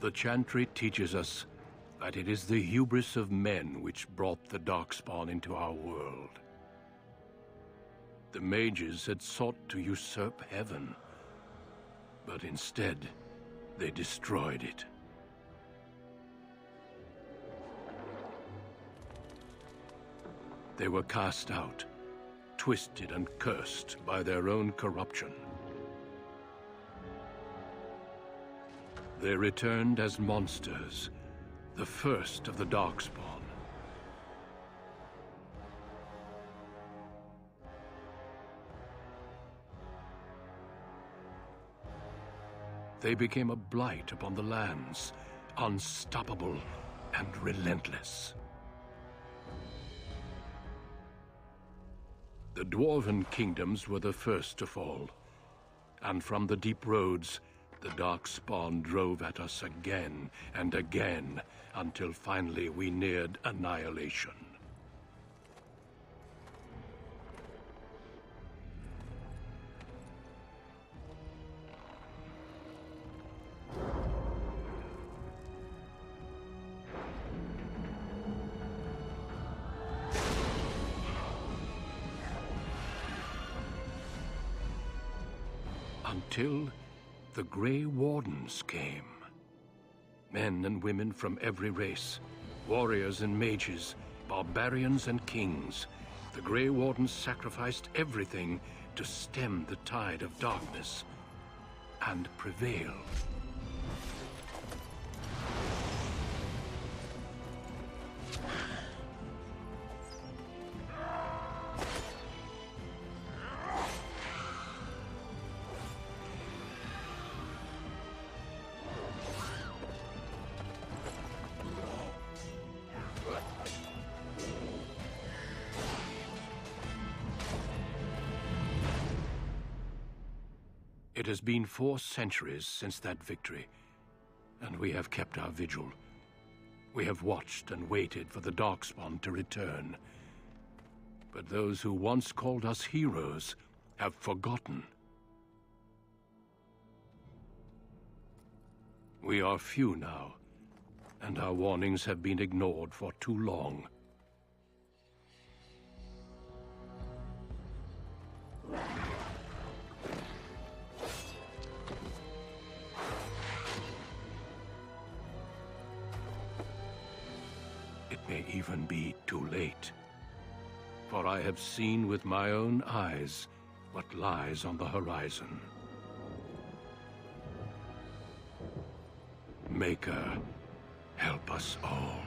The Chantry teaches us that it is the hubris of men which brought the Darkspawn into our world. The mages had sought to usurp heaven, but instead, they destroyed it. They were cast out, twisted and cursed by their own corruption. They returned as monsters, the first of the Darkspawn. They became a blight upon the lands, unstoppable and relentless. The Dwarven kingdoms were the first to fall, and from the deep roads, the Darkspawn drove at us again and again, until finally we neared annihilation. Until the Grey Wardens came. Men and women from every race, warriors and mages, barbarians and kings. The Grey Wardens sacrificed everything to stem the tide of darkness and prevailed. It has been 4 centuries since that victory, and we have kept our vigil. We have watched and waited for the Darkspawn to return. But those who once called us heroes have forgotten. We are few now, and our warnings have been ignored for too long. It may even be too late. For I have seen with my own eyes what lies on the horizon. Maker, help us all.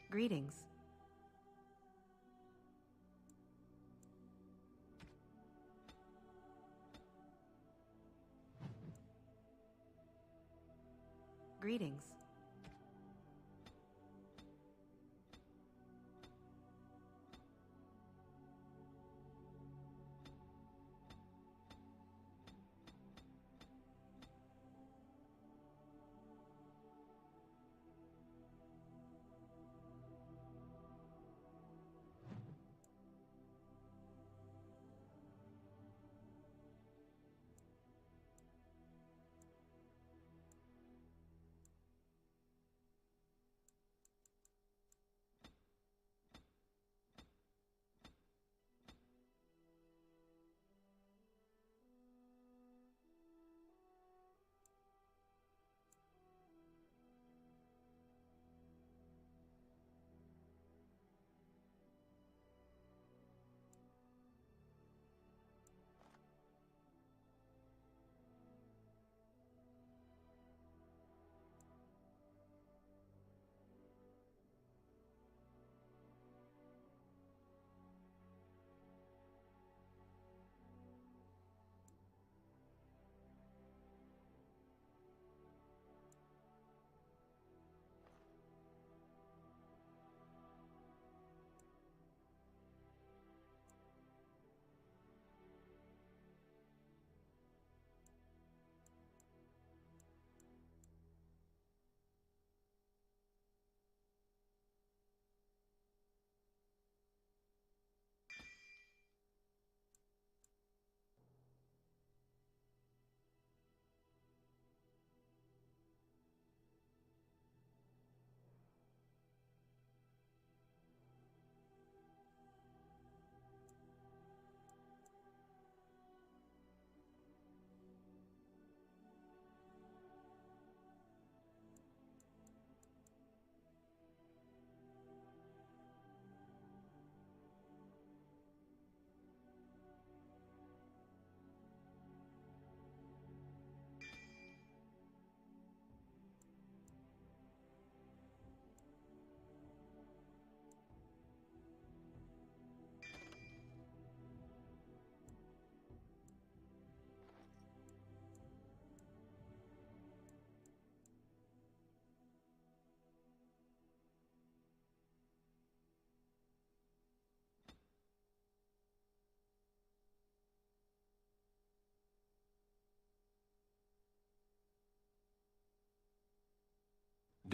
Greetings. Greetings.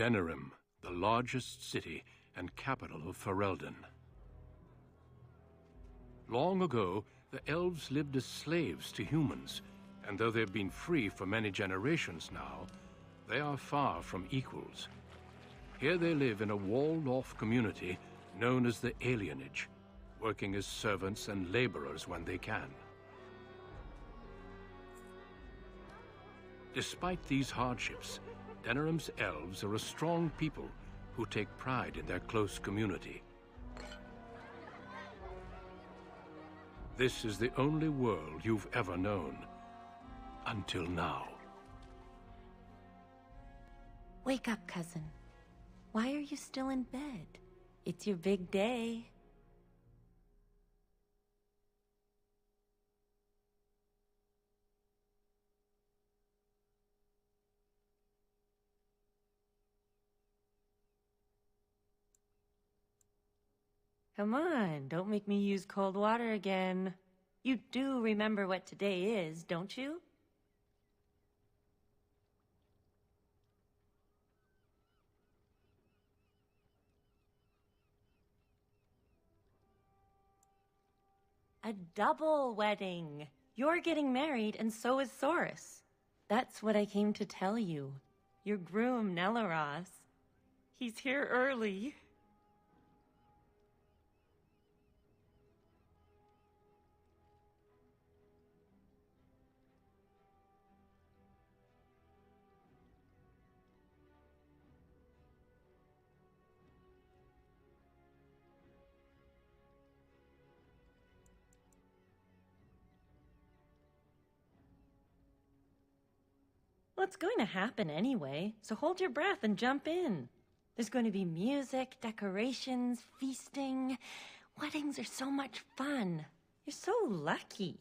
Denerim, the largest city and capital of Ferelden. Long ago, the elves lived as slaves to humans, and though they've been free for many generations now, they are far from equals. Here they live in a walled-off community known as the Alienage, working as servants and laborers when they can. Despite these hardships, Denerim's elves are a strong people who take pride in their close community. This is the only world you've ever known. Until now. Wake up, cousin. Why are you still in bed? It's your big day. Come on, don't make me use cold water again. You do remember what today is, don't you? A double wedding. You're getting married, and so is Soris. That's what I came to tell you. Your groom, Nelaros. He's here early. Well, it's going to happen anyway, so hold your breath and jump in. There's going to be music, decorations, feasting. Weddings are so much fun. You're so lucky.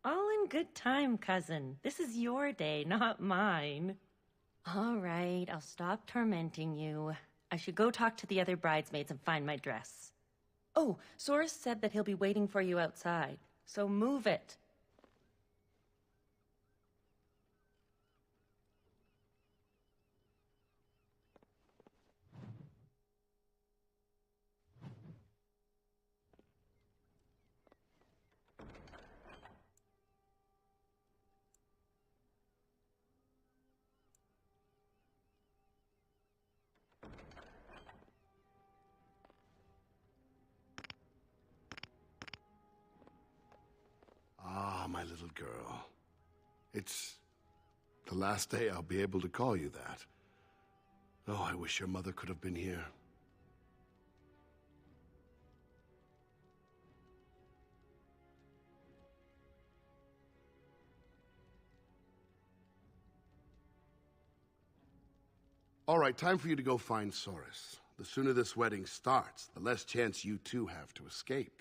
All in good time, cousin. This is your day, not mine. All right, I'll stop tormenting you. I should go talk to the other bridesmaids and find my dress. Oh, Soris said that he'll be waiting for you outside, so move it. Ah, my little girl. It's the last day I'll be able to call you that. Oh, I wish your mother could have been here. All right, time for you to go find Soris. The sooner this wedding starts, the less chance you two have to escape.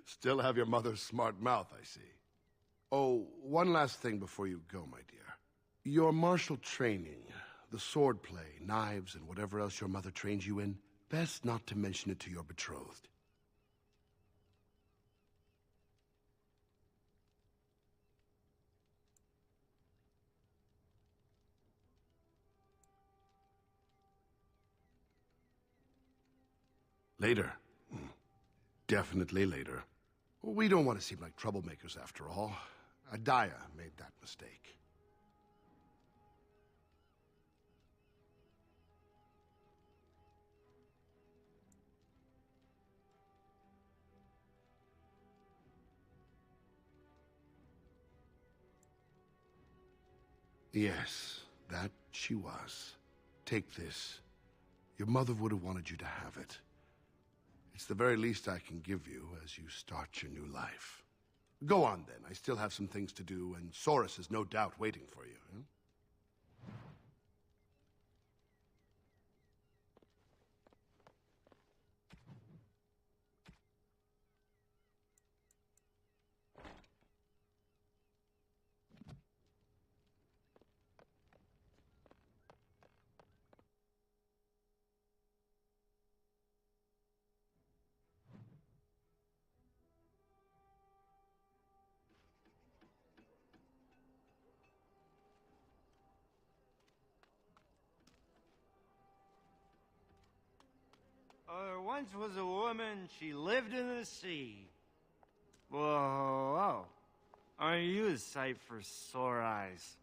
Still have your mother's smart mouth, I see. Oh, one last thing before you go, my dear. Your martial training, the sword play, knives, and whatever else your mother trains you in, best not to mention it to your betrothed. Later. Definitely later. We don't want to seem like troublemakers after all. Adaya made that mistake. Yes, that she was. Take this. Your mother would have wanted you to have it. It's the very least I can give you as you start your new life. Go on, then. I still have some things to do, and Soris is no doubt waiting for you. Huh? There once was a woman, she lived in the sea. Whoa. Aren't you a sight for sore eyes?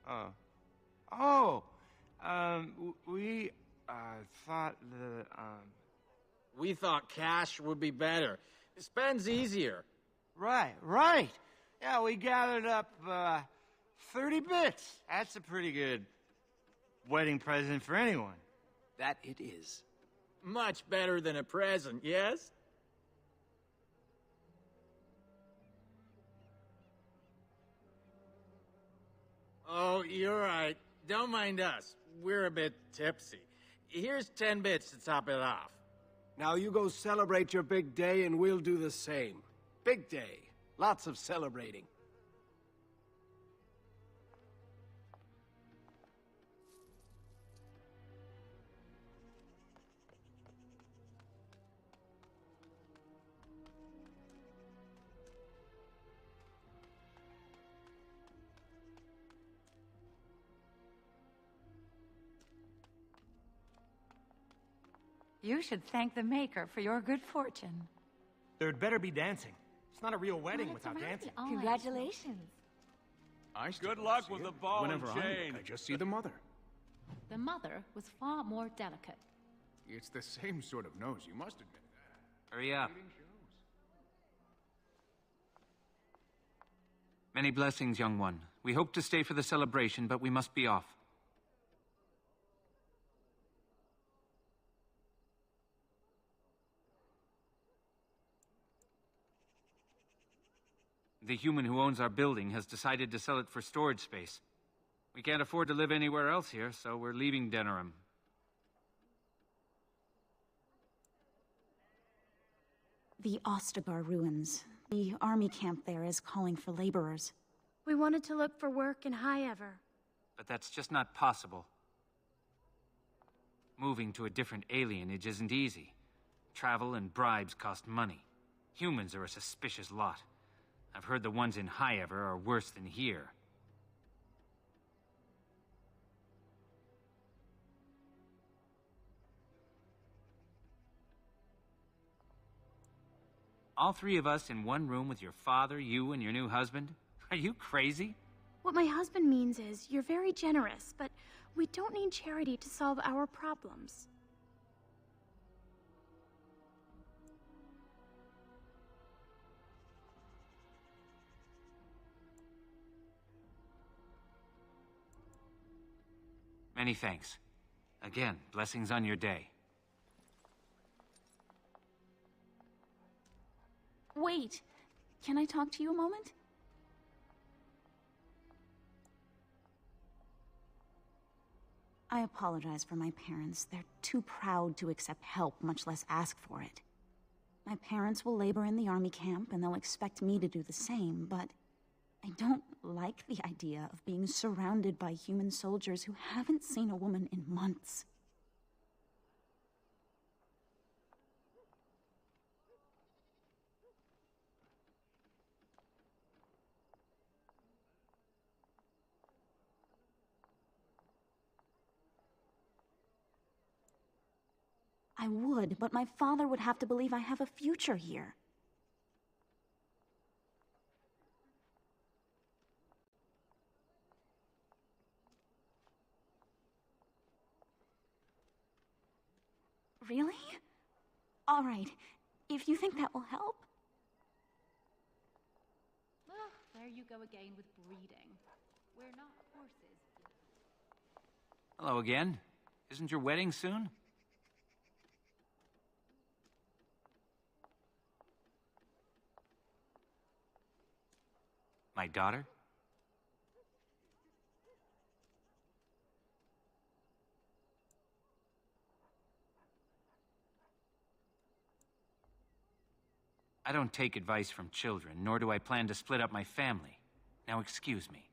Oh. Oh! We, thought that, We thought cash would be better. It spends easier. Right. Yeah, we gathered up, 30 bits. That's a pretty good wedding present for anyone. That it is. Much better than a present, yes? Oh, you're right. Don't mind us. We're a bit tipsy. Here's 10 bits to top it off. Now you go celebrate your big day and we'll do the same. Big day. Lots of celebrating. You should thank the Maker for your good fortune. There'd better be dancing. It's not a real wedding without dancing. Congratulations. Good luck with the ball Whenever and I chain. look, I just see the mother. The mother was far more delicate. It's the same sort of nose, you must admit that. Hurry up. Many blessings, young one. We hope to stay for the celebration, but we must be off. The human who owns our building has decided to sell it for storage space. We can't afford to live anywhere else here, so we're leaving Denerim. The Ostagar ruins. The army camp there is calling for laborers. We wanted to look for work in High Ever. But that's just not possible. Moving to a different alienage isn't easy. Travel and bribes cost money. Humans are a suspicious lot. I've heard the ones in High Ever are worse than here. All three of us in one room with your father, you, and your new husband? Are you crazy? What my husband means is, you're very generous, but we don't need charity to solve our problems. Many thanks. Again, blessings on your day. Wait! Can I talk to you a moment? I apologize for my parents. They're too proud to accept help, much less ask for it. My parents will labor in the army camp, and they'll expect me to do the same, but I don't like the idea of being surrounded by human soldiers who haven't seen a woman in months. I would, but my father would have to believe I have a future here. Really? All right. If you think that will help. Well, there you go again with breeding. We're not horses. Hello again. Isn't your wedding soon? My daughter? I don't take advice from children, nor do I plan to split up my family. Now excuse me.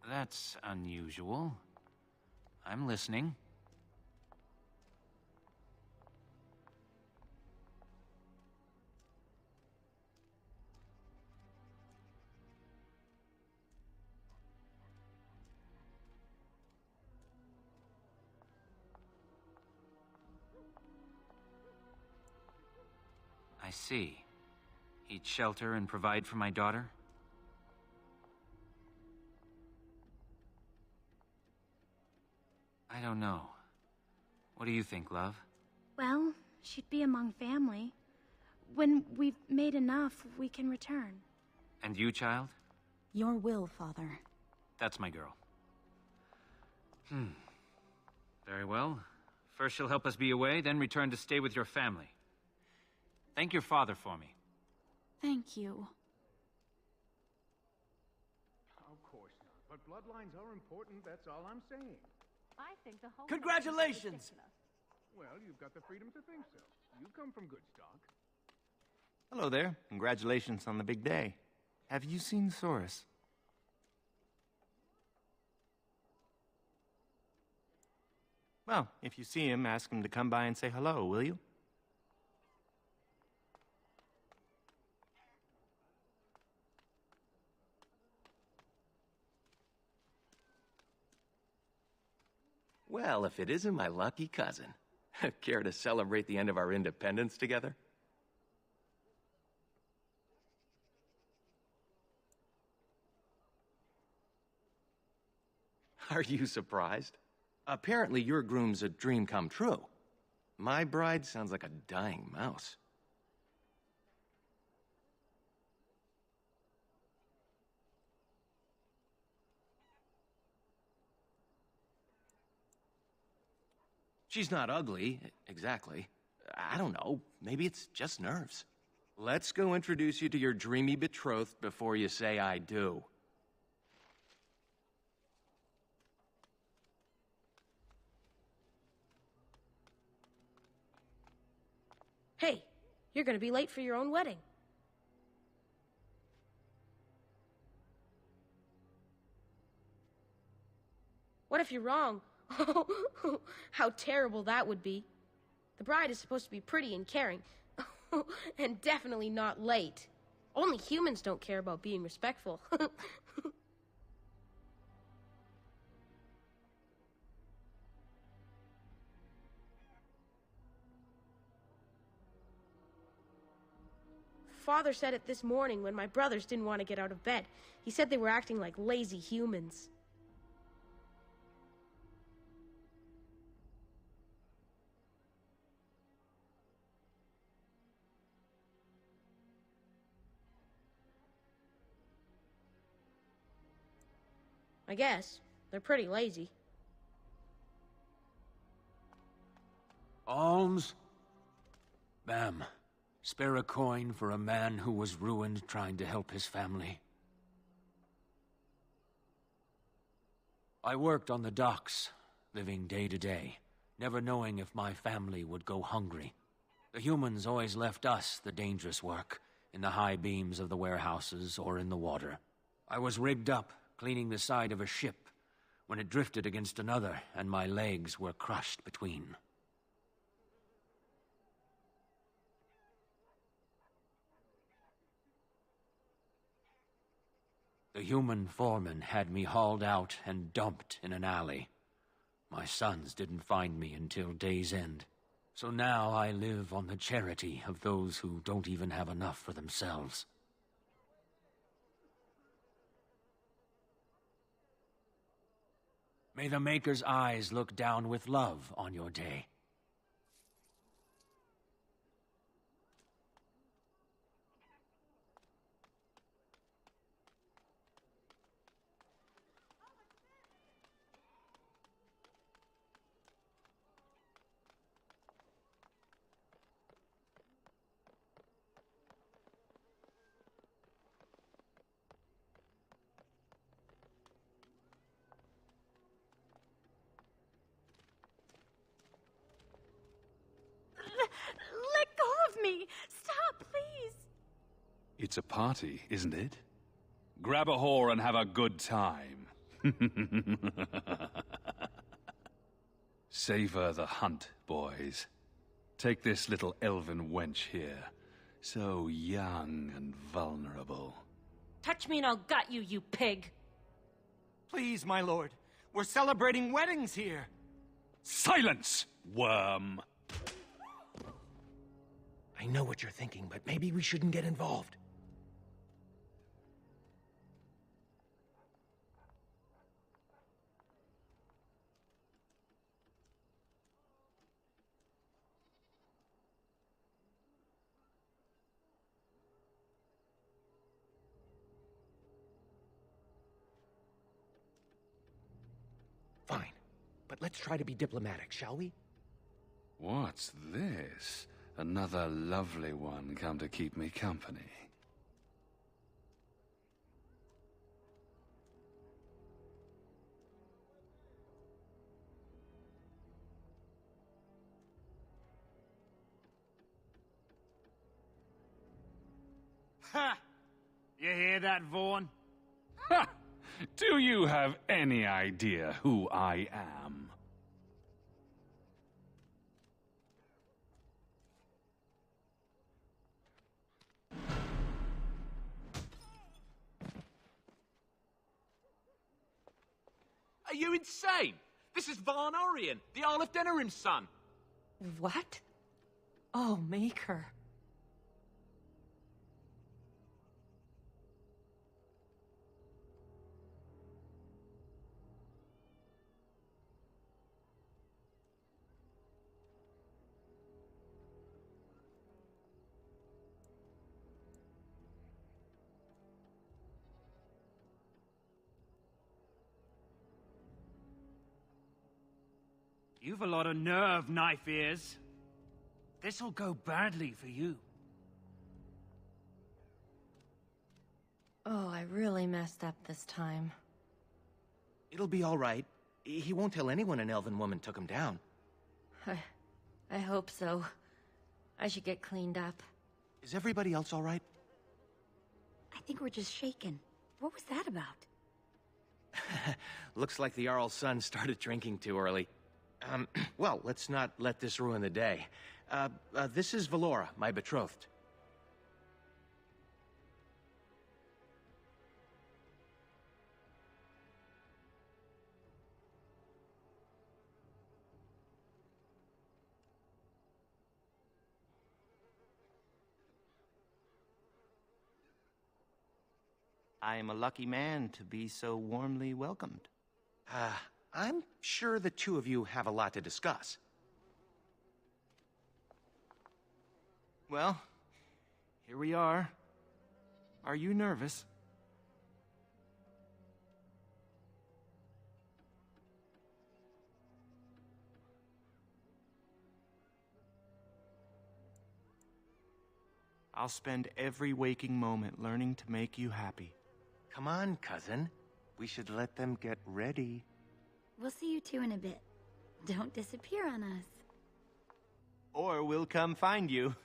That's unusual. I'm listening. I see. He'd shelter and provide for my daughter? I don't know. What do you think, love? Well, she'd be among family. When we've made enough, we can return. And you, child? Your will, Father. That's my girl. Very well. First she'll help us be away, then return to stay with your family. Thank your father for me. Thank you. Of course not. But bloodlines are important, that's all I'm saying. I think the whole... Congratulations! Well, you've got the freedom to think so. You come from good stock. Hello there. Congratulations on the big day. Have you seen Soros? Well, if you see him, ask him to come by and say hello, will you? Well, if it isn't my lucky cousin. Care to celebrate the end of our independence together? Are you surprised? Apparently your groom's a dream come true. My bride sounds like a dying mouse. She's not ugly, exactly. I don't know, maybe it's just nerves. Let's go introduce you to your dreamy betrothed before you say I do. Hey, you're gonna be late for your own wedding. What if you're wrong? How terrible that would be. The bride is supposed to be pretty and caring. And definitely not late. Only humans don't care about being respectful. Father said it this morning when my brothers didn't want to get out of bed. He said they were acting like lazy humans. I guess. They're pretty lazy. Alms? Ma'am, spare a coin for a man who was ruined trying to help his family. I worked on the docks, living day to day, never knowing if my family would go hungry. The humans always left us the dangerous work, in the high beams of the warehouses or in the water. I was rigged up, cleaning the side of a ship, when it drifted against another and my legs were crushed between. The human foreman had me hauled out and dumped in an alley. My sons didn't find me until day's end. So now I live on the charity of those who don't even have enough for themselves. May the Maker's eyes look down with love on your day. Let go of me! Stop, please! It's a party, isn't it? Grab a whore and have a good time. Savor the hunt, boys. Take this little elven wench here. So young and vulnerable. Touch me and I'll gut you, you pig! Please, my lord. We're celebrating weddings here. Silence, worm! I know what you're thinking, but maybe we shouldn't get involved. Fine, but let's try to be diplomatic, shall we? What's this? Another lovely one come to keep me company. Ha! You hear that, Vaughn? Ha! Do you have any idea who I am? Are you insane? This is Varn Orion, the Jarl of Denerim's son. What? Oh, Maker. You've a lot of nerve, Knife Ears. This'll go badly for you. Oh, I really messed up this time. It'll be all right. He won't tell anyone an elven woman took him down. I hope so. I should get cleaned up. Is everybody else all right? I think we're just shaken. What was that about? Looks like the Jarl's son started drinking too early. Well, let's not let this ruin the day. This is Valora, my betrothed. I am a lucky man to be so warmly welcomed. I'm sure the two of you have a lot to discuss. Well, here we are. Are you nervous? I'll spend every waking moment learning to make you happy. Come on, cousin. We should let them get ready. We'll see you two in a bit. Don't disappear on us. Or we'll come find you.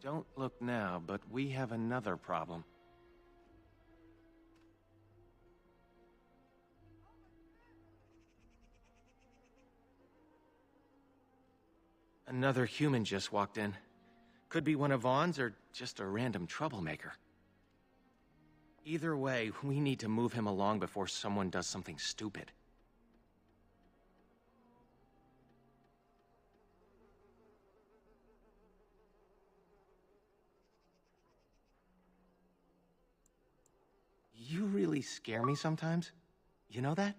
Don't look now, but we have another problem. Another human just walked in. Could be one of Vaughn's or just a random troublemaker. Either way, we need to move him along before someone does something stupid. You really scare me sometimes. You know that?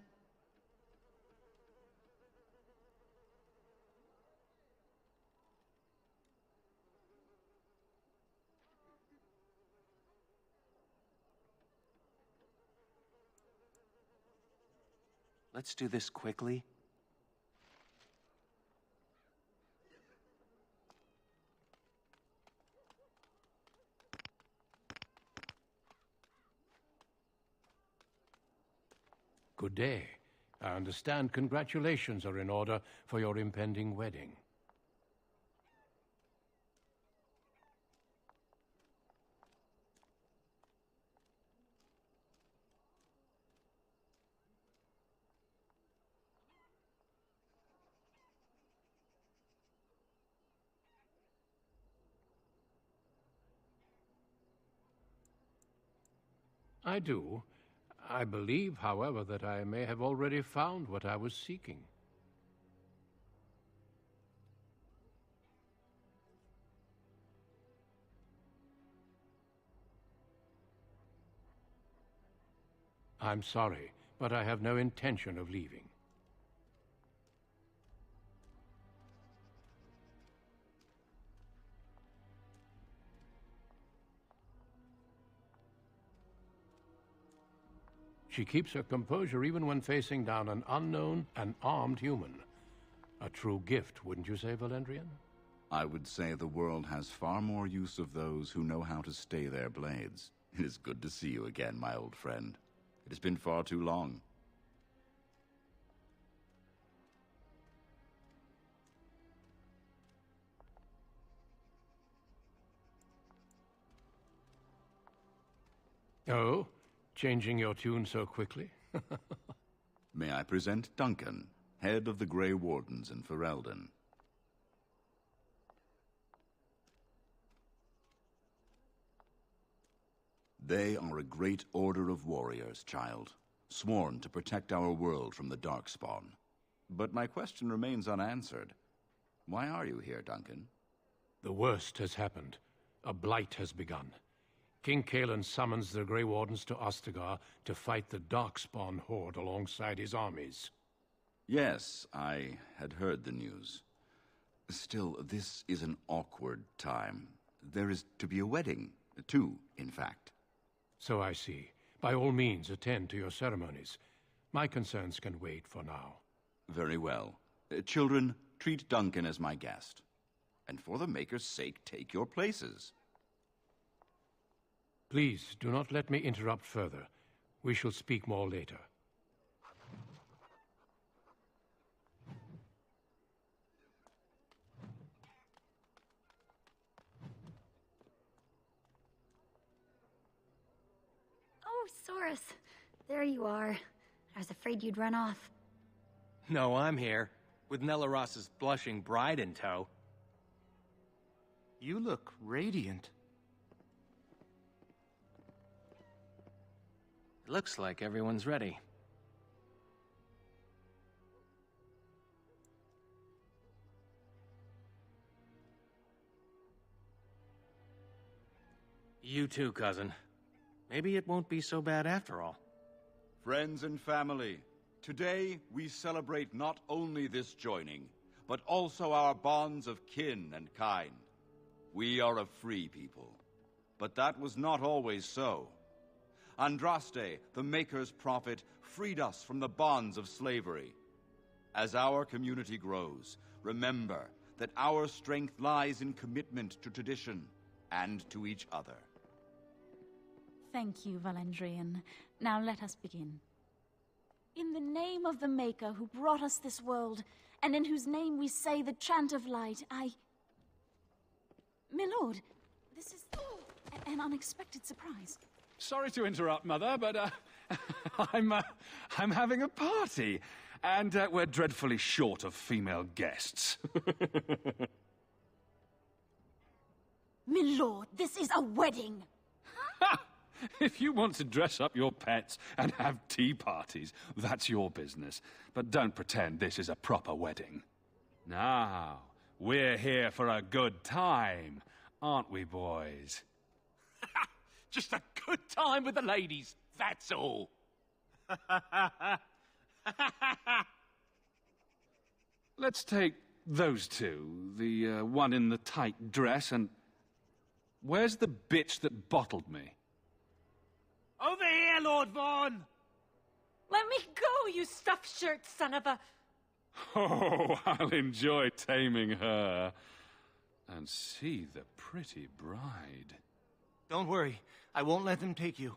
Let's do this quickly. Good day. I understand congratulations are in order for your impending wedding. I do. I believe, however, that I may have already found what I was seeking. I'm sorry, but I have no intention of leaving. She keeps her composure even when facing down an unknown and armed human. A true gift, wouldn't you say, Valendrian? I would say the world has far more use of those who know how to stay their blades. It is good to see you again, my old friend. It has been far too long. Oh? Changing your tune so quickly? May I present Duncan, head of the Grey Wardens in Ferelden. They are a great order of warriors, child, sworn to protect our world from the Darkspawn. But my question remains unanswered. Why are you here, Duncan? The worst has happened. A blight has begun. King Cailan summons the Grey Wardens to Ostagar to fight the Darkspawn horde alongside his armies. Yes, I had heard the news. Still, this is an awkward time. There is to be a wedding. Two, in fact. So I see. By all means, attend to your ceremonies. My concerns can wait for now. Very well. Children, treat Duncan as my guest. And for the Maker's sake, take your places. Please, do not let me interrupt further. We shall speak more later. Oh, Soris. There you are. I was afraid you'd run off. No, I'm here, with Nellaross's blushing bride in tow. You look radiant. It looks like everyone's ready. You too, cousin. Maybe it won't be so bad after all. Friends and family, today we celebrate not only this joining, but also our bonds of kin and kind. We are a free people, but that was not always so. Andraste, the Maker's prophet, freed us from the bonds of slavery. As our community grows, remember that our strength lies in commitment to tradition and to each other. Thank you, Valendrian. Now let us begin. In the name of the Maker who brought us this world, and in whose name we say the chant of light, Milord, this is an unexpected surprise. Sorry to interrupt, Mother, but I'm having a party, and we're dreadfully short of female guests. Milord, this is a wedding! If you want to dress up your pets and have tea parties, that's your business. But don't pretend this is a proper wedding. Now, we're here for a good time, aren't we, boys? Just a good time with the ladies, that's all. Let's take those two, the one in the tight dress and... Where's the bitch that bottled me? Over here, Lord Vaughn! Let me go, you stuffed shirt son of a... Oh, I'll enjoy taming her. And see the pretty bride. Don't worry, I won't let them take you.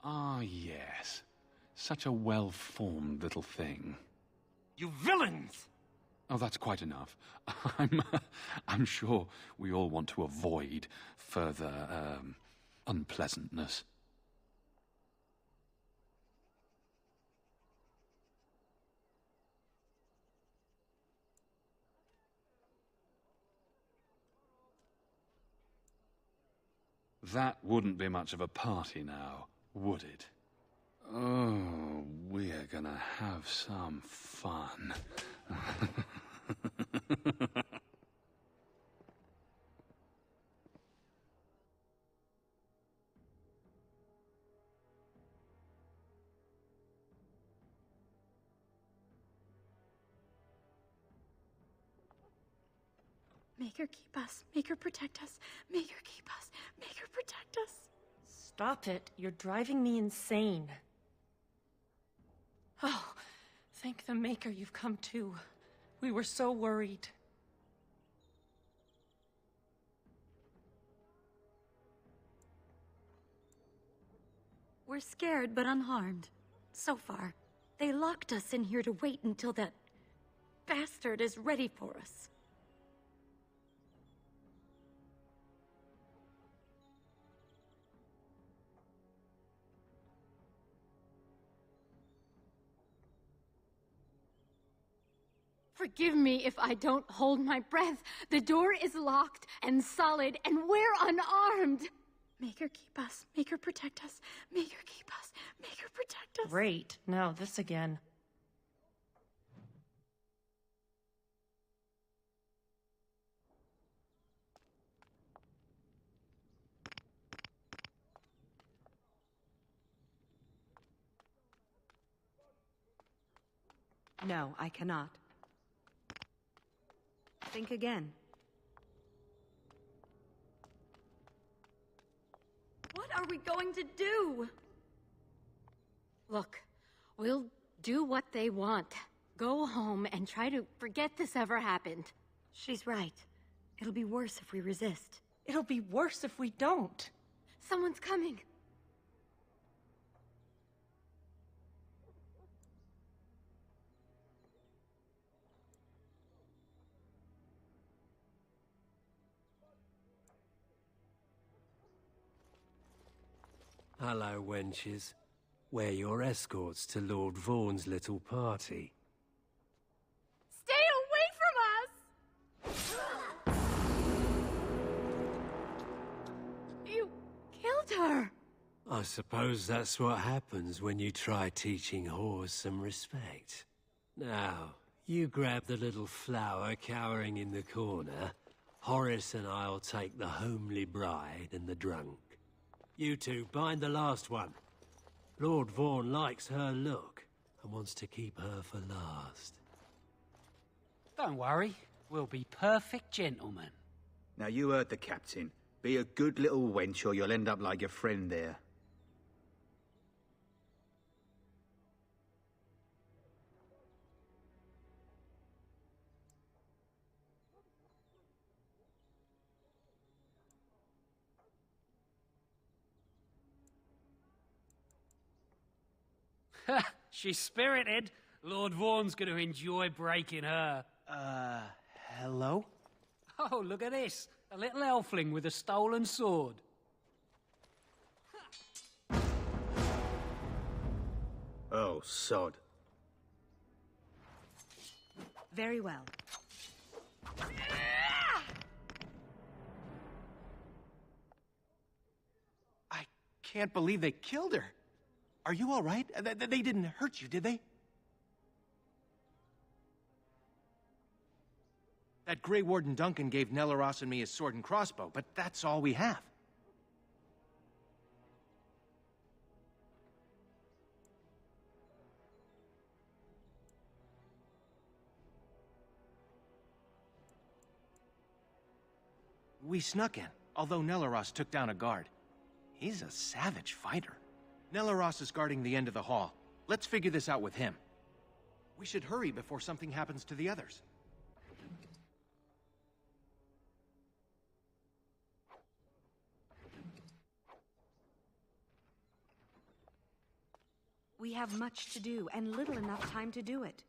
Ah, yes. Such a well-formed little thing. You villains! Oh, that's quite enough. I'm sure we all want to avoid further, unpleasantness. That wouldn't be much of a party now, would it? Oh, we're gonna have some fun. Make her keep us. Make her protect us. Make her keep us. Make her protect us. Stop it. You're driving me insane. Oh, thank the Maker you've come too. We were so worried. We're scared but unharmed. So far. They locked us in here to wait until that bastard is ready for us. Forgive me if I don't hold my breath. The door is locked and solid, and we're unarmed. Make her keep us. Make her protect us. Make her keep us. Make her protect us. Great. Now this again. No, I cannot. Think again. What are we going to do? Look, we'll do what they want. Go home and try to forget this ever happened. She's right. It'll be worse if we resist. It'll be worse if we don't. Someone's coming. Hello, wenches. We're your escorts to Lord Vaughn's little party. Stay away from us! You killed her! I suppose that's what happens when you try teaching whores some respect. Now, you grab the little flower cowering in the corner. Horace and I'll take the homely bride and the drunk. You two bind the last one. Lord Vaughan likes her look and wants to keep her for last. Don't worry, we'll be perfect gentlemen. Now you heard the captain. Be a good little wench or you'll end up like your friend there. She's spirited. Lord Vaughan's going to enjoy breaking her. Hello? Oh, look at this. A little elfling with a stolen sword. Oh, sod. Very well. I can't believe they killed her. Are you all right? They didn't hurt you, did they? That Grey Warden Duncan gave Nelaros and me his sword and crossbow, but that's all we have. We snuck in, although Nelaros took down a guard. He's a savage fighter. Nelaros is guarding the end of the hall. Let's figure this out with him. We should hurry before something happens to the others. We have much to do, and little enough time to do it.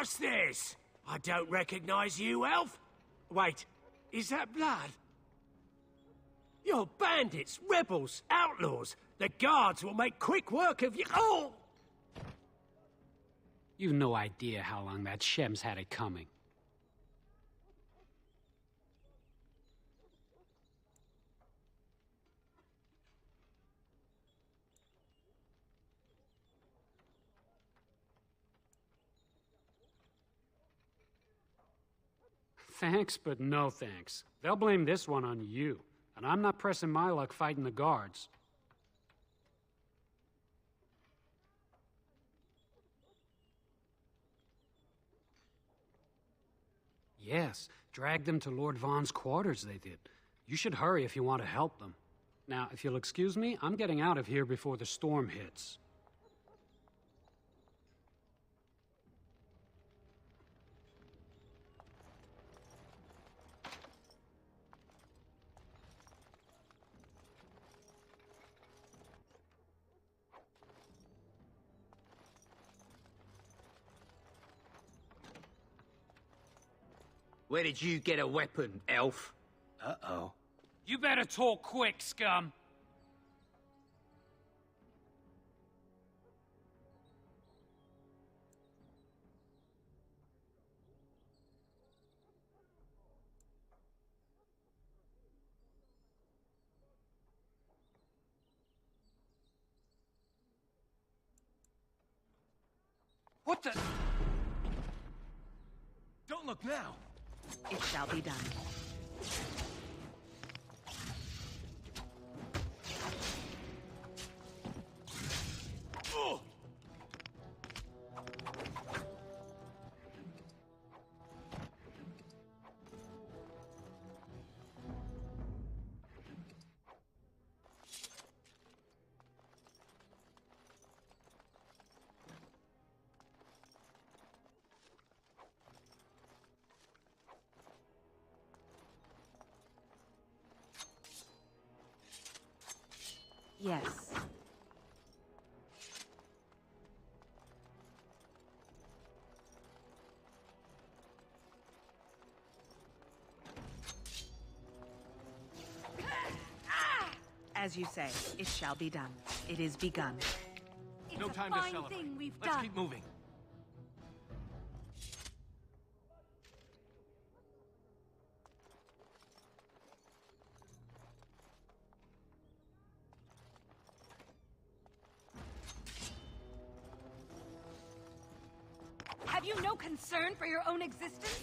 What's this? I don't recognize you, elf. Wait, is that blood? You're bandits, rebels, outlaws. The guards will make quick work of you. Oh! You've no idea how long that Shem's had it coming. Thanks, but no thanks. They'll blame this one on you, and I'm not pressing my luck fighting the guards. Yes, drag them to Lord Vaughn's quarters, they did. You should hurry if you want to help them. Now, if you'll excuse me, I'm getting out of here before the storm hits. Where did you get a weapon, elf? Uh-oh. You better talk quick, scum. What the? Don't look now. It shall be done. Oh! Yes. As you say, it shall be done. It is begun. It's No a time to fine celebrate. thing we've Let's done. keep moving. Have you no concern for your own existence?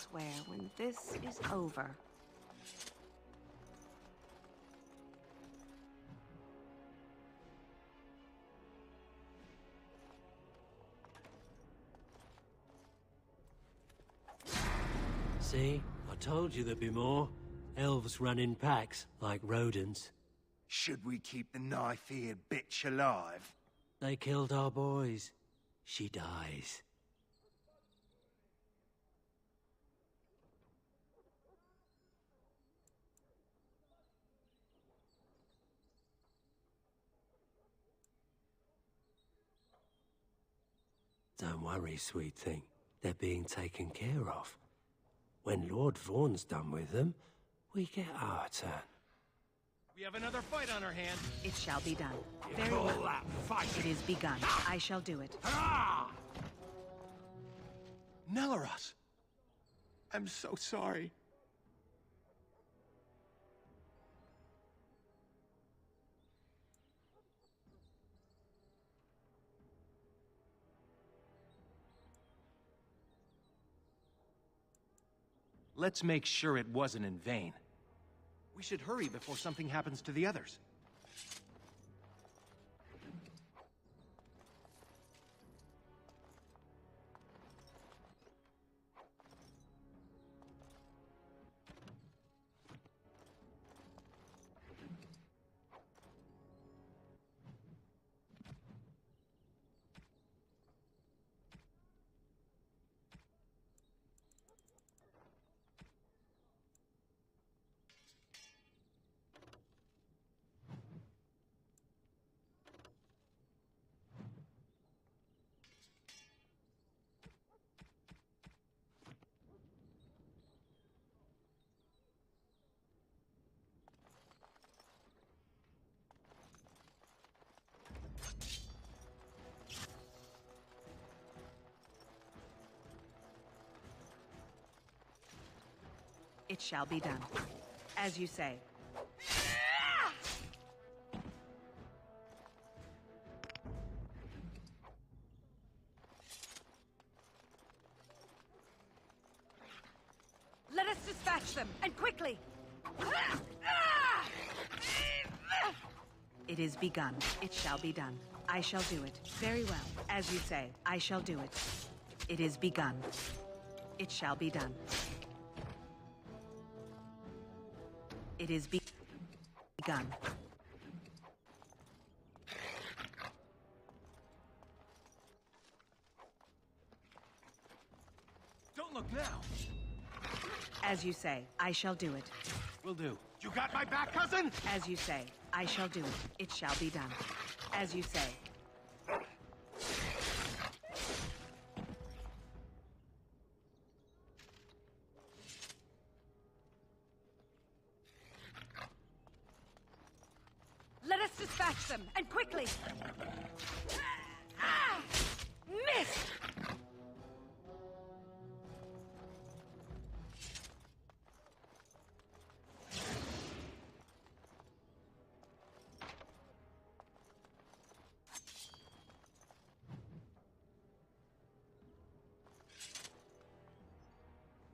elsewhere when this is over. See? I told you there'd be more. Elves run in packs, like rodents. Should we keep the knife-eared bitch alive? They killed our boys. She dies. Don't worry, sweet thing. They're being taken care of. When Lord Vaughn's done with them, we get our turn. We have another fight on our hands. It shall be done. Very well. It is begun. I shall do it. Nelaros! I'm so sorry. Let's make sure it wasn't in vain. We should hurry before something happens to the others. It shall be done. As you say. Let us dispatch them, and quickly! It is begun. It shall be done. I shall do it. Very well. As you say, I shall do it. It is begun. It shall be done. It is begun. Don't look now. As you say, I shall do it. Will do. You got my back, cousin? As you say, I shall do it. It shall be done. As you say. Let us dispatch them, and quickly! Missed!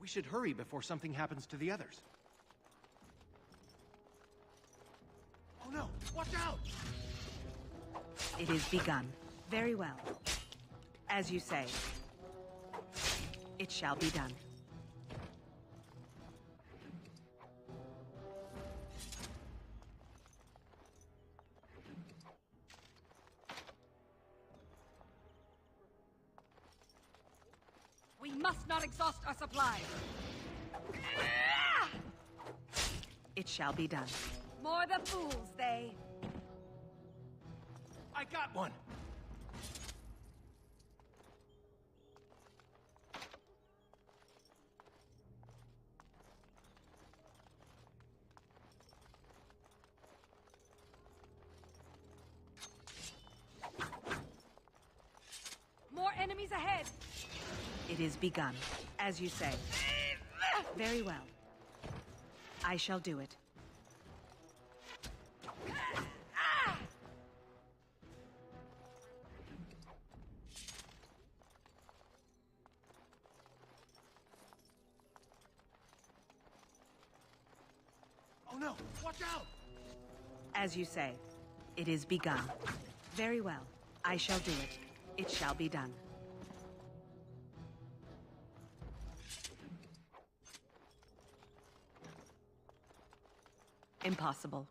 We should hurry before something happens to the others. Oh no! Watch out! It is begun. Very well. As you say. It shall be done. We must not exhaust our supplies. It shall be done. More the fools, they. I got one! More enemies ahead! It is begun, as you say. Very well. I shall do it. Oh no! Watch out! As you say, it is begun. Very well. I shall do it. It shall be done. Impossible.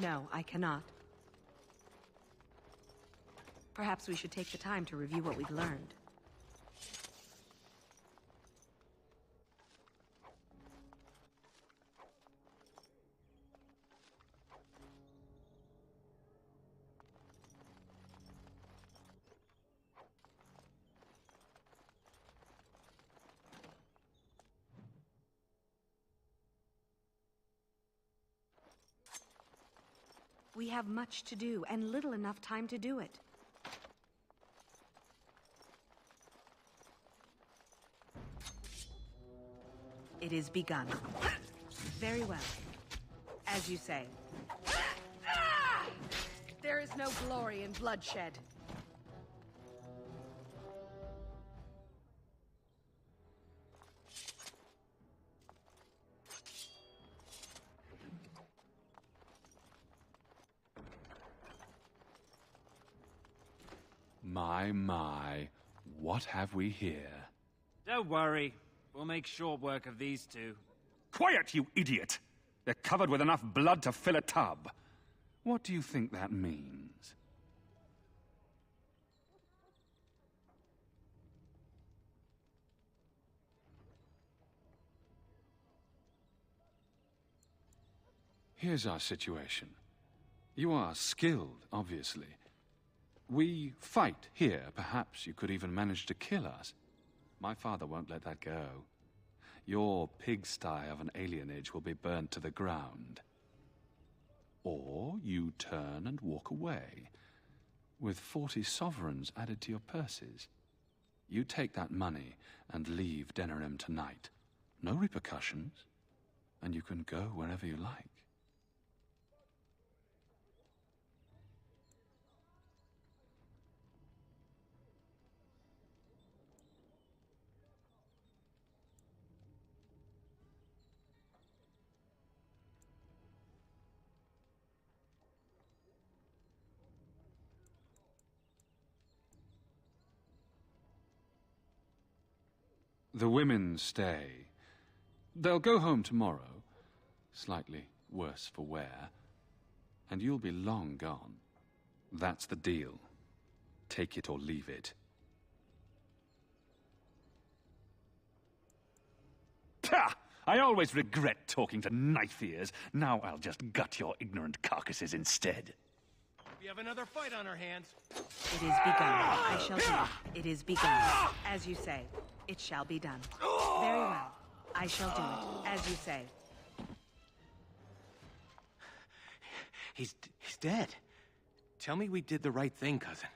No, I cannot. Perhaps we should take the time to review what we've learned. We have much to do, and little enough time to do it. It is begun. Very well. As you say. There is no glory in bloodshed. My, what have we here? Don't worry. We'll make short work of these two. Quiet, you idiot! They're covered with enough blood to fill a tub. What do you think that means? Here's our situation. You are skilled, obviously. We fight here. Perhaps you could even manage to kill us. My father won't let that go. Your pigsty of an alienage will be burnt to the ground. Or you turn and walk away, with 40 sovereigns added to your purses. You take that money and leave Denerim tonight. No repercussions, and you can go wherever you like. The women stay. They'll go home tomorrow, slightly worse for wear, and you'll be long gone. That's the deal. Take it or leave it. Pah! I always regret talking to knife ears. Now I'll just gut your ignorant carcasses instead. We have another fight on our hands. It is begun. I shall do it. It is begun. As you say, it shall be done. Very well. I shall do it. As you say. He's dead. Tell me we did the right thing, cousin.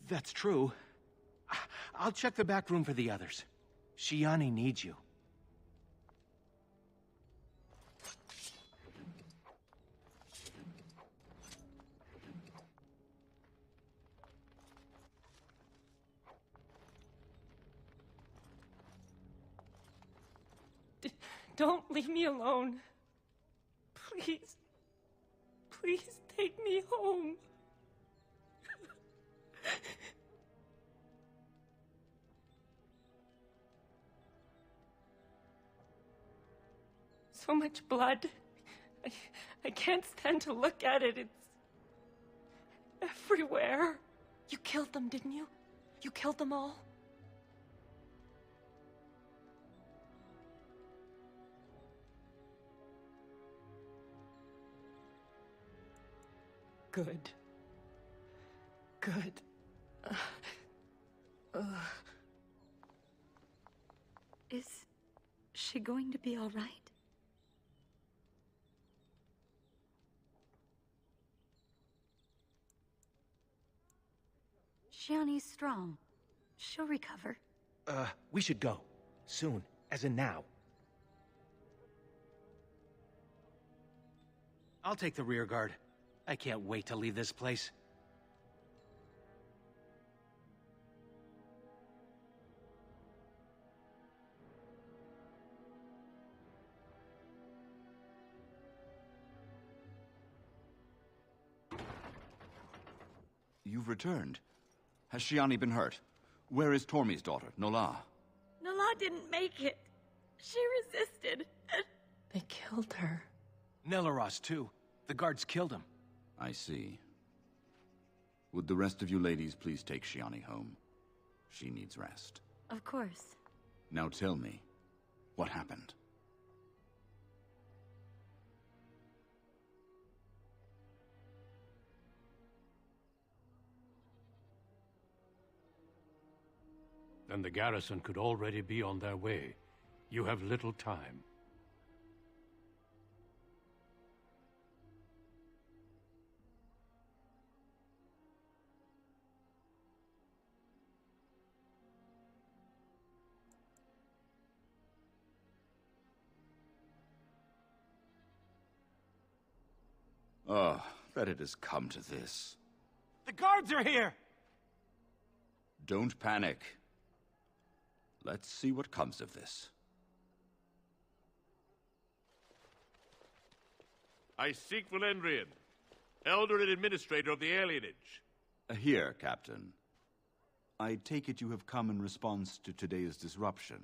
That's true. I'll check the back room for the others. Shiani needs you. Don't leave me alone. Please. Please take me home. So much blood. I can't stand to look at it. It's everywhere. You killed them, didn't you? You killed them all? Good. Good. Is she going to be all right? Shiani's strong. She'll recover. We should go. Soon. As in now. I'll take the rear guard. I can't wait to leave this place. You've returned. Has Shiani been hurt? Where is Tormi's daughter, Nola? Nola didn't make it. She resisted. They killed her. Nelaros, too. The guards killed him. I see. Would the rest of you ladies please take Shiani home? She needs rest. Of course. Now tell me, what happened? And the garrison could already be on their way. You have little time. Oh, that it has come to this. The guards are here! Don't panic. Let's see what comes of this. I seek Valendrian, Elder and Administrator of the Alienage. Here, Captain. I take it you have come in response to today's disruption.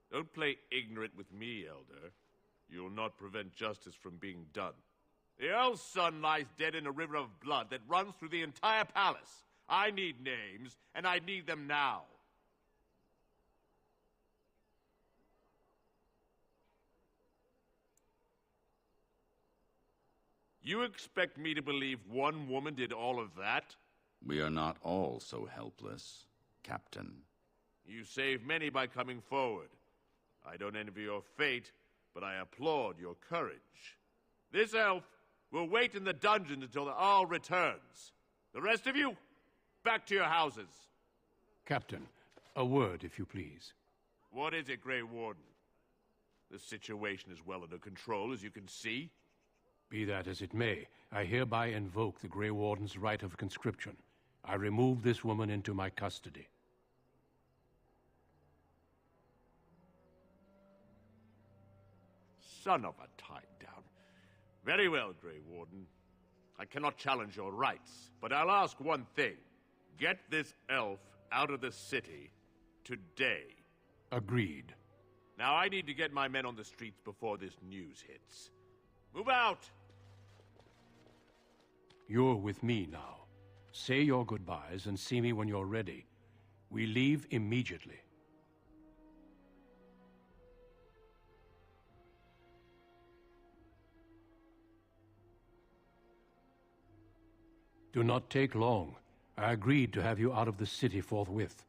Don't play ignorant with me, Elder. You'll not prevent justice from being done. The Earl's son lies dead in a river of blood that runs through the entire palace. I need names, and I need them now. You expect me to believe one woman did all of that? We are not all so helpless, Captain. You saved many by coming forward. I don't envy your fate, but I applaud your courage. This elf will wait in the dungeon until the Arl returns. The rest of you, back to your houses. Captain, a word, if you please. What is it, Grey Warden? The situation is well under control, as you can see. Be that as it may, I hereby invoke the Grey Warden's right of conscription. I remove this woman into my custody. Son of a tie-down. Very well, Grey Warden. I cannot challenge your rights, but I'll ask one thing. Get this elf out of the city today. Agreed. Now I need to get my men on the streets before this news hits. Move out! You're with me now. Say your goodbyes and see me when you're ready. We leave immediately. Do not take long. I agreed to have you out of the city forthwith.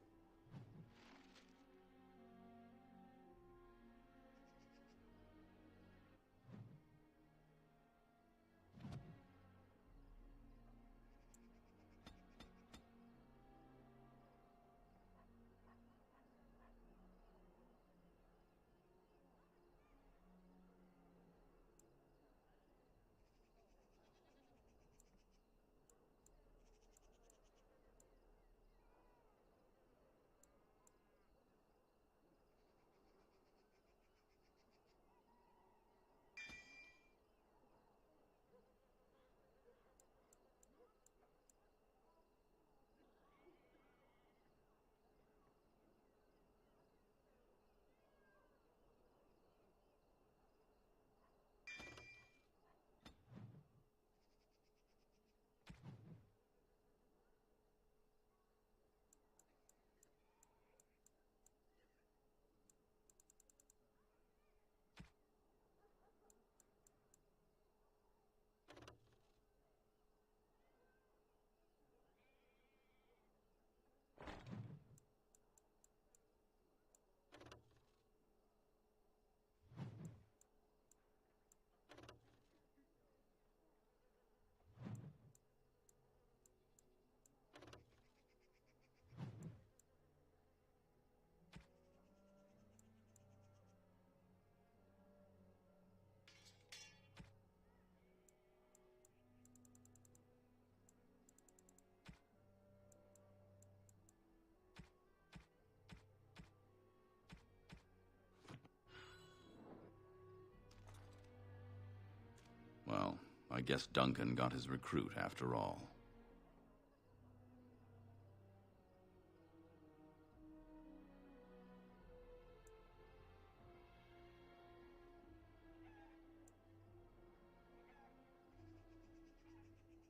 guess Duncan got his recruit after all.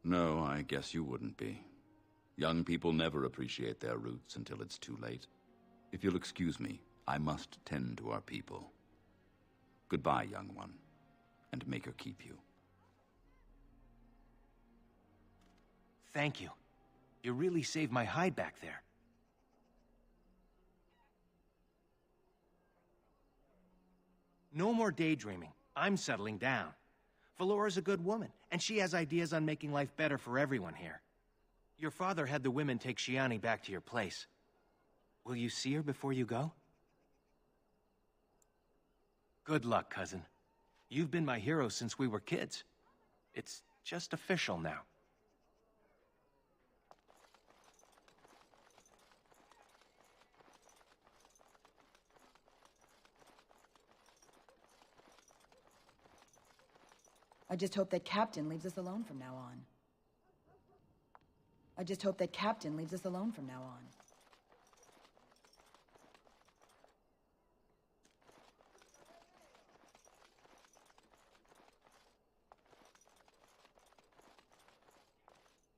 No, I guess you wouldn't be. Young people never appreciate their roots until it's too late. If you'll excuse me, I must tend to our people. Goodbye, young one, and make her keep you. Thank you. You really saved my hide back there. No more daydreaming. I'm settling down. Valora's a good woman, and she has ideas on making life better for everyone here. Your father had the women take Shiani back to your place. Will you see her before you go? Good luck, cousin. You've been my hero since we were kids. It's just official now. I just hope that Captain leaves us alone from now on. I just hope that Captain leaves us alone from now on.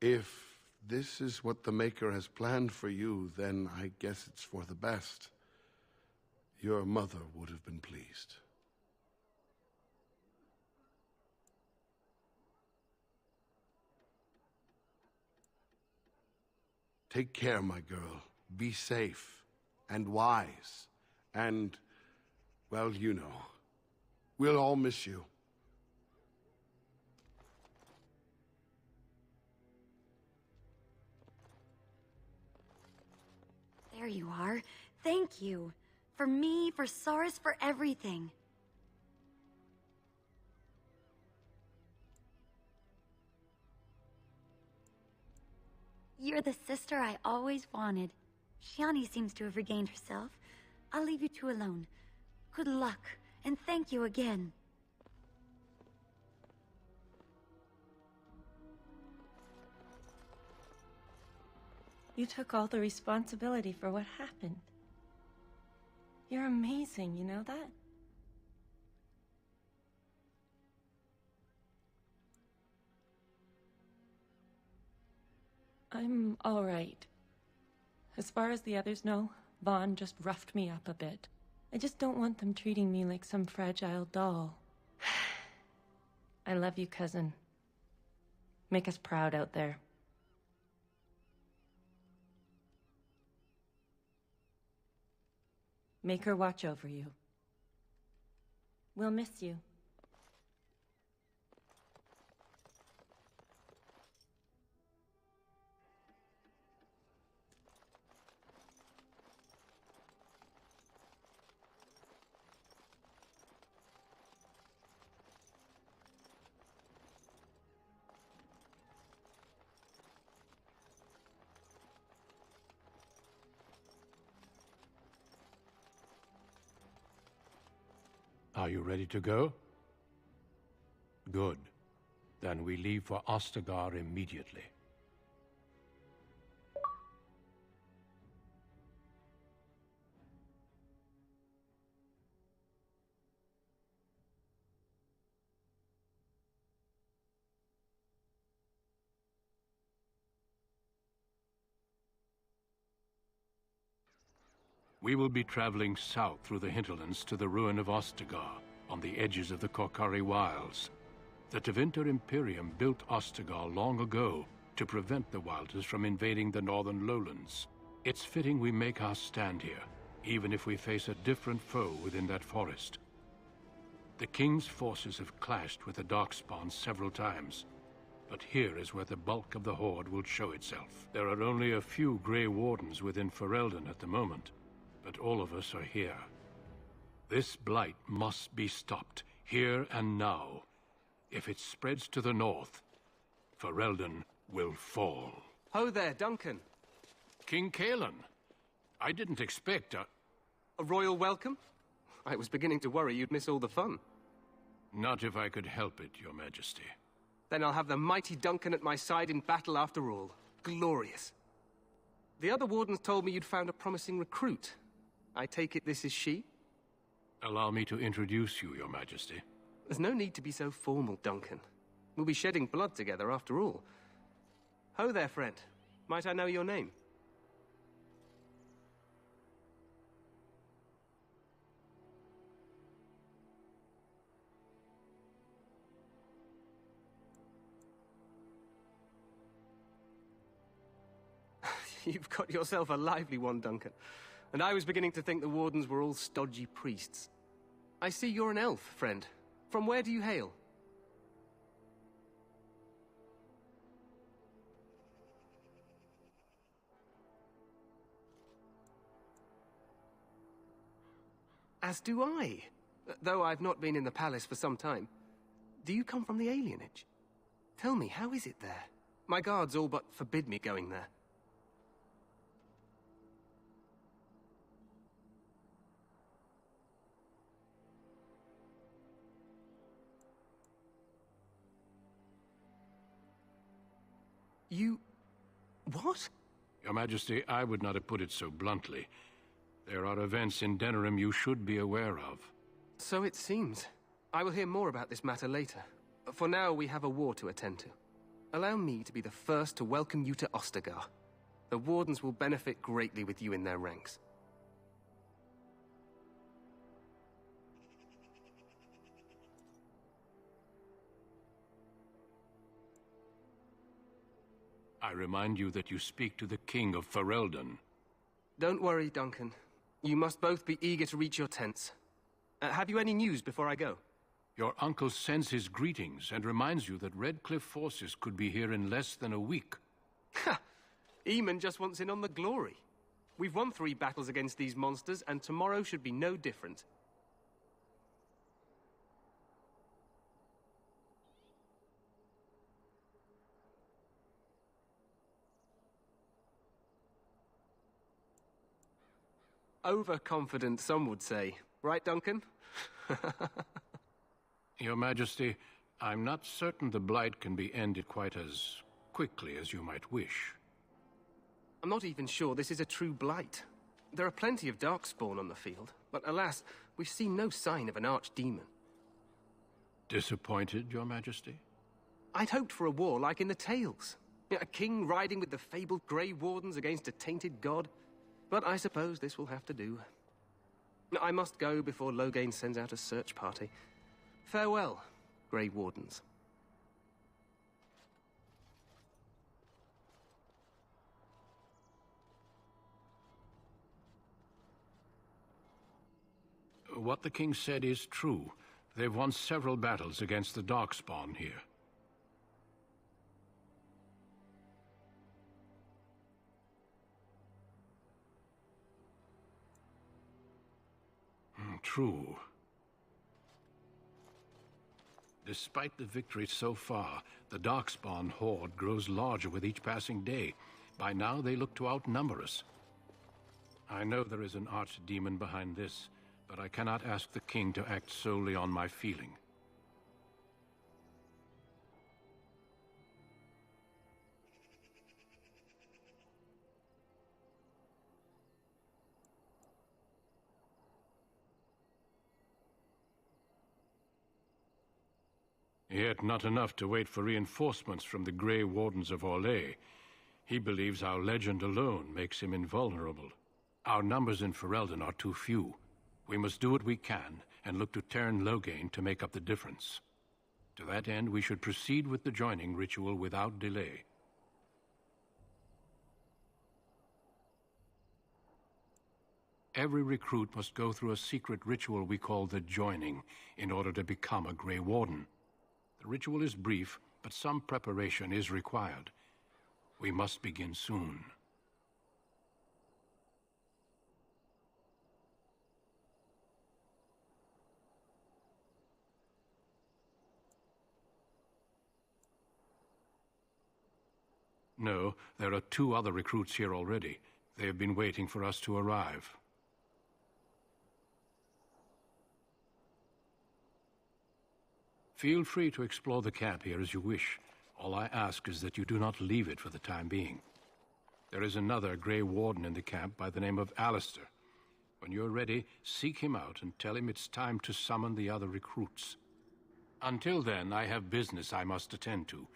If this is what the Maker has planned for you, then I guess it's for the best. Your mother would have been pleased. Take care, my girl. Be safe and wise. And, well, you know, we'll all miss you. There you are. Thank you. For me, for Soris, for everything. You're the sister I always wanted. Shiani seems to have regained herself. I'll leave you two alone. Good luck, and thank you again. You took all the responsibility for what happened. You're amazing, you know that? I'm all right. As far as the others know, Vaughn just roughed me up a bit. I just don't want them treating me like some fragile doll. I love you, cousin. Make us proud out there. Make her watch over you. We'll miss you. Are you ready to go? Good. Then we leave for Ostagar immediately. We will be traveling south through the hinterlands to the ruin of Ostagar, on the edges of the Korcari Wilds. The Tevinter Imperium built Ostagar long ago to prevent the Wilders from invading the northern lowlands. It's fitting we make our stand here, even if we face a different foe within that forest. The King's forces have clashed with the Darkspawn several times, but here is where the bulk of the Horde will show itself. There are only a few Grey Wardens within Ferelden at the moment, but all of us are here. This blight must be stopped, here and now. If it spreads to the north, Ferelden will fall. Ho there, Duncan. King Cailan. I didn't expect a royal welcome? I was beginning to worry you'd miss all the fun. Not if I could help it, Your Majesty. Then I'll have the mighty Duncan at my side in battle after all. Glorious. The other wardens told me you'd found a promising recruit. I take it this is she? Allow me to introduce you, Your Majesty. There's no need to be so formal, Duncan. We'll be shedding blood together after all. Ho there, friend. Might I know your name? You've got yourself a lively one, Duncan. And I was beginning to think the wardens were all stodgy priests. I see you're an elf, friend. From where do you hail? As do I. Though I've not been in the palace for some time. Do you come from the alienage? Tell me, how is it there? My guards all but forbid me going there. You... what? Your Majesty, I would not have put it so bluntly. There are events in Denerim you should be aware of. So it seems. I will hear more about this matter later. For now, we have a war to attend to. Allow me to be the first to welcome you to Ostagar. The Wardens will benefit greatly with you in their ranks. I remind you that you speak to the King of Ferelden. Don't worry, Duncan. You must both be eager to reach your tents. Have you any news before I go? Your uncle sends his greetings and reminds you that Redcliffe forces could be here in less than a week. Ha! Eamon just wants in on the glory. We've won 3 battles against these monsters, and tomorrow should be no different. Overconfident, some would say. Right, Duncan? Your Majesty, I'm not certain the Blight can be ended quite as quickly as you might wish. I'm not even sure this is a true Blight. There are plenty of Darkspawn on the field, but alas, we've seen no sign of an archdemon. Disappointed, Your Majesty? I'd hoped for a war like in the tales. A king riding with the fabled Grey Wardens against a tainted god. But I suppose this will have to do. I must go before Loghain sends out a search party. Farewell, Grey Wardens. What the king said is true. They've won several battles against the Darkspawn here. True. Despite the victory so far, the Darkspawn horde grows larger with each passing day. By now, they look to outnumber us. I know there is an archdemon behind this, but I cannot ask the king to act solely on my feeling. Yet not enough to wait for reinforcements from the Grey Wardens of Orlais. He believes our legend alone makes him invulnerable. Our numbers in Ferelden are too few. We must do what we can, and look to Teyrn Loghain to make up the difference. To that end, we should proceed with the joining ritual without delay. Every recruit must go through a secret ritual we call the Joining, in order to become a Grey Warden. The ritual is brief, but some preparation is required. We must begin soon. No, there are 2 other recruits here already. They have been waiting for us to arrive. Feel free to explore the camp here as you wish. All I ask is that you do not leave it for the time being. There is another Grey Warden in the camp by the name of Alistair. When you're ready, seek him out and tell him it's time to summon the other recruits. Until then, I have business I must attend to.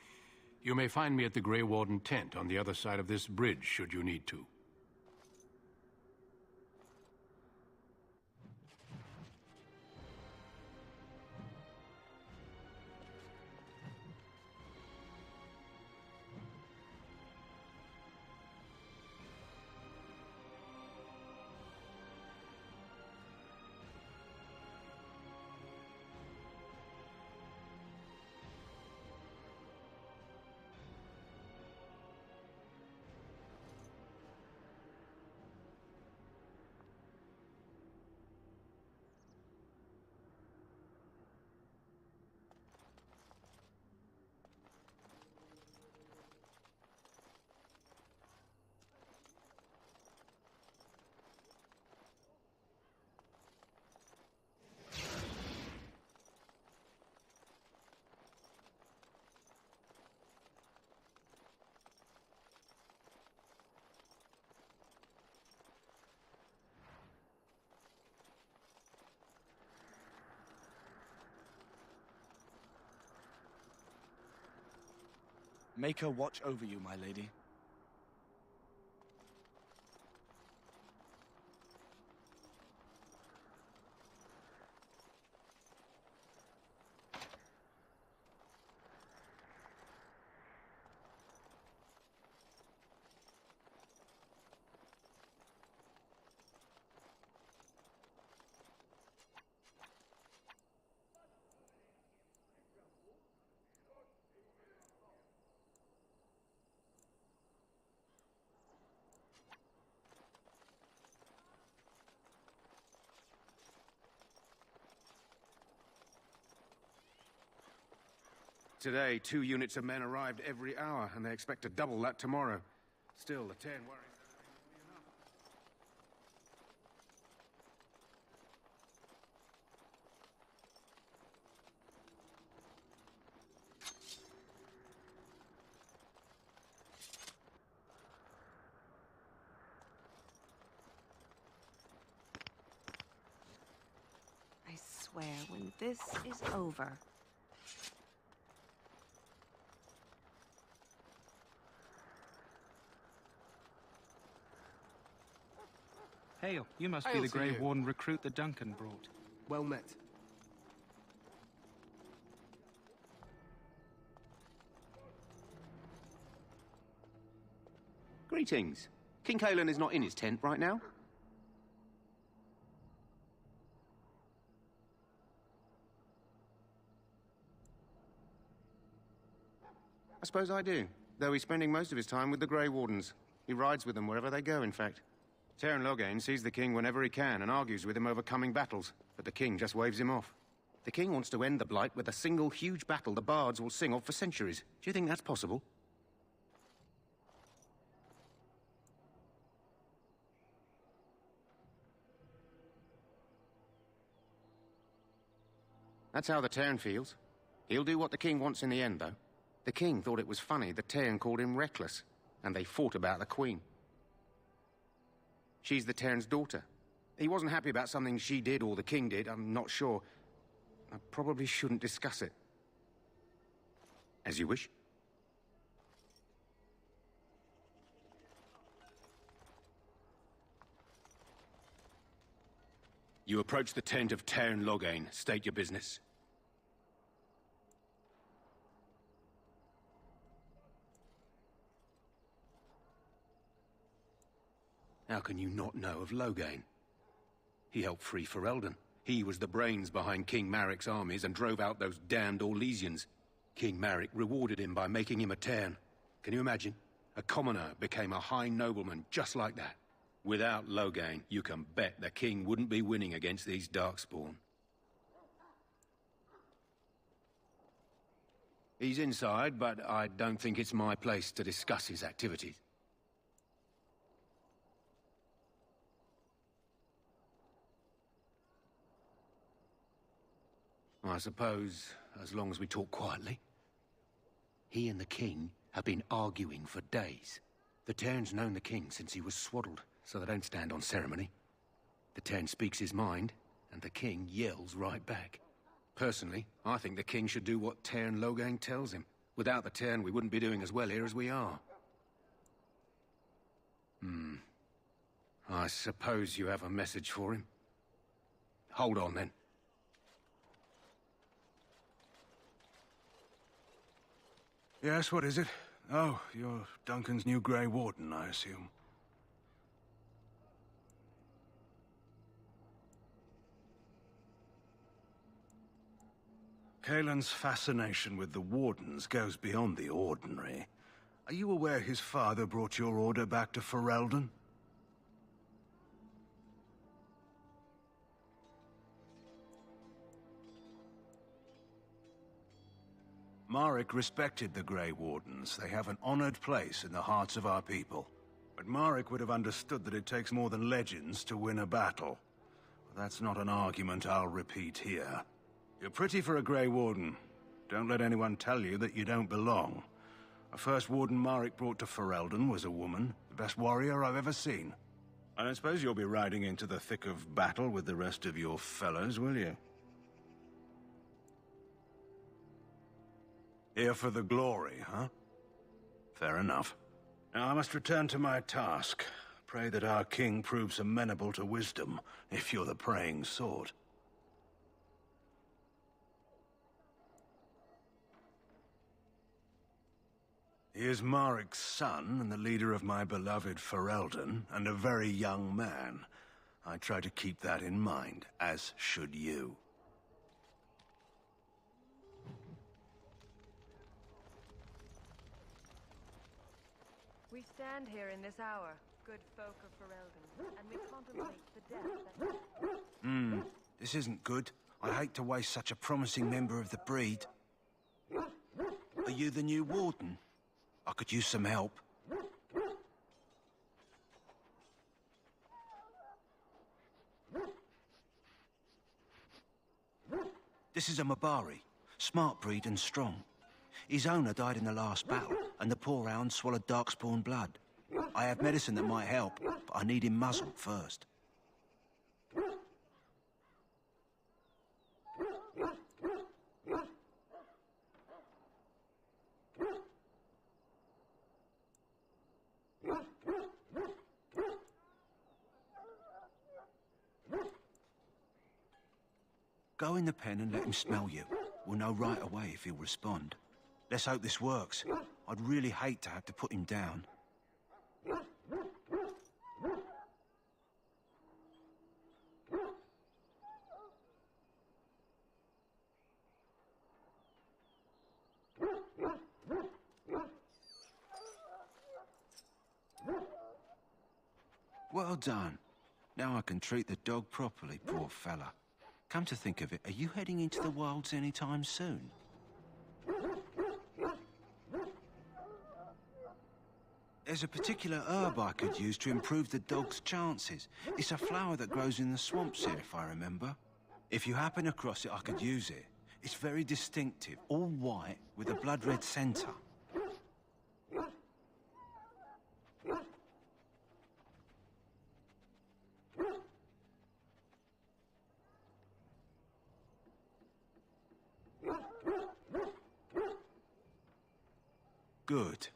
You may find me at the Grey Warden tent on the other side of this bridge, should you need to. Make her watch over you, my lady. Today, 2 units of men arrived every hour, and they expect to double that tomorrow. Still, the 10 worry. I swear, when this is over... Hail, you must be Hail the to Grey you. Warden recruit that Duncan brought. Well met. Greetings. King Cailan is not in his tent right now? I suppose I do, though he's spending most of his time with the Grey Wardens. He rides with them wherever they go, in fact. Teyrn Loghain sees the king whenever he can and argues with him over coming battles, but the king just waves him off. The king wants to end the Blight with a single huge battle the bards will sing of for centuries. Do you think that's possible? That's how the Teyrn feels. He'll do what the king wants in the end, though. The king thought it was funny that Teyrn called him reckless, and they fought about the queen. She's the Teyrn's daughter. He wasn't happy about something she did or the king did, I'm not sure. I probably shouldn't discuss it. As you wish. You approach the tent of Teyrn Loghain. State your business. How can you not know of Loghain? He helped free Ferelden. He was the brains behind King Maric's armies and drove out those damned Orlesians. King Maric rewarded him by making him a Teyrn. Can you imagine? A commoner became a high nobleman just like that. Without Loghain, you can bet the king wouldn't be winning against these Darkspawn. He's inside, but I don't think it's my place to discuss his activities. I suppose, as long as we talk quietly. He and the king have been arguing for days. The Tern's known the king since he was swaddled, so they don't stand on ceremony. The Tern speaks his mind, and the king yells right back. Personally, I think the king should do what Tern Loghain tells him. Without the Tern, we wouldn't be doing as well here as we are. I suppose you have a message for him? Hold on, then. Yes, what is it? Oh, you're Duncan's new Grey Warden, I assume. Cailan's fascination with the Wardens goes beyond the ordinary. Are you aware his father brought your order back to Ferelden? Marek respected the Grey Wardens. They have an honored place in the hearts of our people. But Marek would have understood that it takes more than legends to win a battle. That's not an argument I'll repeat here. You're pretty for a Grey Warden. Don't let anyone tell you that you don't belong. The first Warden Marek brought to Ferelden was a woman, the best warrior I've ever seen. I don't suppose you'll be riding into the thick of battle with the rest of your fellows, will you? Here for the glory, huh? Fair enough. Now I must return to my task. Pray that our king proves amenable to wisdom, if you're the praying sort. He is Marek's son, and the leader of my beloved Ferelden, and a very young man. I try to keep that in mind, as should you. We stand here in this hour, good folk of Ferelden, and we contemplate the death that... This isn't good. I hate to waste such a promising member of the breed. Are you the new Warden? I could use some help. This is a Mabari, smart breed and strong. His owner died in the last battle, and the poor hound swallowed darkspawn blood. I have medicine that might help, but I need him muzzled first. Go in the pen and let him smell you. We'll know right away if he'll respond. Let's hope this works. I'd really hate to have to put him down. Well done. Now I can treat the dog properly, poor fella. Come to think of it, are you heading into the wilds anytime soon? There's a particular herb I could use to improve the dog's chances. It's a flower that grows in the swamps here, if I remember. If you happen across it, I could use it. It's very distinctive, all white with a blood-red centre. Good.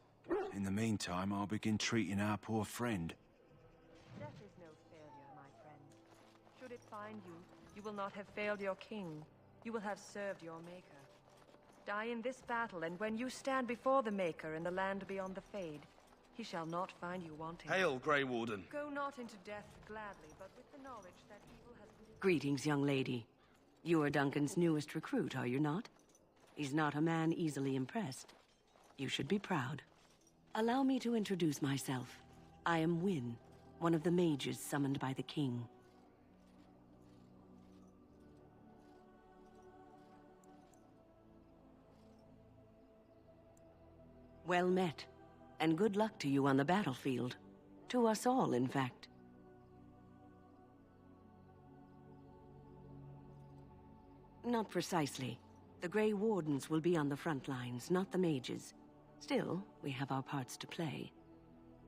In the meantime, I'll begin treating our poor friend. Death is no failure, my friend. Should it find you, you will not have failed your king. You will have served your maker. Die in this battle, and when you stand before the Maker in the land beyond the Fade, he shall not find you wanting. Hail, Grey Warden. Go not into death gladly, but with the knowledge that evil has... Greetings, young lady. You are Duncan's newest recruit, are you not? He's not a man easily impressed. You should be proud. Allow me to introduce myself. I am Wynne, one of the mages summoned by the king. Well met, and good luck to you on the battlefield. To us all, in fact. Not precisely. The Grey Wardens will be on the front lines, not the mages. Still, we have our parts to play.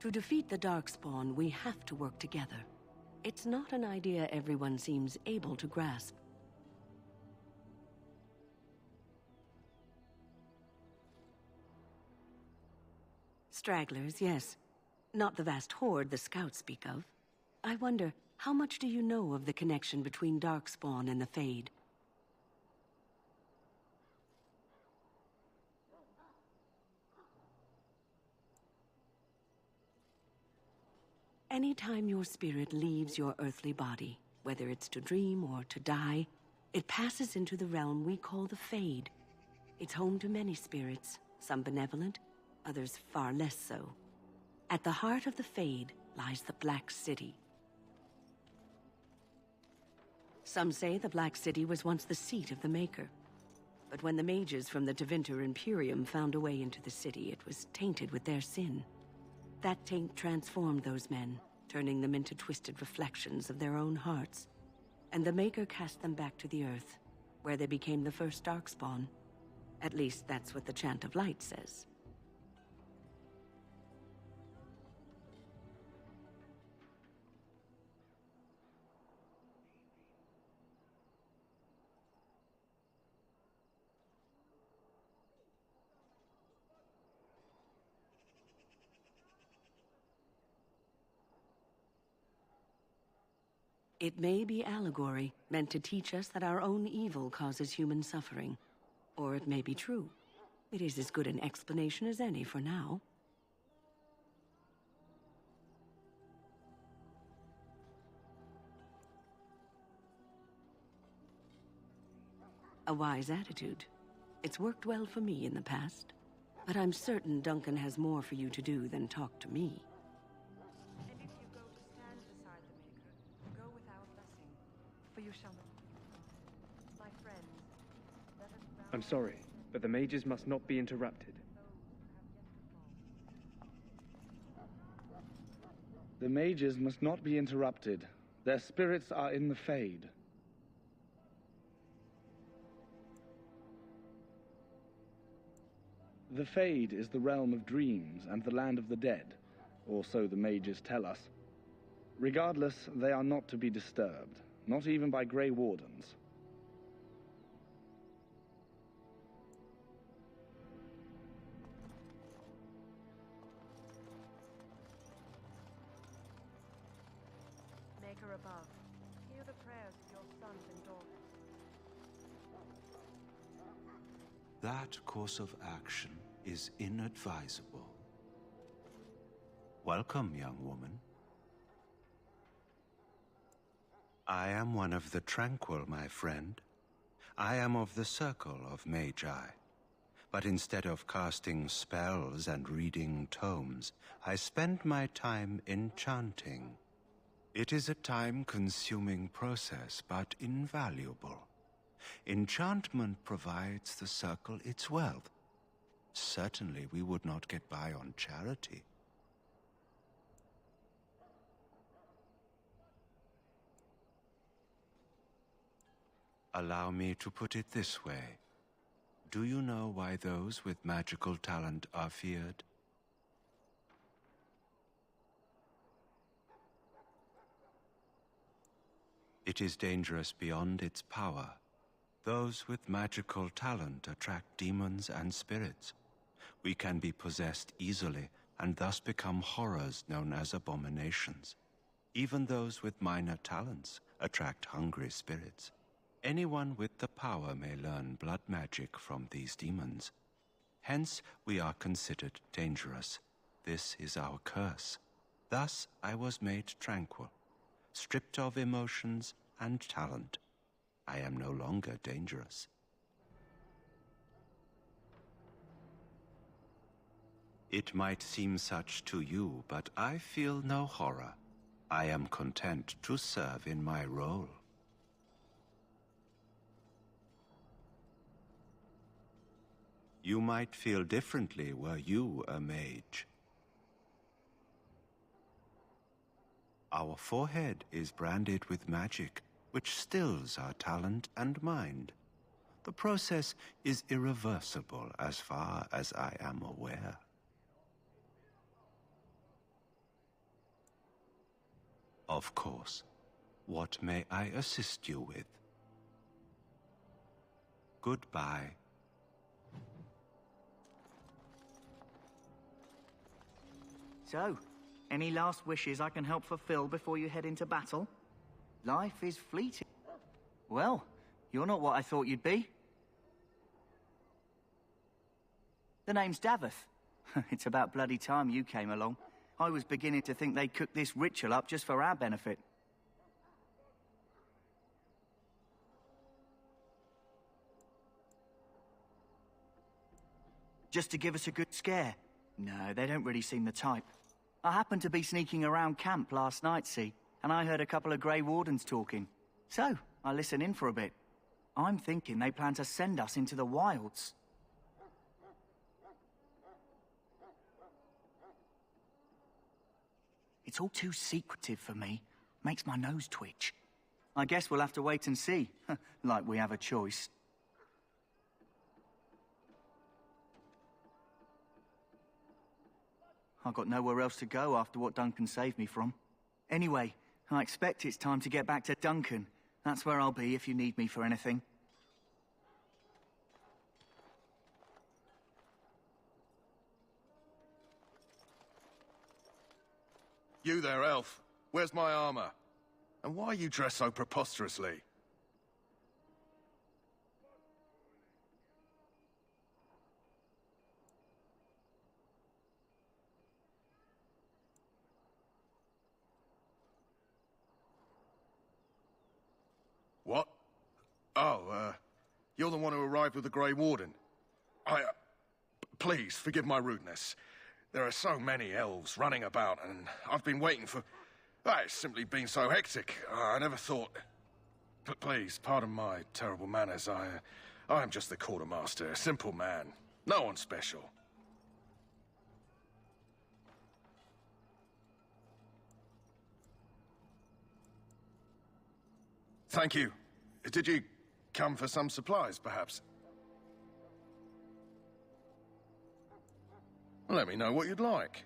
To defeat the Darkspawn, we have to work together. It's not an idea everyone seems able to grasp. Stragglers, yes. Not the vast horde the scouts speak of. I wonder, how much do you know of the connection between Darkspawn and the Fade? Anytime your spirit leaves your earthly body, whether it's to dream or to die, it passes into the realm we call the Fade. It's home to many spirits, some benevolent, others far less so. At the heart of the Fade lies the Black City. Some say the Black City was once the seat of the Maker. But when the mages from the Tevinter Imperium found a way into the city, it was tainted with their sin. That taint transformed those men, turning them into twisted reflections of their own hearts. And the Maker cast them back to the Earth, where they became the first Darkspawn. At least that's what the Chant of Light says. It may be allegory, meant to teach us that our own evil causes human suffering. Or it may be true. It is as good an explanation as any for now. A wise attitude. It's worked well for me in the past. But I'm certain Duncan has more for you to do than talk to me. You shall not. My friend, let us bow. I'm sorry, but the mages must not be interrupted. The mages must not be interrupted. Their spirits are in the Fade. The Fade is the realm of dreams and the land of the dead, or so the mages tell us. Regardless, they are not to be disturbed. Not even by Grey Wardens. Maker above, hear the prayers of your sons and daughters. That course of action is inadvisable. Welcome, young woman. I am one of the Tranquil, my friend. I am of the Circle of Magi. But instead of casting spells and reading tomes, I spend my time enchanting. It is a time-consuming process, but invaluable. Enchantment provides the Circle its wealth. Certainly we would not get by on charity. Allow me to put it this way. Do you know why those with magical talent are feared? It is dangerous beyond its power. Those with magical talent attract demons and spirits. We can be possessed easily and thus become horrors known as abominations. Even those with minor talents attract hungry spirits. Anyone with the power may learn blood magic from these demons. Hence, we are considered dangerous. This is our curse. Thus, I was made tranquil, stripped of emotions and talent. I am no longer dangerous. It might seem such to you, but I feel no horror. I am content to serve in my role. You might feel differently were you a mage. Our forehead is branded with magic, which stills our talent and mind. The process is irreversible as far as I am aware. Of course. What may I assist you with? Goodbye. So, any last wishes I can help fulfill before you head into battle? Life is fleeting. Well, you're not what I thought you'd be. The name's Daveth. It's about bloody time you came along. I was beginning to think they'd cooked this ritual up just for our benefit. Just to give us a good scare. No, they don't really seem the type. I happened to be sneaking around camp last night, see, and I heard a couple of Grey Wardens talking. So, I listened in for a bit. I'm thinking they plan to send us into the wilds. It's all too secretive for me. Makes my nose twitch. I guess we'll have to wait and see. Like we have a choice. I've got nowhere else to go after what Duncan saved me from. Anyway, I expect it's time to get back to Duncan. That's where I'll be if you need me for anything. You there, elf. Where's my armor? And why are you dressed so preposterously? What? Oh, you're the one who arrived with the Grey Warden. Please, forgive my rudeness. There are so many elves running about, and I've been waiting for... it's simply been so hectic. I never thought... Please, pardon my terrible manners. I am just the quartermaster, a simple man. No one special. Thank you. Did you come for some supplies, perhaps? Let me know what you'd like.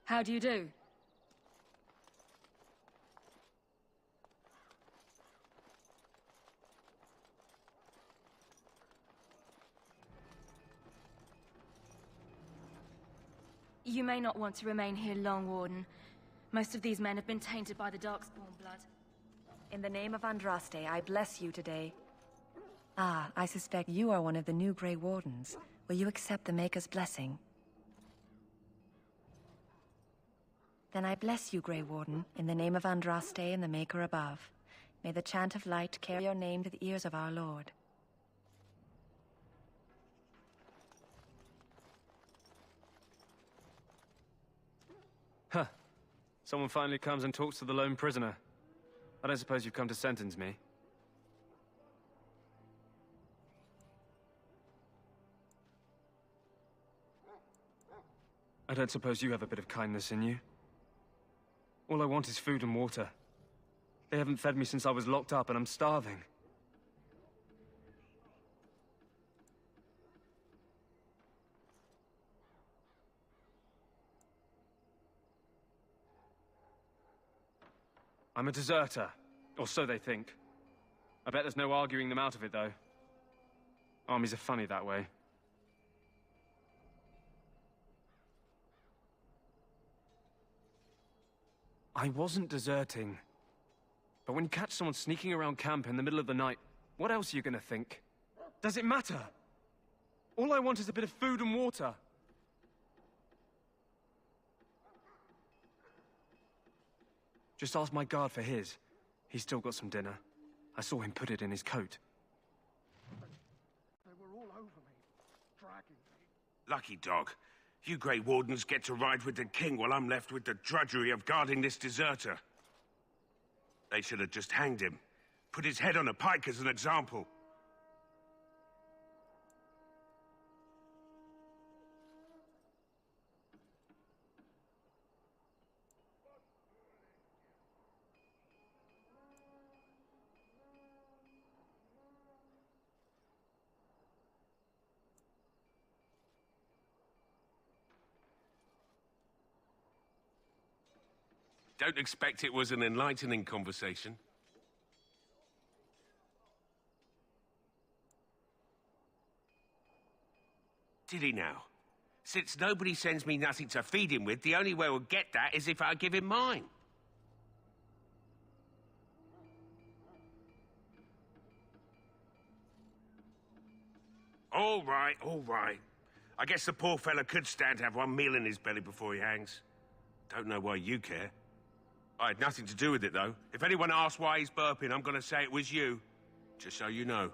How do you do? You may not want to remain here long, Warden. Most of these men have been tainted by the Darkspawn blood. In the name of Andraste, I bless you today. Ah, I suspect you are one of the new Grey Wardens. Will you accept the Maker's blessing? Then I bless you, Grey Warden, in the name of Andraste and the Maker above. May the chant of light carry your name to the ears of our Lord. Huh. Someone finally comes and talks to the lone prisoner. I don't suppose you've come to sentence me. I don't suppose you have a bit of kindness in you. All I want is food and water. They haven't fed me since I was locked up, and I'm starving. I'm a deserter, or so they think. I bet there's no arguing them out of it, though. Armies are funny that way. I wasn't deserting. But when you catch someone sneaking around camp in the middle of the night, what else are you gonna think? Does it matter? All I want is a bit of food and water. Just ask my guard for his. He's still got some dinner. I saw him put it in his coat. They were all over me, dragging me. Lucky dog. You Grey Wardens get to ride with the king while I'm left with the drudgery of guarding this deserter. They should have just hanged him. Put his head on a pike as an example. Don't expect it was an enlightening conversation. Did he now? Since nobody sends me nothing to feed him with, the only way we'll get that is if I give him mine. All right, all right. I guess the poor fella could stand to have one meal in his belly before he hangs. Don't know why you care. I had nothing to do with it, though. If anyone asks why he's burping, I'm gonna say it was you. Just so you know.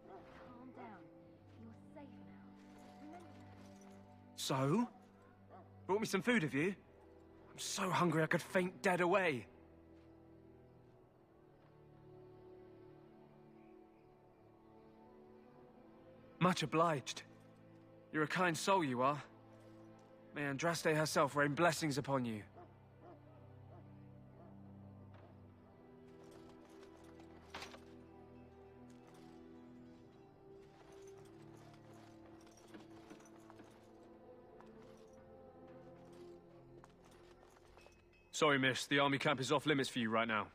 Calm down. You're safe now. Remember that. So? Brought me some food, have you? I'm so hungry I could faint dead away. Much obliged. You're a kind soul, you are. May Andraste herself rain blessings upon you. Sorry, miss. The army camp is off limits for you right now.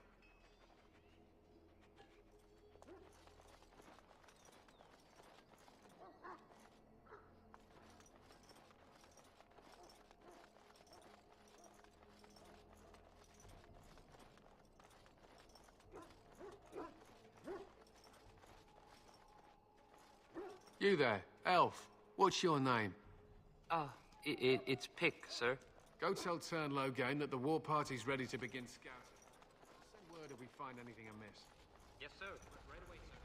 You there, elf. What's your name? It's Pick, sir. Go tell Tern Loghain that the war party's ready to begin scouting. Send word if we find anything amiss. Yes, sir. Right away, sir.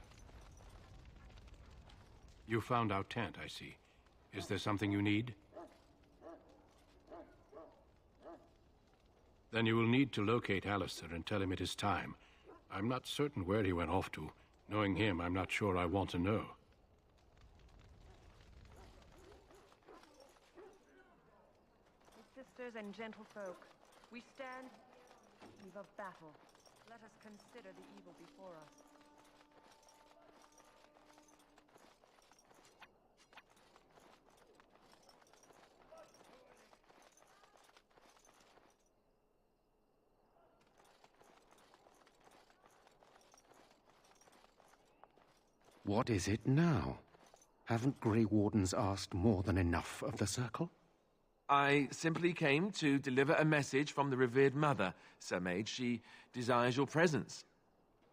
You found our tent, I see. Is there something you need? Then you will need to locate Alistair and tell him it is time. I'm not certain where he went off to. Knowing him, I'm not sure I want to know. Sisters and gentlefolk, we stand eve of battle. Let us consider the evil before us. What is it now? Haven't Grey Wardens asked more than enough of the Circle? I simply came to deliver a message from the revered mother, Sir Mage. She desires your presence.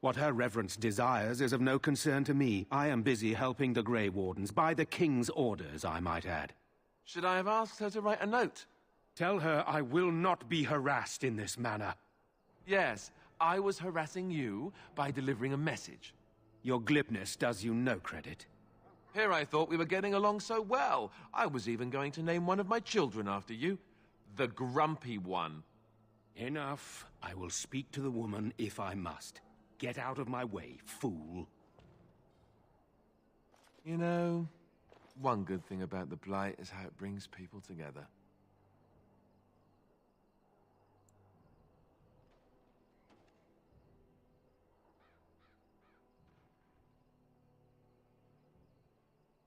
What her reverence desires is of no concern to me. I am busy helping the Grey Wardens, by the King's orders, I might add. Should I have asked her to write a note? Tell her I will not be harassed in this manner. Yes, I was harassing you by delivering a message. Your glibness does you no credit. Here I thought we were getting along so well. I was even going to name one of my children after you. The Grumpy One. Enough. I will speak to the woman if I must. Get out of my way, fool. You know, one good thing about the Blight is how it brings people together.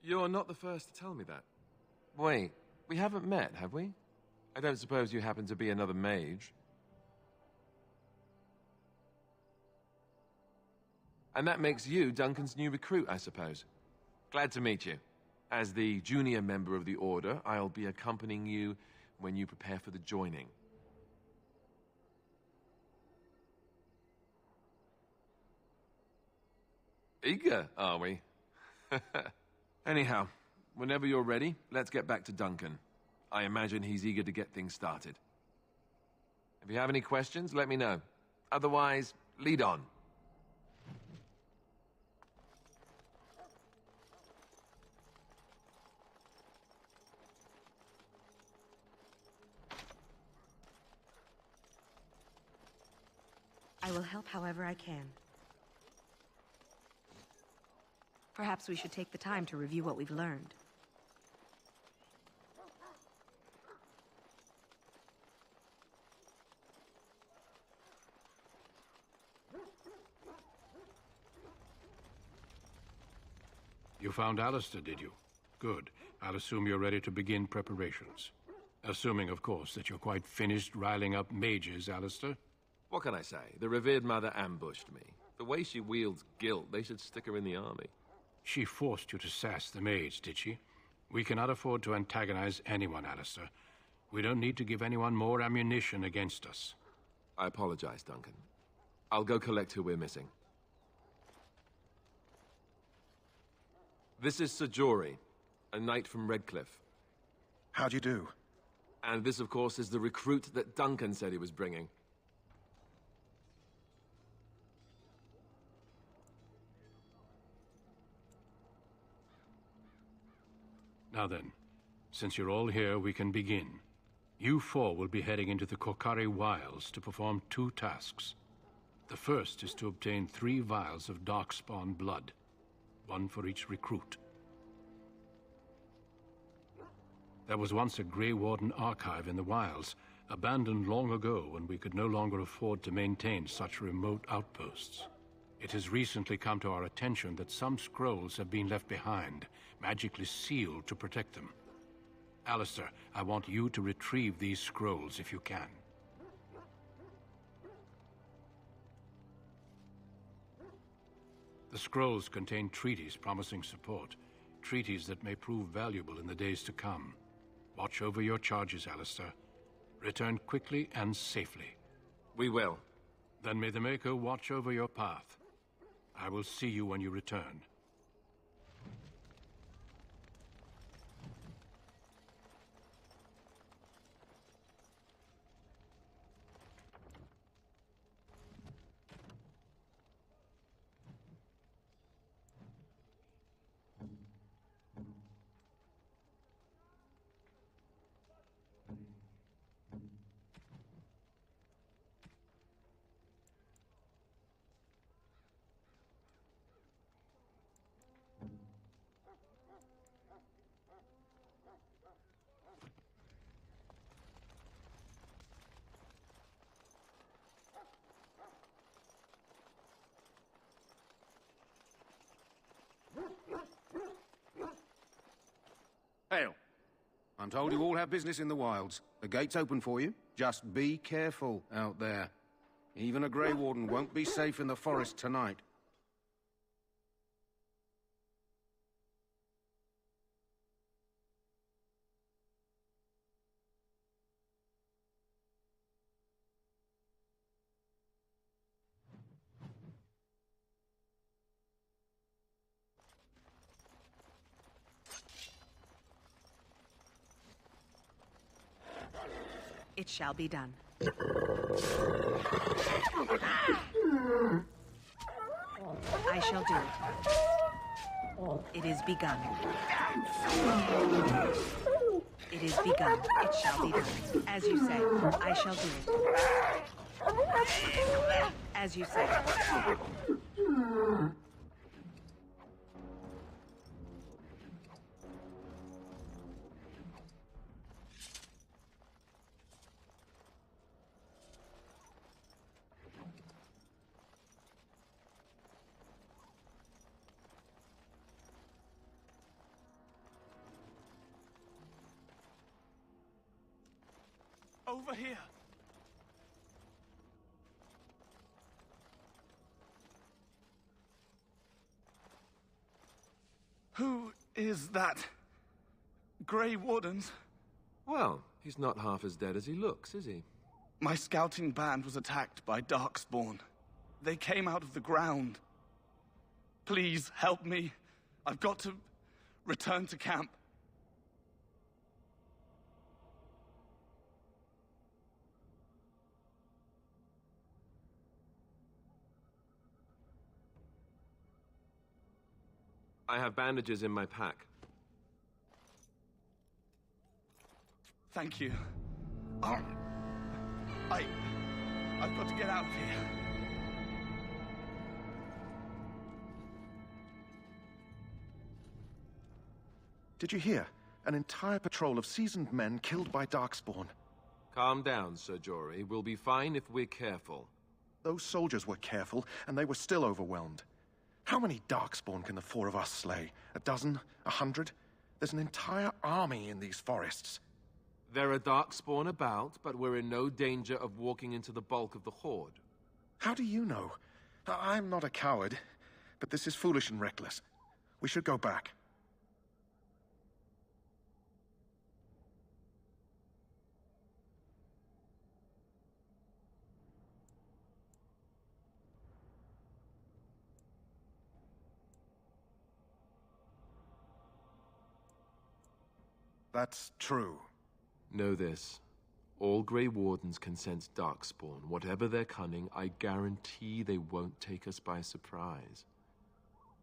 You're not the first to tell me that. Wait, we haven't met, have we? I don't suppose you happen to be another mage. And that makes you Duncan's new recruit, I suppose. Glad to meet you. As the junior member of the Order, I'll be accompanying you when you prepare for the joining. Eager, are we? Anyhow, whenever you're ready, let's get back to Duncan. I imagine he's eager to get things started. If you have any questions, let me know. Otherwise, lead on. I will help however I can. Perhaps we should take the time to review what we've learned. You found Alistair, did you? Good. I'll assume you're ready to begin preparations. Assuming, of course, that you're quite finished riling up mages, Alistair. What can I say? The revered mother ambushed me. The way she wields guilt, they should stick her in the army. She forced you to sass the mage, did she? We cannot afford to antagonize anyone, Alistair. We don't need to give anyone more ammunition against us. I apologize, Duncan. I'll go collect who we're missing. This is Sir Jory, a knight from Redcliffe. How'd you do? And this, of course, is the recruit that Duncan said he was bringing. Now then, since you're all here, we can begin. You four will be heading into the Korcari Wilds to perform 2 tasks. The first is to obtain 3 vials of Darkspawn blood, 1 for each recruit. There was once a Grey Warden archive in the wilds, abandoned long ago when we could no longer afford to maintain such remote outposts. It has recently come to our attention that some scrolls have been left behind, magically sealed to protect them. Alistair, I want you to retrieve these scrolls if you can. The scrolls contain treaties promising support, treaties that may prove valuable in the days to come. Watch over your charges, Alistair. Return quickly and safely. We will. Then may the Maker watch over your path. I will see you when you return. Hail. I'm told you all have business in the wilds. The gate's open for you. Just be careful out there. Even a Grey Warden won't be safe in the forest tonight. It shall be done. I shall do it. It is begun. It is begun. It shall be done. As you say, I shall do it. As you say. Over here. Who is that? Grey Wardens? Well, he's not half as dead as he looks, is he? My scouting band was attacked by Darkspawn. They came out of the ground. Please, help me. I've got to return to camp. I have bandages in my pack. Thank you. I've got to get out of here. Did you hear? An entire patrol of seasoned men killed by Darkspawn. Calm down, Sir Jory. We'll be fine if we're careful. Those soldiers were careful, and they were still overwhelmed. How many Darkspawn can the four of us slay? 12? 100? There's an entire army in these forests. There are Darkspawn about, but we're in no danger of walking into the bulk of the Horde. How do you know? I'm not a coward, but this is foolish and reckless. We should go back. That's true. Know this. All Grey Wardens can sense Darkspawn. Whatever their cunning, I guarantee they won't take us by surprise.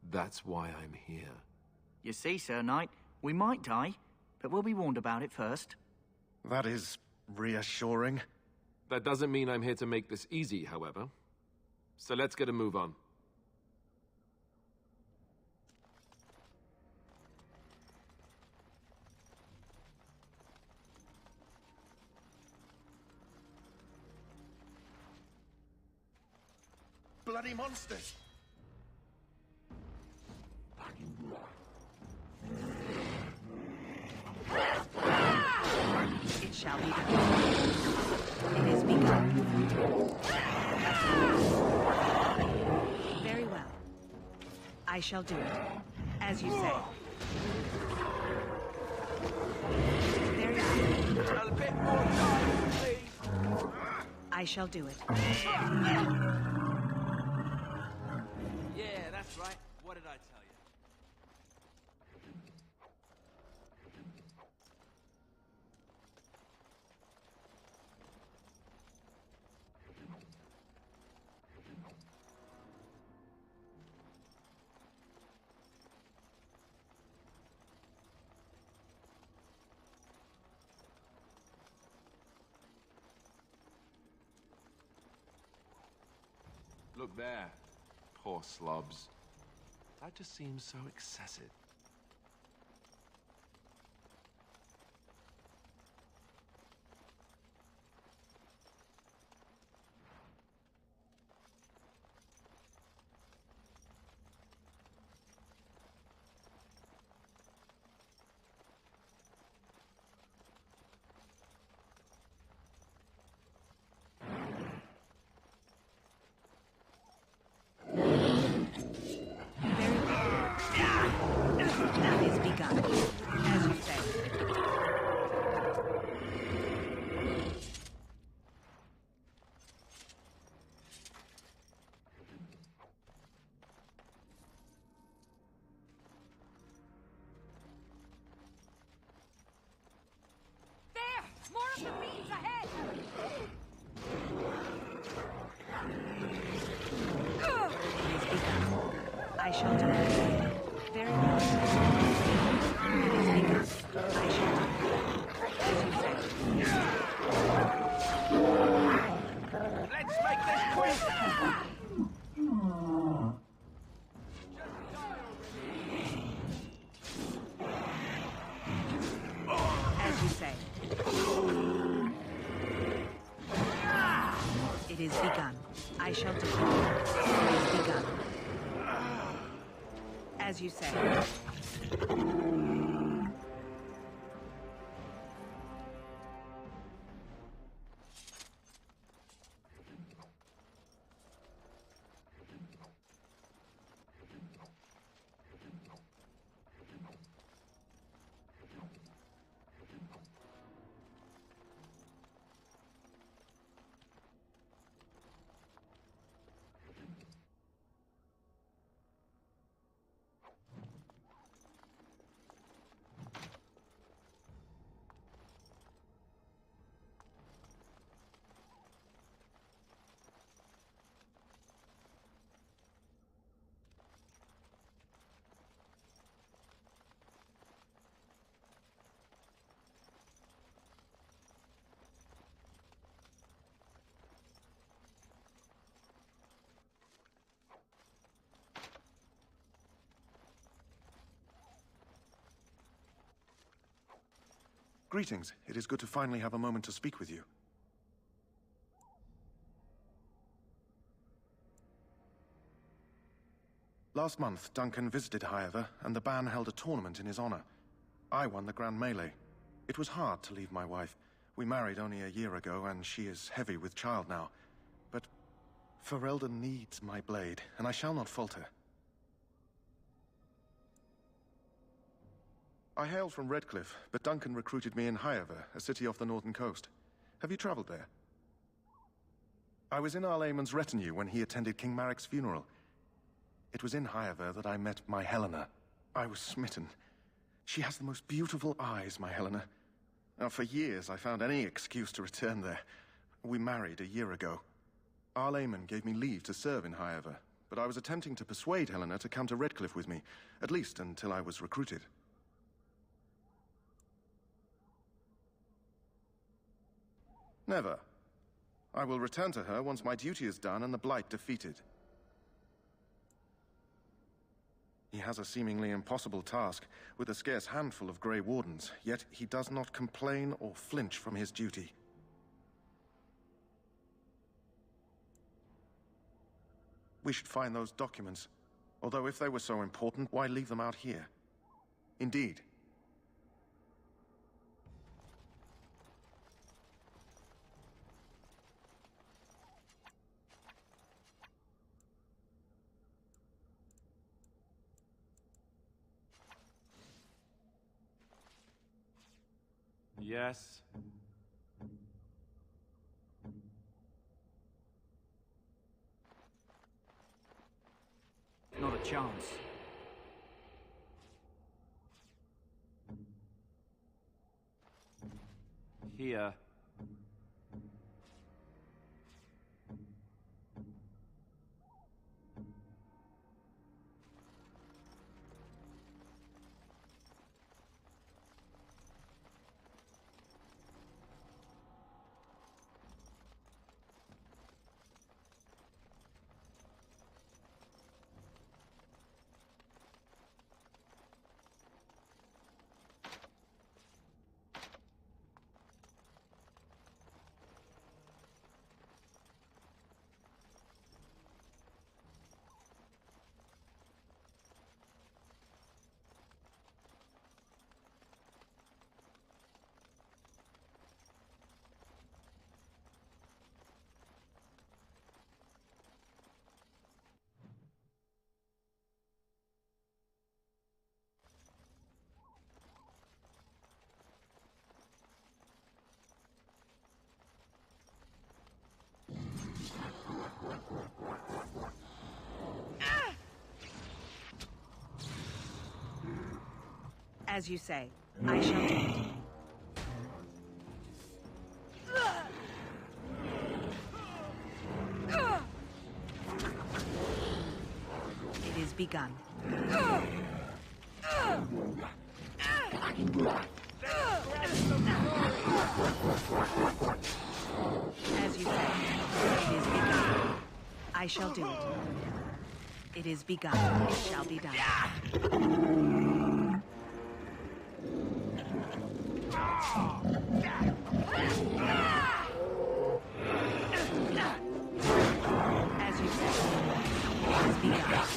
That's why I'm here. You see, Sir Knight, we might die, but we'll be warned about it first. That is reassuring. That doesn't mean I'm here to make this easy, however. So let's get a move on. Bloody monsters! It shall be done. It is begun. Very well. I shall do it, as you say. Very well. A bit more time, please. I shall do it. Yeah, that's right. What did I tell you? Look there. Poor slobs. That just seems so excessive. I shall do it. Very well. It is begun. I shall do it. As you say. Let's make this quick! As you say. It is begun. I shall do it. It is begun. As you say. Greetings. It is good to finally have a moment to speak with you. Last month, Duncan visited Highever, and the band held a tournament in his honor. I won the Grand Melee. It was hard to leave my wife. We married only a year ago, and she is heavy with child now. But Ferelden needs my blade, and I shall not falter. I hail from Redcliffe, but Duncan recruited me in Highever, a city off the northern coast. Have you traveled there? I was in Arlayman's retinue when he attended King Maric's funeral. It was in Highever that I met my Helena. I was smitten. She has the most beautiful eyes, my Helena. Now, for years, I found any excuse to return there. We married a year ago. Arlayman gave me leave to serve in Highever, but I was attempting to persuade Helena to come to Redcliffe with me, at least until I was recruited. Never. I will return to her once my duty is done and the Blight defeated. He has a seemingly impossible task, with a scarce handful of Grey Wardens, yet he does not complain or flinch from his duty. We should find those documents, although if they were so important, why leave them out here? Indeed. Yes. Not a chance. Here. As you say, I shall do it. It is begun. As you said, it is begun. I shall do it. It is begun. It shall be done. As you said, it is begun.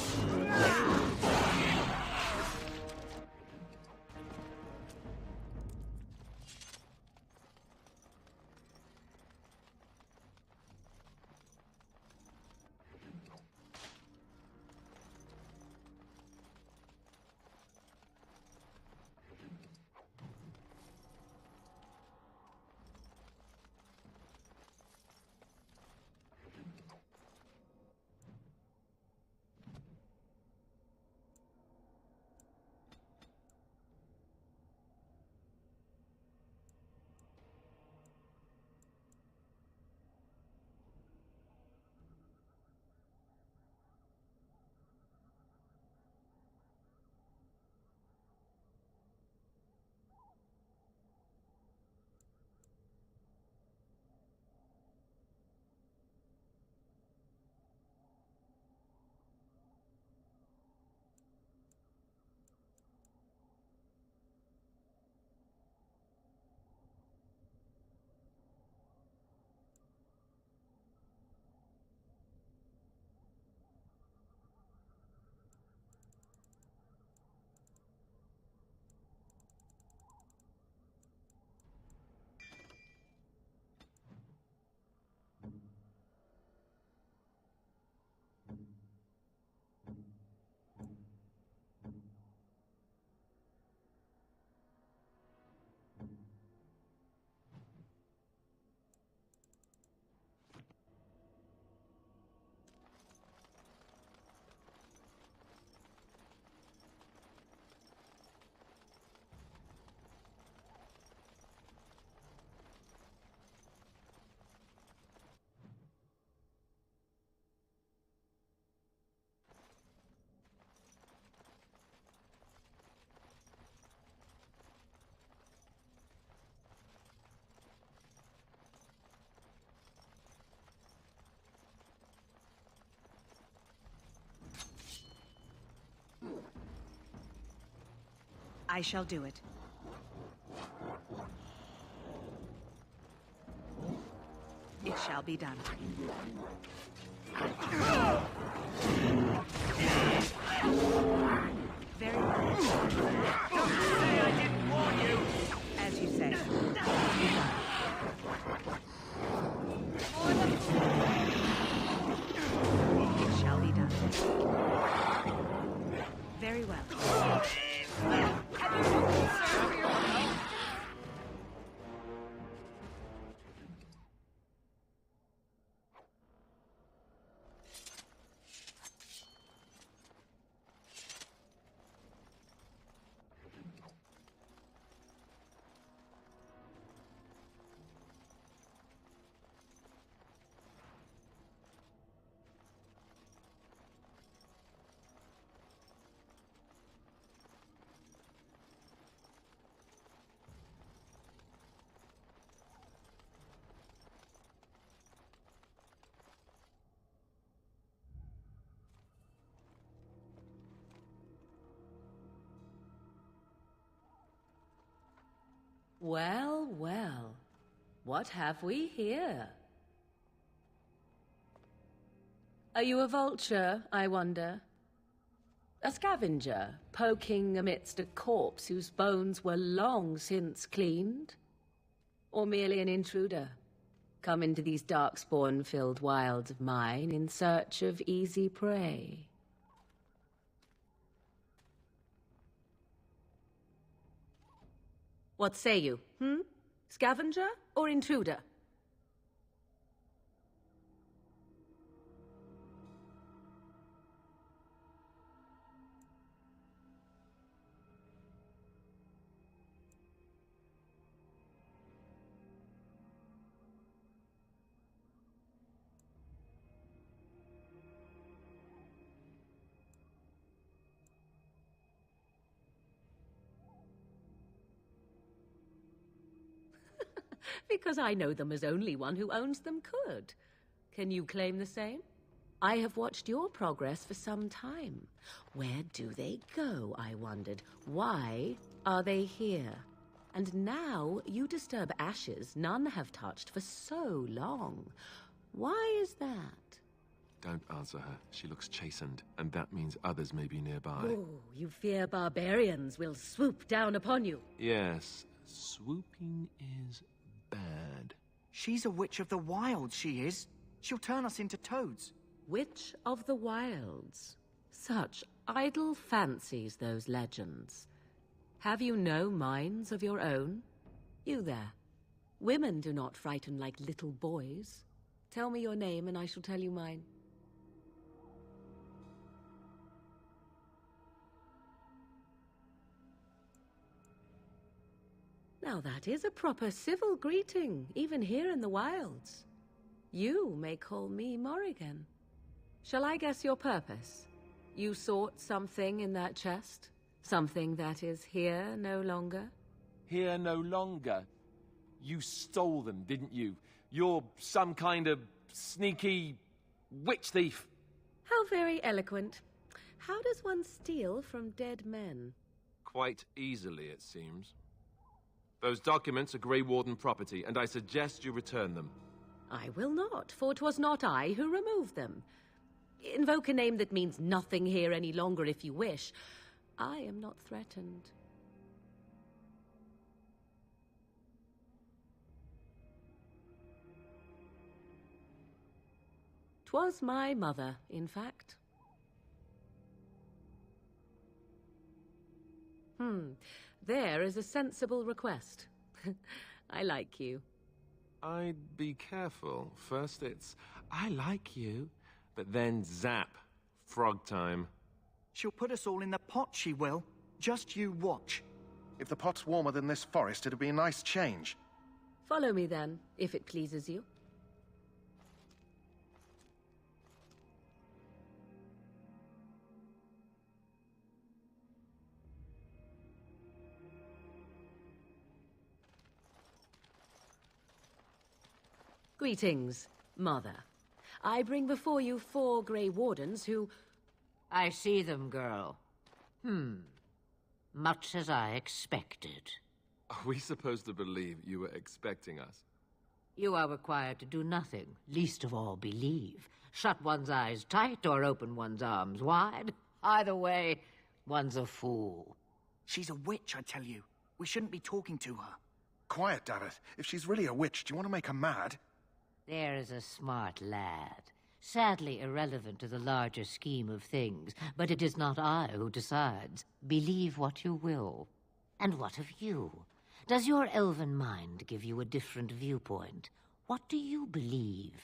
I shall do it. It shall be done. Very well. Don't say I didn't warn you! As you say. It shall be done. Very well. Well, well. What have we here? Are you a vulture, I wonder? A scavenger, poking amidst a corpse whose bones were long since cleaned? Or merely an intruder, come into these darkspawn-filled wilds of mine in search of easy prey? What say you, Scavenger or intruder? because I know them as only one who owns them could. Can you claim the same? I have watched your progress for some time. Where do they go, I wondered. Why are they here? And now you disturb ashes none have touched for so long. Why is that? Don't answer her. She looks chastened, and that means others may be nearby. Oh, you fear barbarians will swoop down upon you. Yes, swooping is bad. She's a witch of the wilds, she is. She'll turn us into toads. Witch of the Wilds. Such idle fancies, those legends. Have you no minds of your own? You there. Women do not frighten like little boys. Tell me your name and I shall tell you mine. Now that is a proper civil greeting, even here in the wilds. You may call me Morrigan. Shall I guess your purpose? You sought something in that chest? Something that is here no longer? Here no longer? You stole them, didn't you? You're some kind of sneaky witch thief. How very eloquent. How does one steal from dead men? Quite easily, it seems. Those documents are Grey Warden property, and I suggest you return them. I will not, for 'twas not I who removed them. Invoke a name that means nothing here any longer if you wish. I am not threatened. 'Twas my mother, in fact. There is a sensible request. I like you. I'd be careful. First it's, I like you, but then zap. Frog time. She'll put us all in the pot, she will. Just you watch. If the pot's warmer than this forest, it'd be a nice change. Follow me then, if it pleases you. Greetings, Mother. I bring before you 4 Grey Wardens who... I see them, girl. Much as I expected. Are we supposed to believe you were expecting us? You are required to do nothing, least of all believe. Shut one's eyes tight or open one's arms wide. Either way, one's a fool. She's a witch, I tell you. We shouldn't be talking to her. Quiet, Daveth. If she's really a witch, do you want to make her mad? There is a smart lad. Sadly irrelevant to the larger scheme of things, but it is not I who decides. Believe what you will. And what of you? Does your elven mind give you a different viewpoint? What do you believe?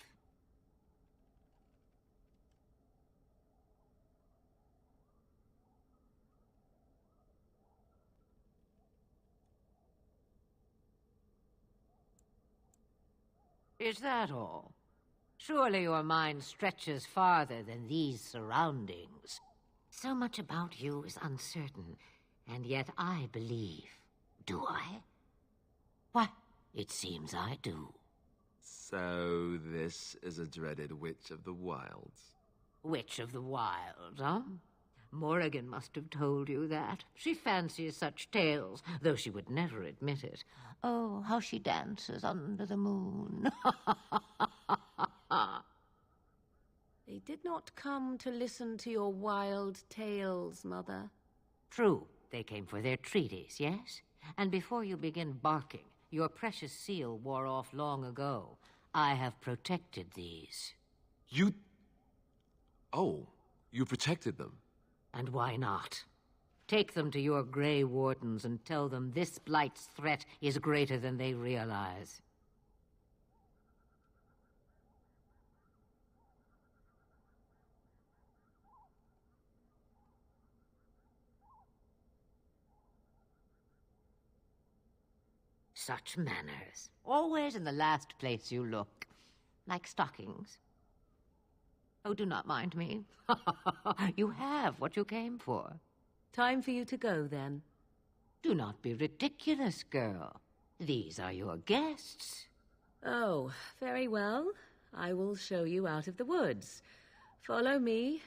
Is that all? Surely your mind stretches farther than these surroundings. So much about you is uncertain, and yet I believe. Do I? Why, it seems I do. So this is a dreaded Witch of the Wilds. Witch of the Wilds, huh? Morrigan must have told you that. She fancies such tales, though she would never admit it. Oh, how she dances under the moon. They did not come to listen to your wild tales, Mother. True, they came for their treaties, yes? And before you begin barking, your precious seal wore off long ago. I have protected these. You... Oh, you protected them? And why not? Take them to your Grey Wardens and tell them this blight's threat is greater than they realize. Such manners. Always in the last place you look. Like stockings. Oh, do not mind me. You have what you came for. Time for you to go, then. Do not be ridiculous, girl. These are your guests. Oh, very well. I will show you out of the woods. Follow me.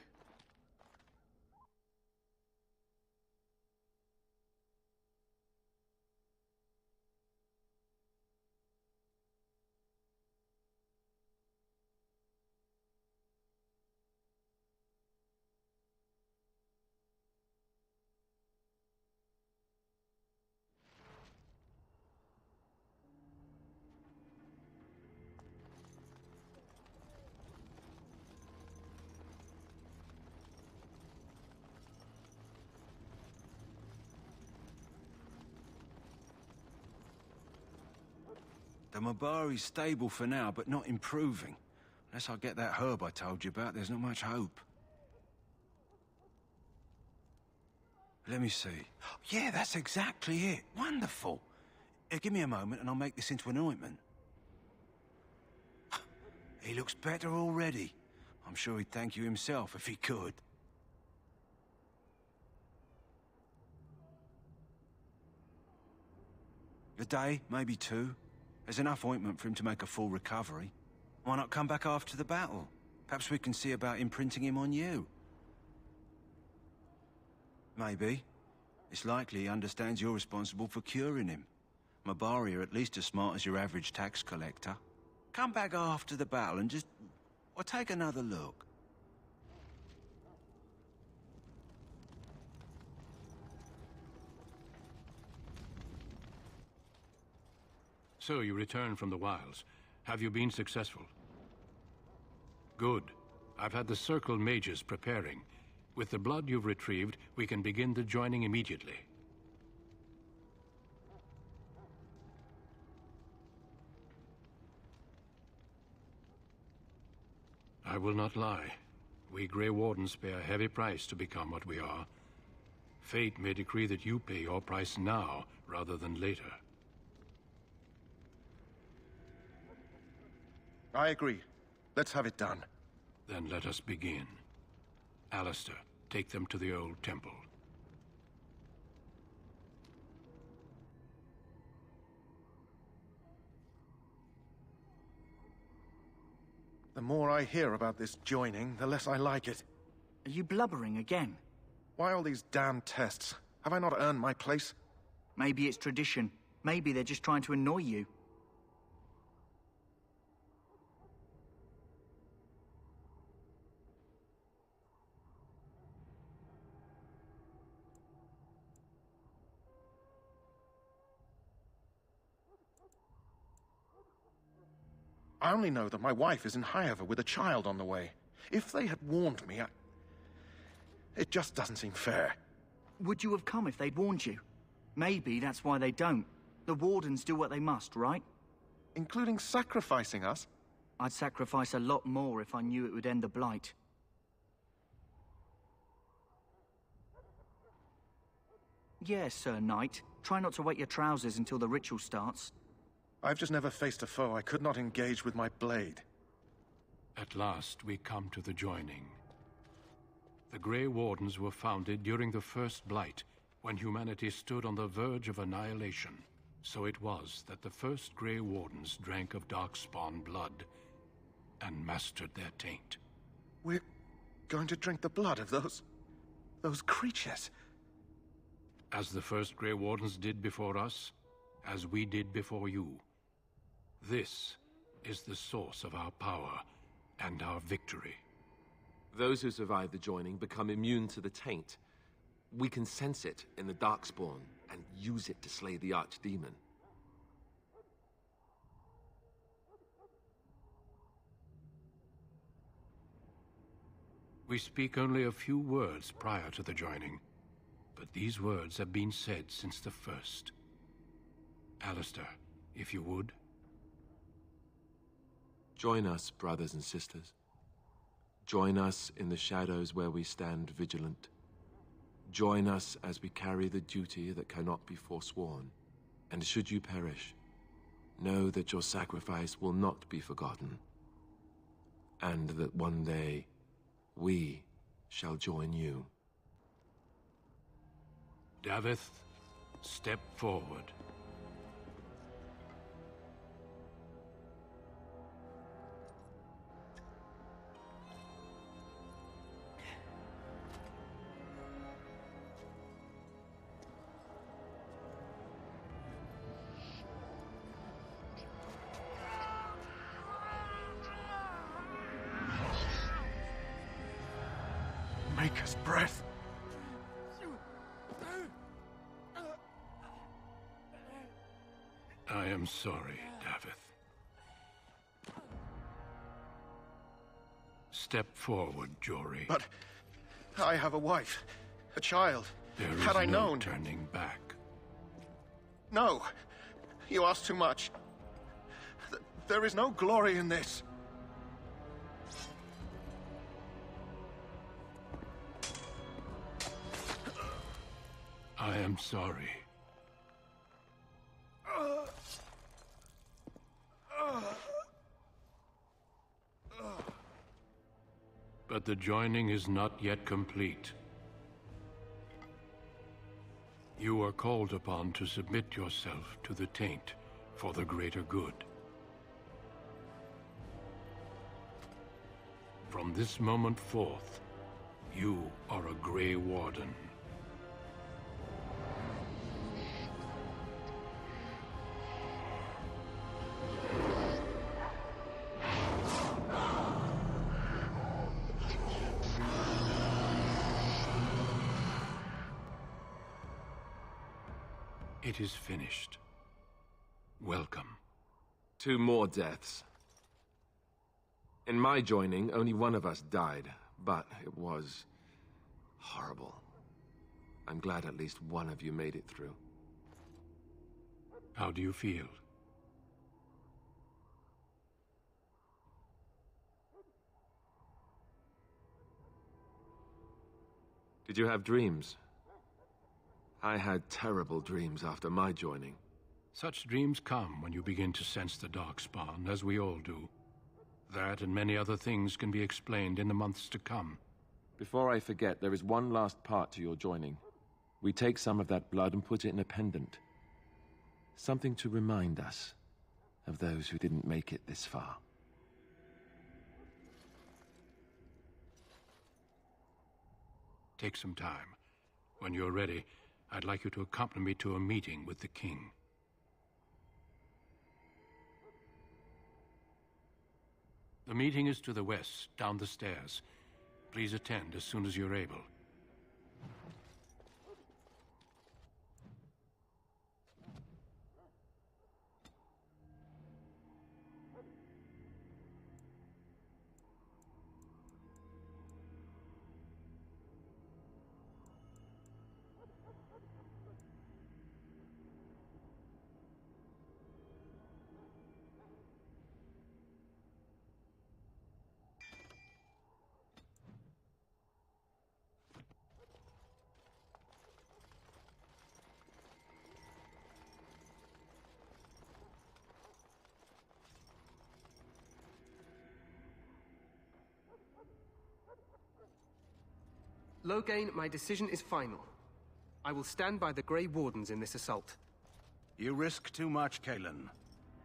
The Mabari's stable for now, but not improving. Unless I get that herb I told you about, there's not much hope. Let me see. Yeah, that's exactly it. Wonderful. Give me a moment and I'll make this into an ointment. He looks better already. I'm sure he'd thank you himself if he could. A day, maybe two. There's enough ointment for him to make a full recovery. Why not come back after the battle? Perhaps we can see about imprinting him on you. Maybe. It's likely he understands you're responsible for curing him. Mabari are at least as smart as your average tax collector. Come back after the battle and just... or take another look. So you returned from the wilds. Have you been successful? Good. I've had the Circle mages preparing. With the blood you've retrieved, we can begin the joining immediately. I will not lie. We Grey Wardens pay a heavy price to become what we are. Fate may decree that you pay your price now, rather than later. I agree. Let's have it done. Then let us begin. Alistair, take them to the old temple. The more I hear about this joining, the less I like it. Are you blubbering again? Why all these damn tests? Have I not earned my place? Maybe it's tradition. Maybe they're just trying to annoy you. I only know that my wife is in Highover with a child on the way. If they had warned me, it just doesn't seem fair. Would you have come if they'd warned you? Maybe that's why they don't. The Wardens do what they must, right? Including sacrificing us? I'd sacrifice a lot more if I knew it would end the Blight. Yes, Sir Knight. Try not to wet your trousers until the ritual starts. I've just never faced a foe I could not engage with my blade. At last, we come to the joining. The Grey Wardens were founded during the First Blight, when humanity stood on the verge of annihilation. So it was that the first Grey Wardens drank of Darkspawn blood and mastered their taint. We're going to drink the blood of those creatures? As the first Grey Wardens did before us, as we did before you. This is the source of our power and our victory. Those who survive the joining become immune to the taint. We can sense it in the Darkspawn and use it to slay the Archdemon. We speak only a few words prior to the joining, but these words have been said since the first. Alistair, if you would. Join us, brothers and sisters. Join us in the shadows where we stand vigilant. Join us as we carry the duty that cannot be forsworn. And should you perish, know that your sacrifice will not be forgotten. And that one day, we shall join you. Davith, step forward. Maker's breath. I am sorry, Davith. Step forward, Jory. But I have a wife, a child. There is Had I no known... turning back. No! You ask too much. There is no glory in this. I am sorry. But the joining is not yet complete. You are called upon to submit yourself to the Taint for the greater good. From this moment forth, you are a Grey Warden. It is finished. Welcome. 2 more deaths. In my joining, only one of us died, but it was horrible. I'm glad at least one of you made it through. How do you feel? Did you have dreams? I had terrible dreams after my joining. Such dreams come when you begin to sense the Darkspawn, as we all do. That and many other things can be explained in the months to come. Before I forget, there is one last part to your joining. We take some of that blood and put it in a pendant. Something to remind us of those who didn't make it this far. Take some time. When you're ready, I'd like you to accompany me to a meeting with the king. The meeting is to the west, down the stairs. Please attend as soon as you're able. Loghain, my decision is final. I will stand by the Grey Wardens in this assault. You risk too much, Cailan.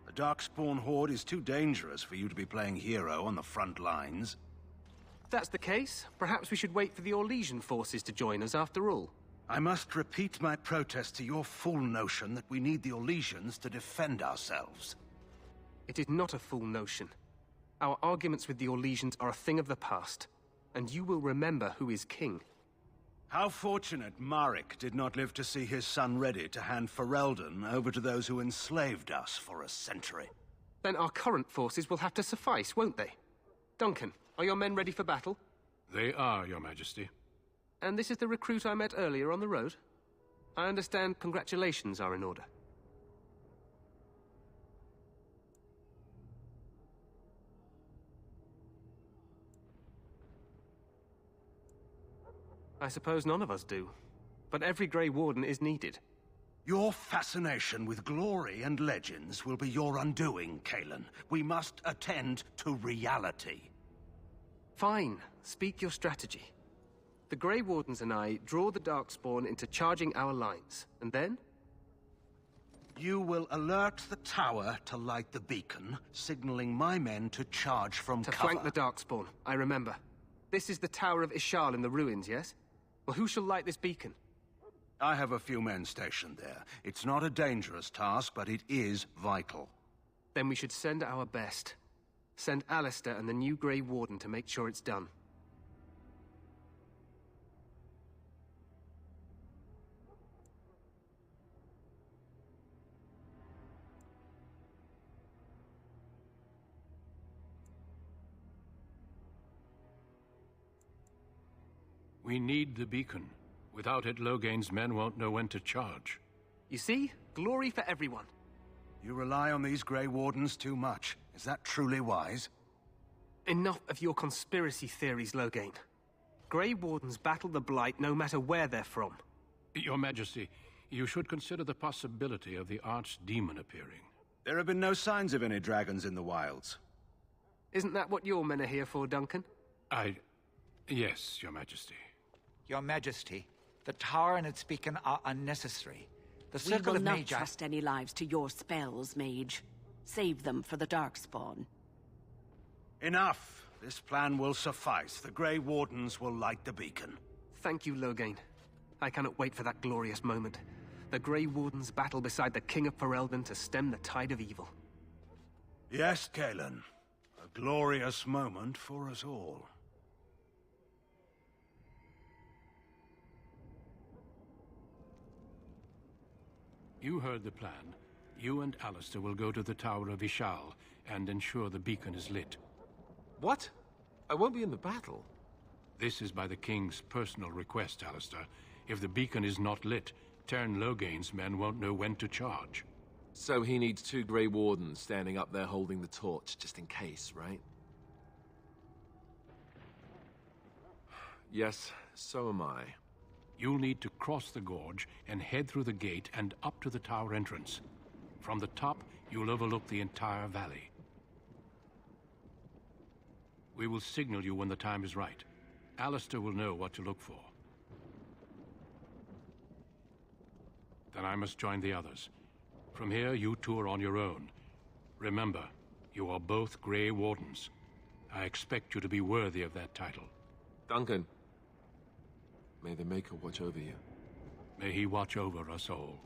The Darkspawn Horde is too dangerous for you to be playing hero on the front lines. If that's the case, perhaps we should wait for the Orlesian forces to join us after all. I must repeat my protest to your fool notion that we need the Orlesians to defend ourselves. It is not a fool notion. Our arguments with the Orlesians are a thing of the past, and you will remember who is king. How fortunate Marek did not live to see his son ready to hand Ferelden over to those who enslaved us for a century. Then our current forces will have to suffice, won't they? Duncan, are your men ready for battle? They are, Your Majesty. And this is the recruit I met earlier on the road? I understand congratulations are in order. I suppose none of us do. But every Grey Warden is needed. Your fascination with glory and legends will be your undoing, Cailan. We must attend to reality. Fine. Speak your strategy. The Grey Wardens and I draw the Darkspawn into charging our lines, and then? You will alert the tower to light the beacon, signaling my men to charge from cover. To flank the Darkspawn, I remember. This is the Tower of Ishal in the ruins, yes? Well, who shall light this beacon? I have a few men stationed there. It's not a dangerous task, but it is vital. Then we should send our best. Send Alistair and the new Grey Warden to make sure it's done. We need the beacon. Without it, Loghain's men won't know when to charge. You see? Glory for everyone. You rely on these Grey Wardens too much. Is that truly wise? Enough of your conspiracy theories, Loghain. Grey Wardens battle the Blight no matter where they're from. Your Majesty, you should consider the possibility of the Archdemon appearing. There have been no signs of any dragons in the wilds. Isn't that what your men are here for, Duncan? Yes, Your Majesty. Your Majesty, the tower and its beacon are unnecessary. The We Circle will of not Magi... trust any lives to your spells, Mage. Save them for the Darkspawn. Enough! This plan will suffice. The Grey Wardens will light the beacon. Thank you, Loghain. I cannot wait for that glorious moment. The Grey Wardens battle beside the King of Ferelden to stem the tide of evil. Yes, Cailan. A glorious moment for us all. You heard the plan. You and Alistair will go to the Tower of Ishal and ensure the beacon is lit. What? I won't be in the battle. This is by the King's personal request, Alistair. If the beacon is not lit, Tern Loghain's men won't know when to charge. So he needs 2 Grey Wardens standing up there holding the torch, just in case, right? Yes, so am I. You'll need to cross the gorge and head through the gate and up to the tower entrance. From the top, you'll overlook the entire valley. We will signal you when the time is right. Alistair will know what to look for. Then I must join the others. From here, you two are on your own. Remember, you are both Grey Wardens. I expect you to be worthy of that title. Duncan, may the Maker watch over you. May he watch over us all.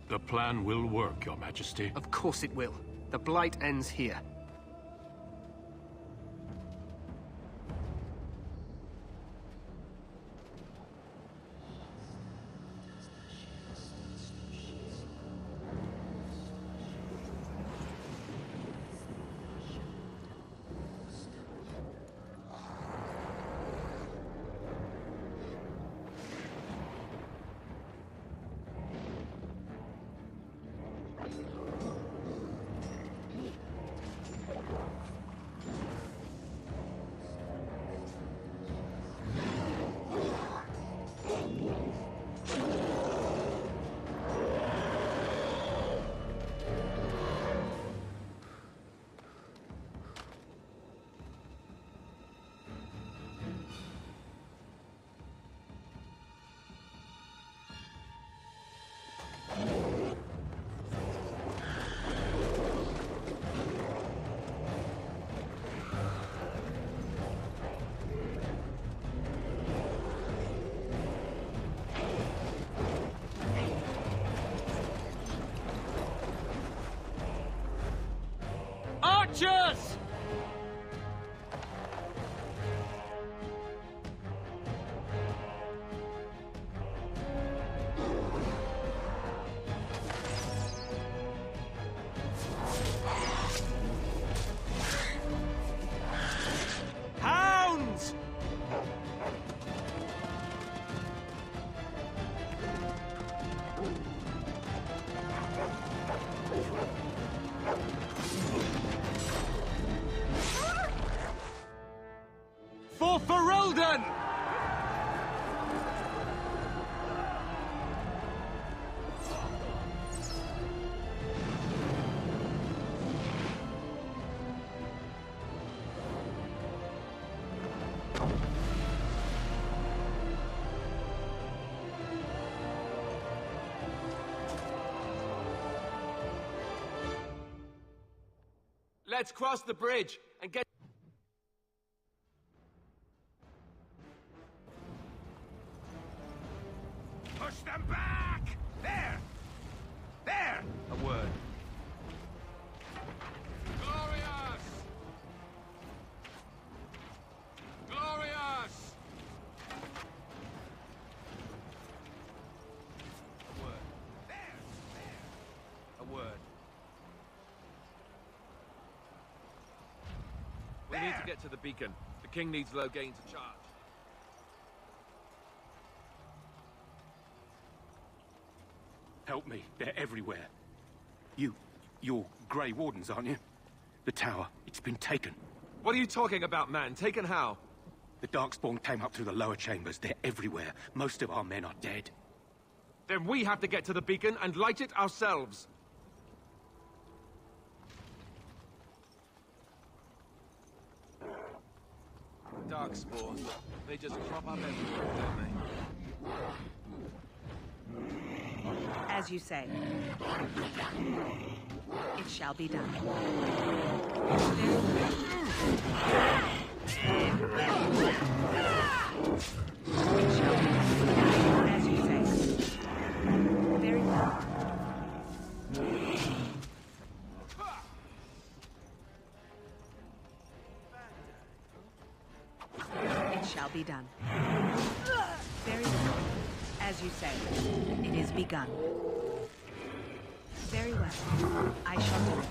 The plan will work, Your Majesty. Of course it will. The Blight ends here. For Ferelden! Let's cross the bridge and get... Push them back! There! There! A word. Glorious! Glorious! A word. There! A word. We need to get to the beacon. The king needs Loghain to charge. Help me. They're everywhere. You're Grey Wardens, aren't you? The tower, it's been taken. What are you talking about, man? Taken how? The Darkspawn came up through the lower chambers. They're everywhere. Most of our men are dead. Then we have to get to the beacon and light it ourselves. Darkspawn. They just crop up everywhere, don't they? As you say. It shall be done. It shall be done. As you say. Very well. It shall be done. Very well. As you say, it is begun. Very well. I shall do it.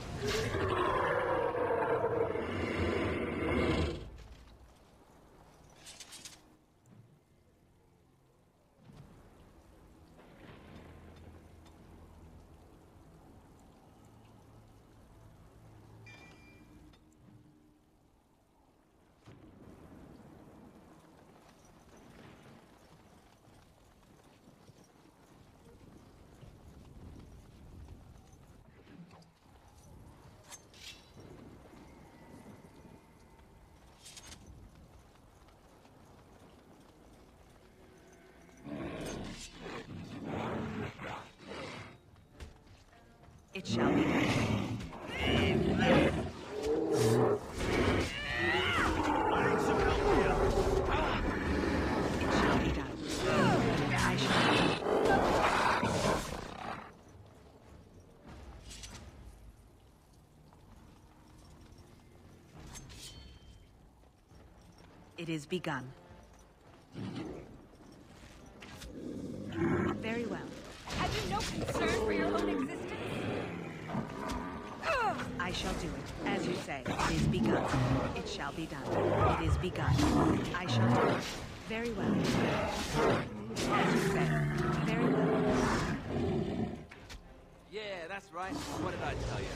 It shall be done. It shall be done. I shall. It is begun. Very well. Have you no concern for your own existence? I shall do it. As you say, it is begun. It shall be done. It is begun. I shall do it. Very well. As you say. Very well. Yeah, that's right. What did I tell you?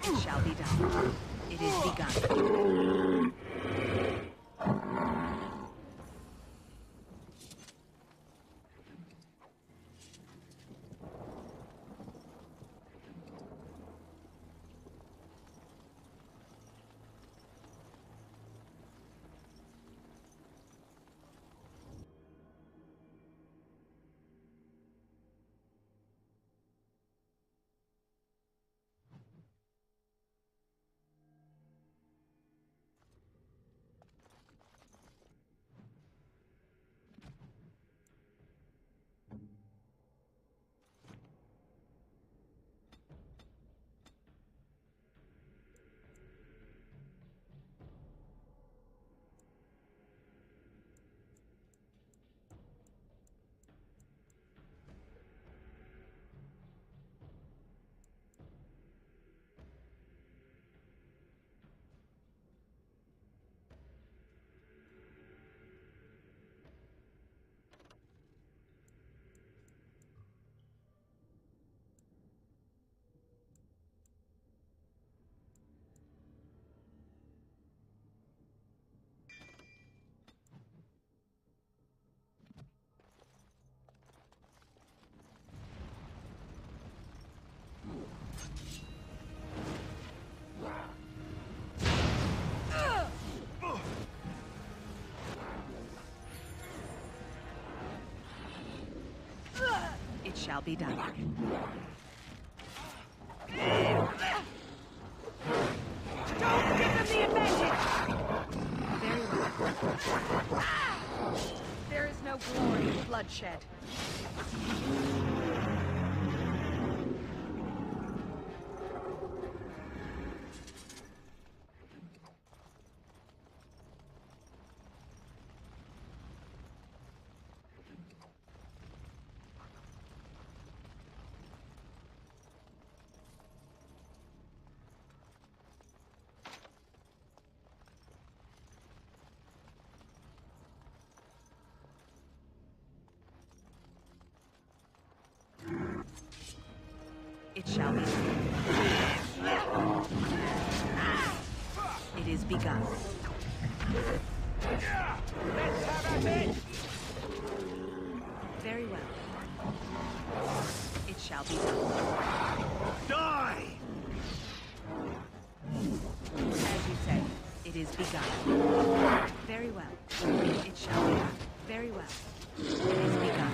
It shall be done. It is begun. shall be done. Don't give them the advantage! Very well. There is no glory in bloodshed. It shall be done. It is begun. Let's have a bit! Very well. It shall be done. Die! As you say, it is begun. Very well. It shall be done. Very well. It is begun.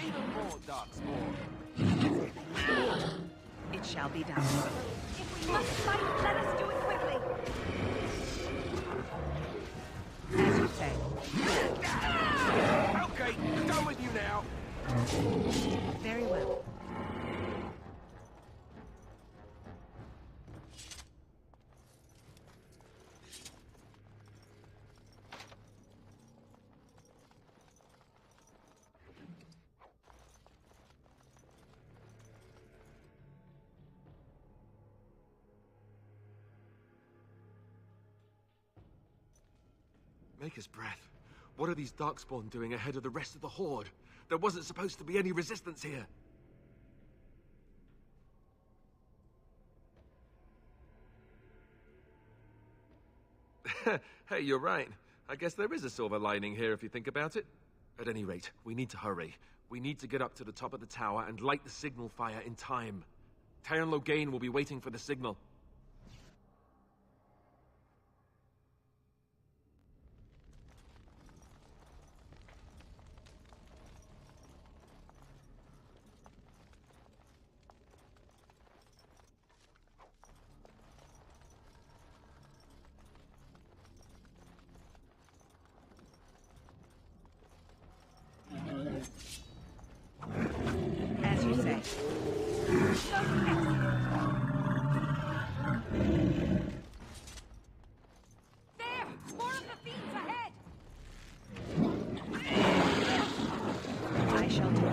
Even more darkspawn. It shall be done. If we must fight, let us do it quickly! As you say. Okay, done with you now. Very well. Maker's breath. What are these darkspawn doing ahead of the rest of the Horde? There wasn't supposed to be any resistance here. Hey, you're right. I guess there is a silver lining here if you think about it. At any rate, we need to hurry. We need to get up to the top of the tower and light the signal fire in time. Teyrn Loghain will be waiting for the signal. As you say. There! More of the fiends ahead! I shall do it.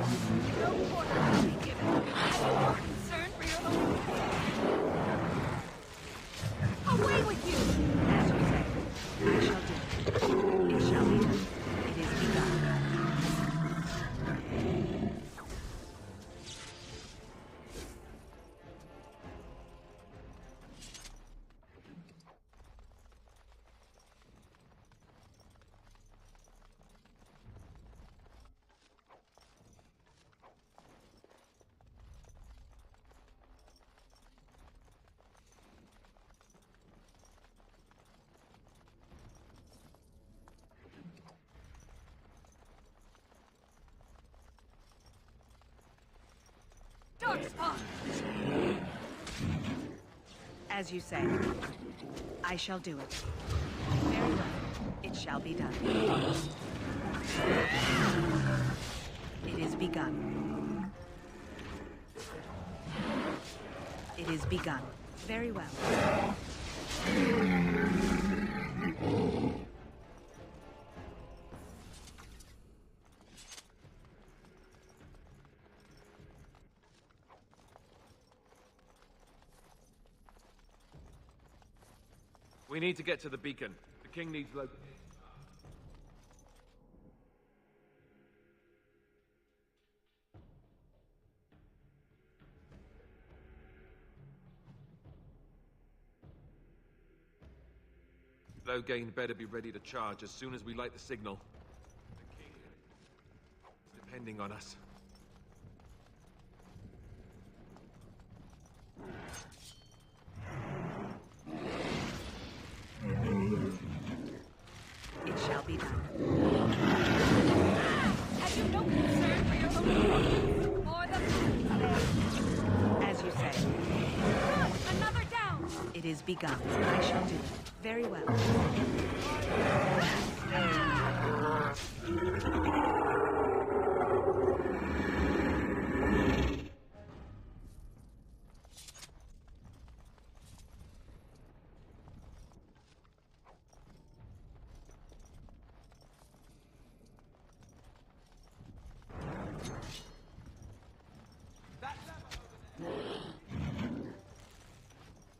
No quarter will be given. I'm more concerned for your own safety. Away with you! As you say. I shall do it. It shall be done. It is begun. Darkspawn! As you say. I shall do it. Very well. It shall be done. It is begun. It is begun. Very well. We need to get to the beacon. The king needs Logan. Loghain better be ready to charge as soon as we light the signal. The king is depending on us. It shall be done. Have you no concern for your own or the... As you say. Another down! It is begun. I shall do it. Very well.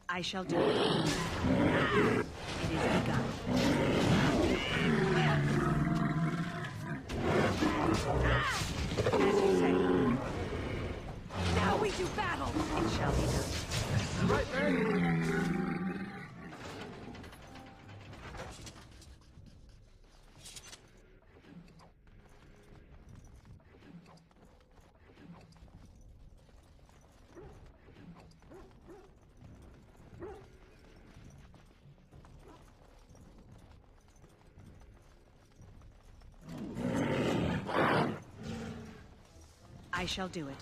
I shall do it. It is begun. As you say. Now we do battle! It shall be done. Right there. I shall do it.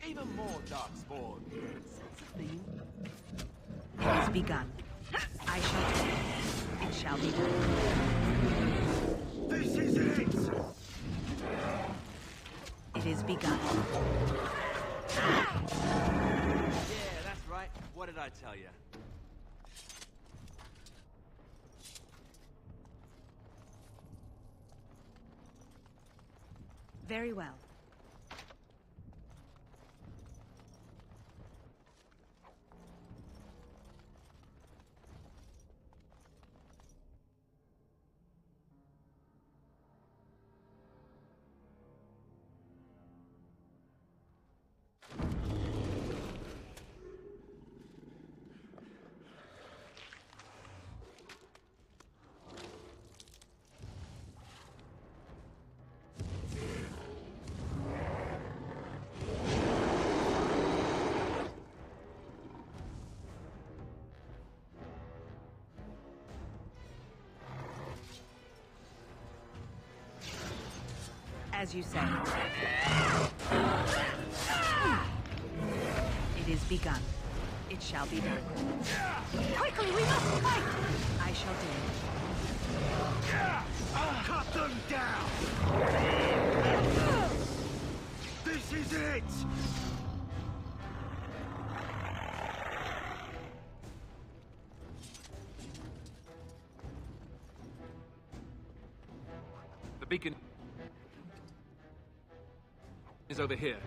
Even more darkspawn. It is begun. I shall do it. It shall be done. This is it! It is begun. Yeah, that's right. What did I tell you? Very well. As you say. It is begun. It shall be done. Quickly, we must fight! I shall do I'll cut them down! This is it! The beacon is over here.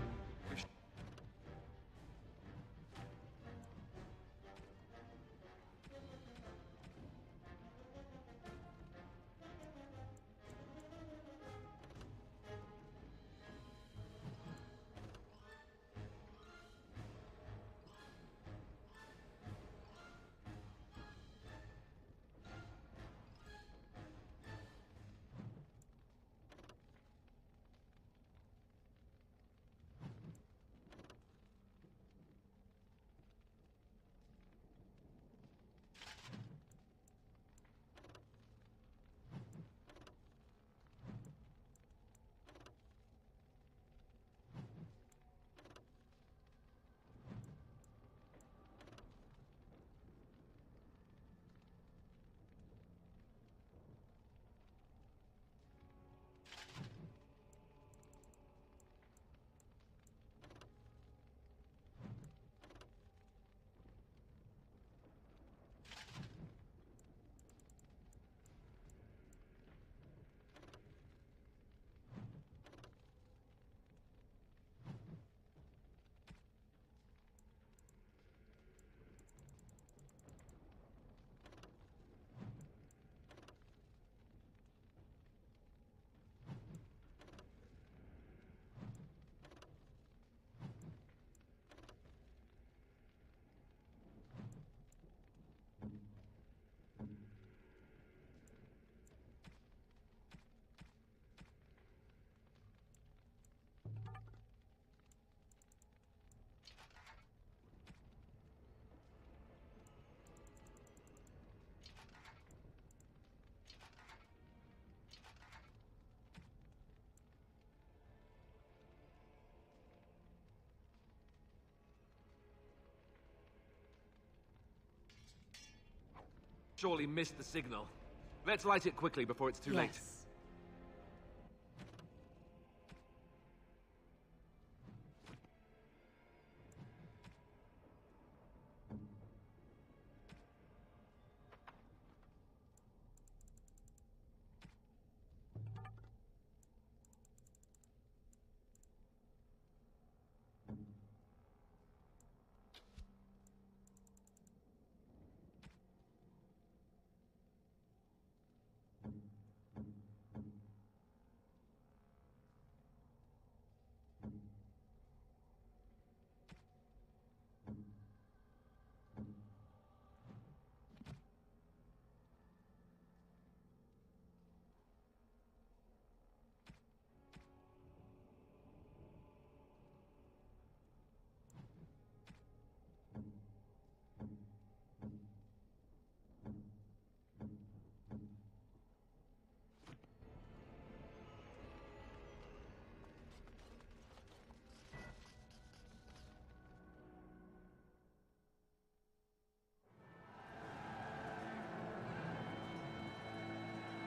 Surely missed the signal. Let's light it quickly before it's too late.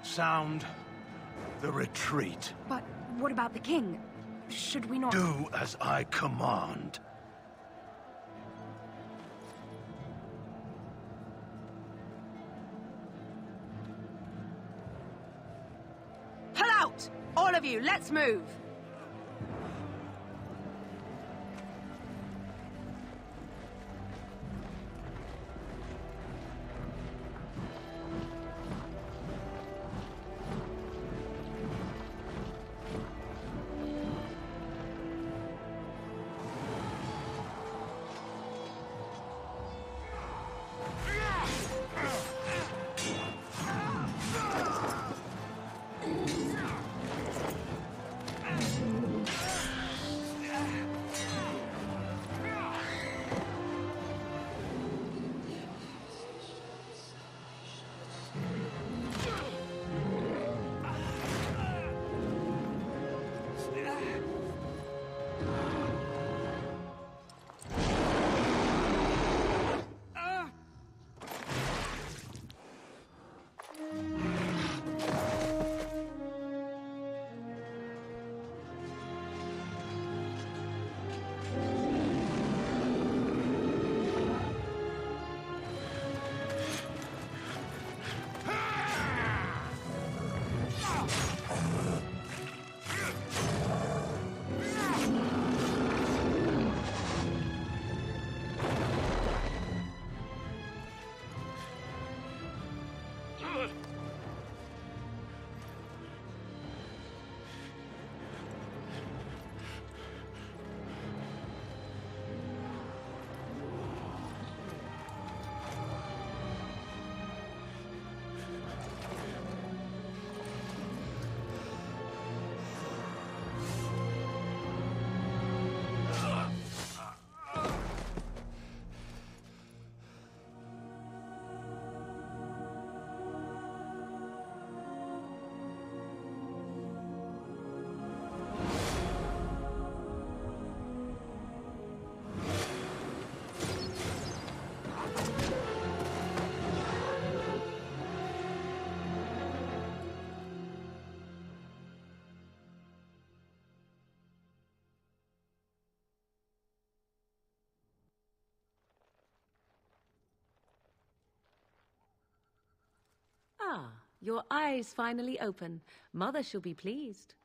Sound the retreat. But what about the king? Should we not... Do as I command. Pull out! All of you, let's move! Ah, your eyes finally open. Mother shall be pleased.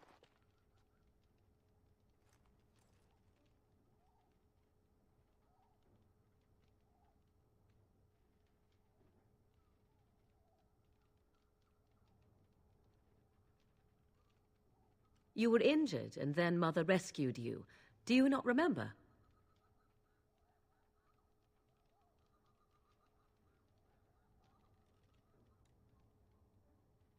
You were injured, and then Mother rescued you. Do you not remember?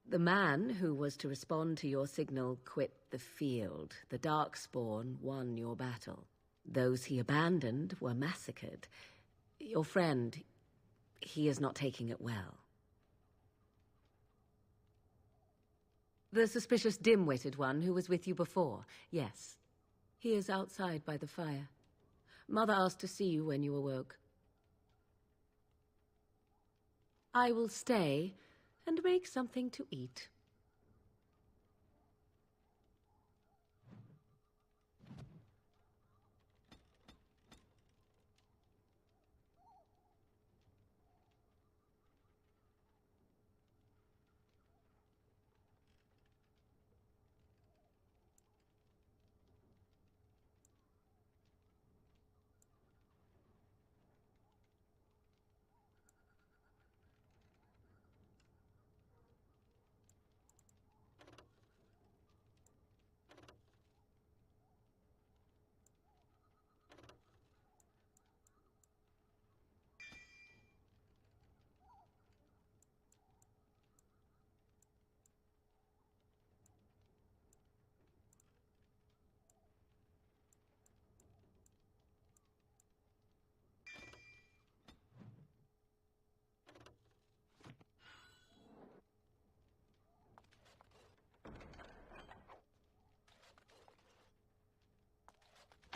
The man who was to respond to your signal quit the field. The Darkspawn won your battle. Those he abandoned were massacred. Your friend, he is not taking it well. The suspicious dim-witted one who was with you before, yes. He is outside by the fire. Mother asked to see you when you awoke. I will stay and make something to eat.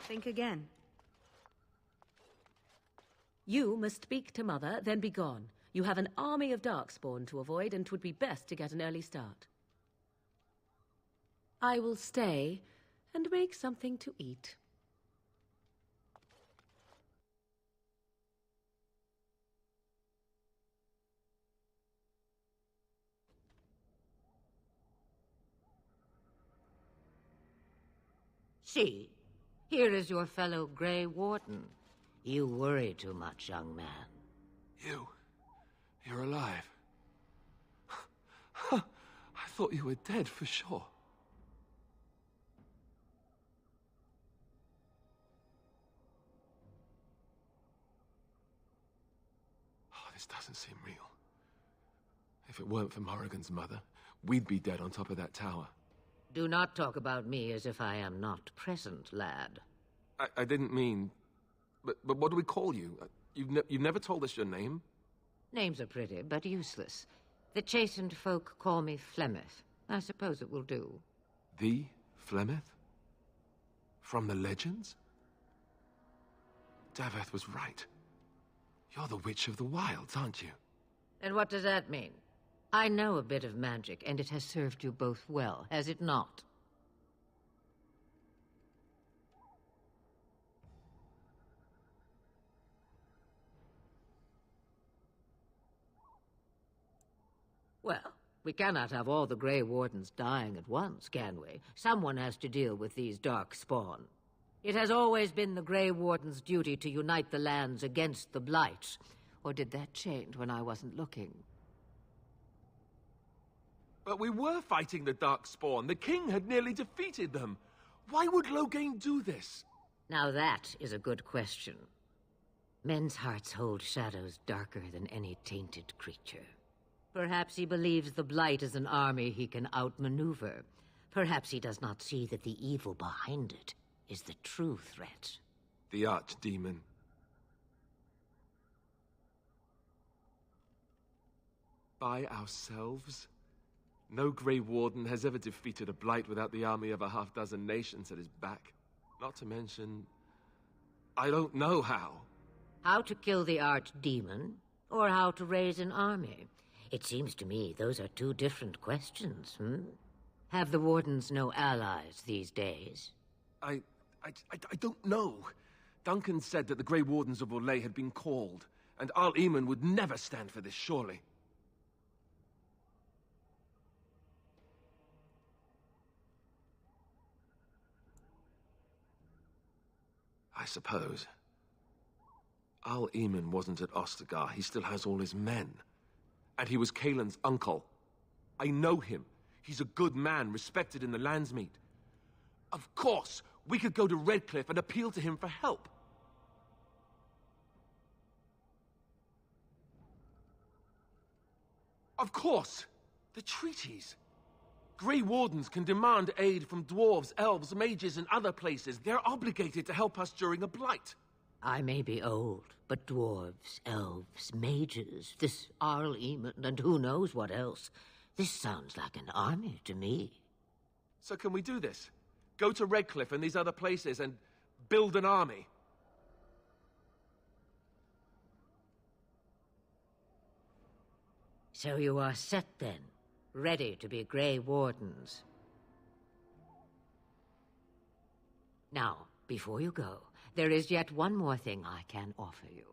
Think again. You must speak to Mother, then be gone. You have an army of Darkspawn to avoid, and 'twould be best to get an early start. I will stay and make something to eat. See, here is your fellow Grey Warden. You worry too much, young man. You're alive. I thought you were dead for sure. Oh, this doesn't seem real. If it weren't for Morrigan's mother, we'd be dead on top of that tower. Do not talk about me as if I am not present, lad. I didn't mean... But what do we call you? You've never told us your name? Names are pretty, but useless. The chastened folk call me Flemeth. I suppose it will do. The Flemeth? From the legends? Daveth was right. You're the Witch of the Wilds, aren't you? And what does that mean? I know a bit of magic, and it has served you both well, has it not? Well, we cannot have all the Grey Wardens dying at once, can we? Someone has to deal with these Darkspawn. It has always been the Grey Warden's duty to unite the lands against the Blights. Or did that change when I wasn't looking? But we were fighting the Darkspawn. The king had nearly defeated them. Why would Loghain do this? Now that is a good question. Men's hearts hold shadows darker than any tainted creature. Perhaps he believes the Blight is an army he can outmaneuver. Perhaps he does not see that the evil behind it is the true threat. The Archdemon. By ourselves? No Grey Warden has ever defeated a Blight without the army of a half-dozen nations at his back. Not to mention... I don't know how. How to kill the Archdemon, or how to raise an army? It seems to me those are two different questions, Have the Wardens no allies these days? I don't know. Duncan said that the Grey Wardens of Orlais had been called, and Arl Eamon would never stand for this, surely. I suppose. Arl Eamon wasn't at Ostagar. He still has all his men. And he was Cailan's uncle. I know him. He's a good man, respected in the Landsmeet. Of course, we could go to Redcliffe and appeal to him for help. Of course! The treaties. Grey Wardens can demand aid from dwarves, elves, mages, and other places. They're obligated to help us during a blight. I may be old, but dwarves, elves, mages, this Arl Eamon, and who knows what else. This sounds like an army to me. So can we do this? Go to Redcliffe and these other places and build an army? So you are set then, ready to be Grey Wardens. Now, before you go, there is yet one more thing I can offer you.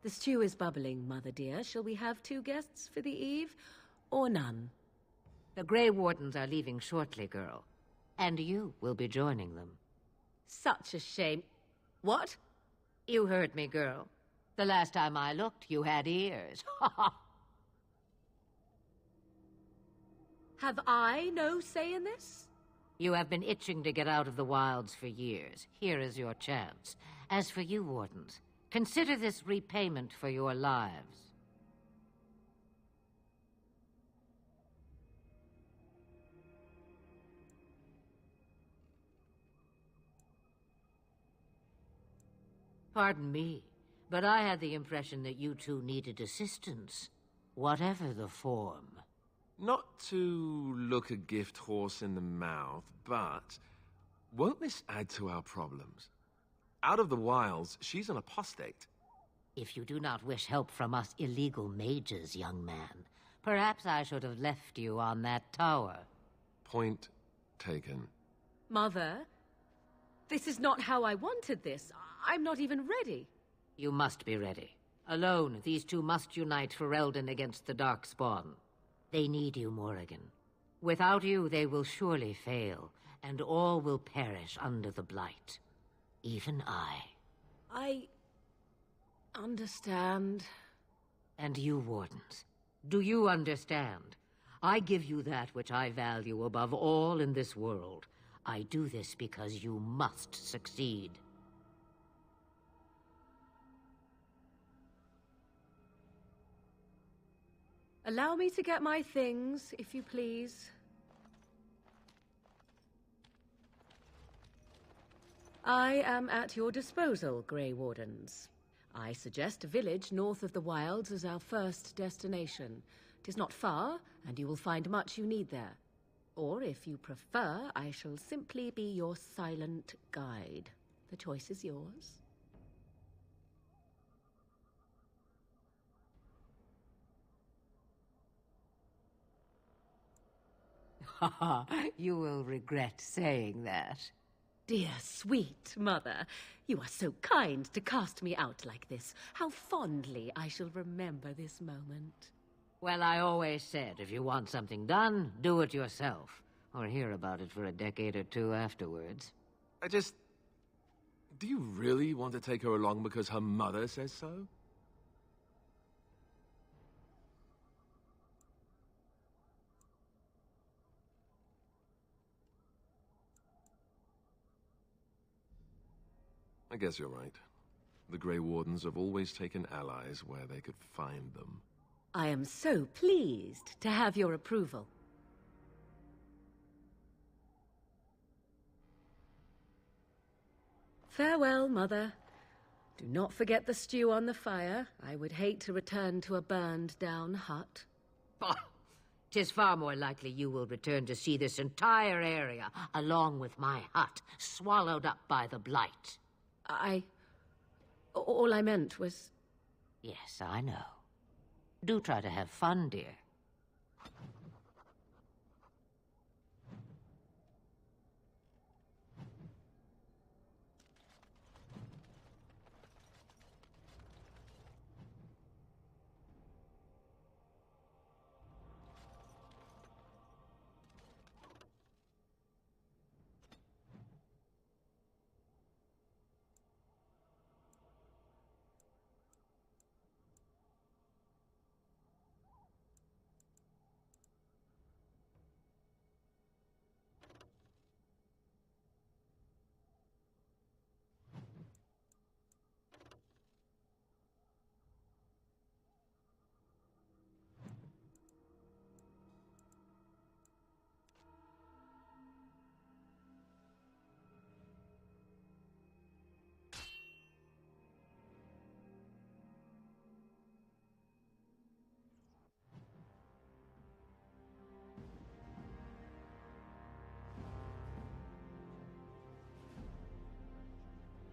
The stew is bubbling, Mother dear. Shall we have 2 guests for the eve, or none? The Grey Wardens are leaving shortly, girl. And you will be joining them. Such a shame. What? You heard me, girl. The last time I looked, you had ears. Have I no say in this? You have been itching to get out of the wilds for years. Here is your chance. As for you, Wardens, consider this repayment for your lives. Pardon me, but I had the impression that you two needed assistance, whatever the form. Not to look a gift horse in the mouth, but won't this add to our problems? Out of the wilds, she's an apostate. If you do not wish help from us illegal mages, young man, perhaps I should have left you on that tower. Point taken. Mother, this is not how I wanted this. I'm not even ready. You must be ready. Alone, these two must unite for Eldon against the Darkspawn. They need you, Morrigan. Without you, they will surely fail, and all will perish under the Blight. Even I understand. And you, Wardens, do you understand? I give you that which I value above all in this world. I do this because you must succeed. Allow me to get my things, if you please. I am at your disposal, Grey Wardens. I suggest a village north of the wilds as our first destination. 'Tis not far, and you will find much you need there. Or, if you prefer, I shall simply be your silent guide. The choice is yours. You will regret saying that. Dear, sweet mother, you are so kind to cast me out like this. How fondly I shall remember this moment. Well, I always said, if you want something done, do it yourself. Or hear about it for a decade or two afterwards. Do you really want to take her along because her mother says so? I guess you're right. The Grey Wardens have always taken allies where they could find them. I am so pleased to have your approval. Farewell, Mother. Do not forget the stew on the fire. I would hate to return to a burned-down hut. 'Tis far more likely you will return to see this entire area, along with my hut, swallowed up by the Blight. All I meant was... Yes, I know. Do try to have fun, dear.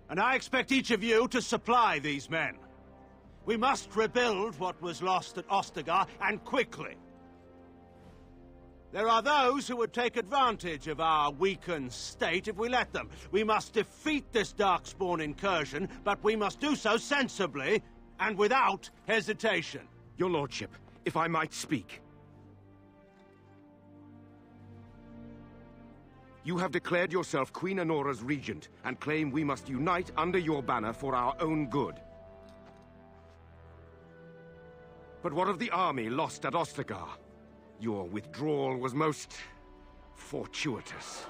And I expect each of you to supply these men. We must rebuild what was lost at Ostagar, and quickly. There are those who would take advantage of our weakened state if we let them. We must defeat this Darkspawn incursion, but we must do so sensibly and without hesitation. Your lordship, if I might speak. You have declared yourself Queen Anora's regent, and claim we must unite under your banner for our own good. But what of the army lost at Ostagar? Your withdrawal was most fortuitous.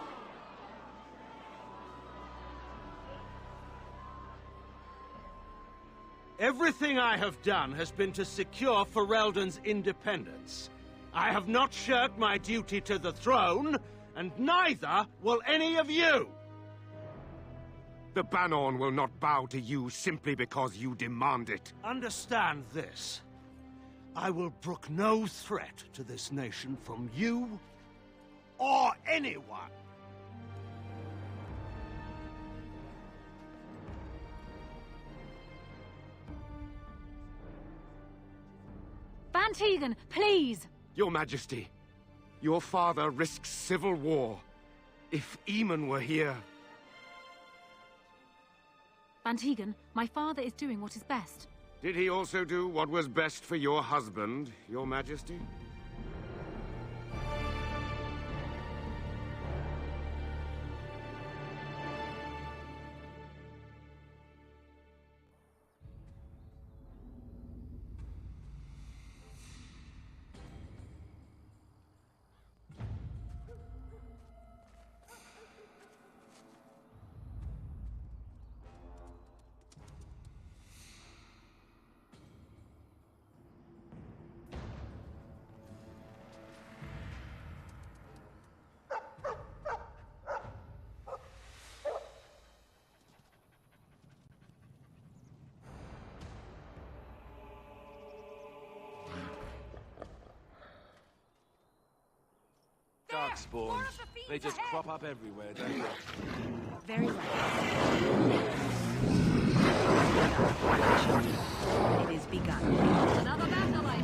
Everything I have done has been to secure Ferelden's independence. I have not shirked my duty to the throne, and neither will any of you! The Bannorn will not bow to you simply because you demand it. Understand this. I will brook no threat to this nation from you or anyone. Van Tegan, please! Your Majesty, your father risks civil war. If Eamon were here... Van Tegan, my father is doing what is best. Did he also do what was best for your husband, Your Majesty? Darkspawn. They just crop up everywhere, don't they? Very well. It is begun. Another battle, I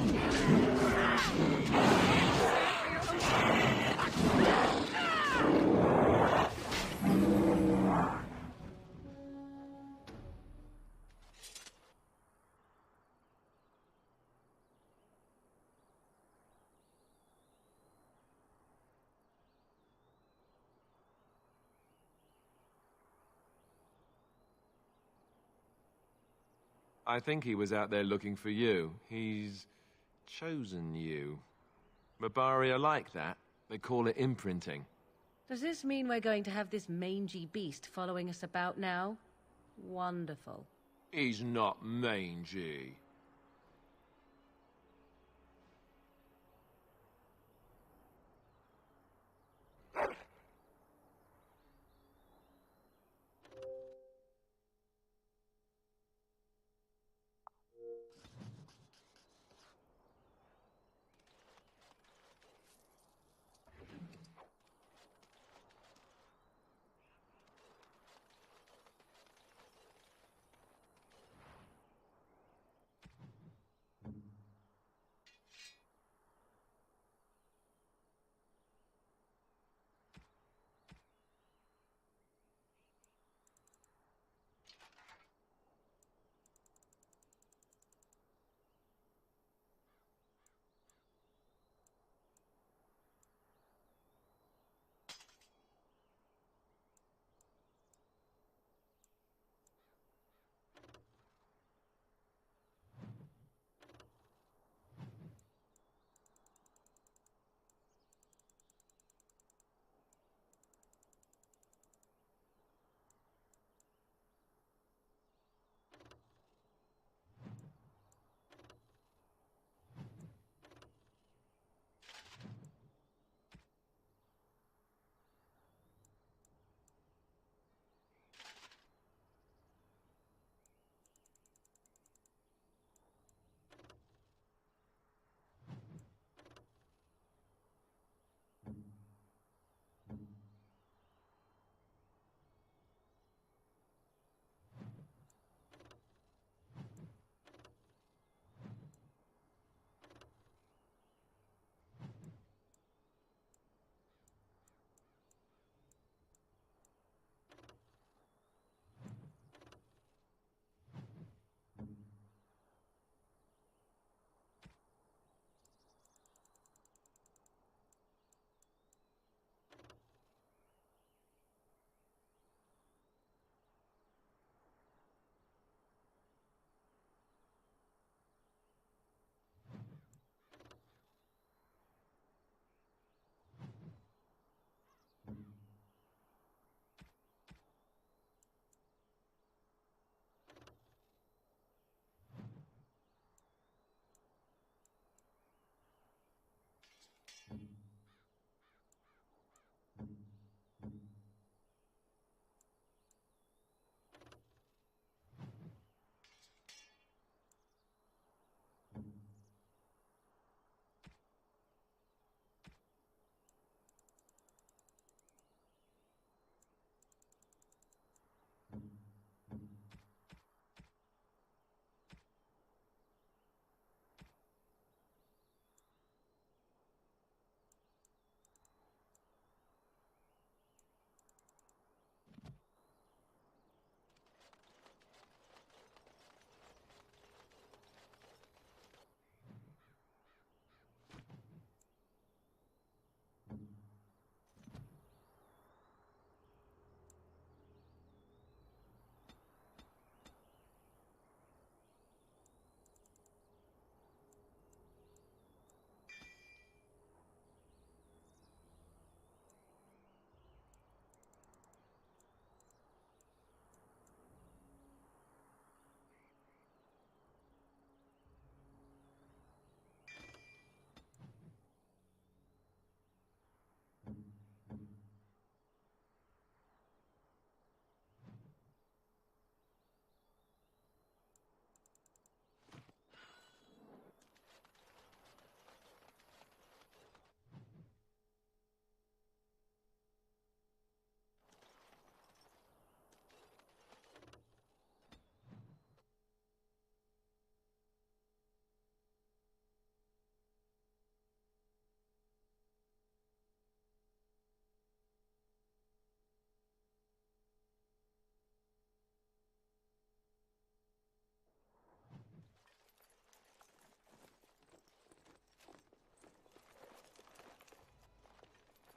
I think he was out there looking for you. He's chosen you. Mabari are like that. They call it imprinting. Does this mean we're going to have this mangy beast following us about now? Wonderful. He's not mangy.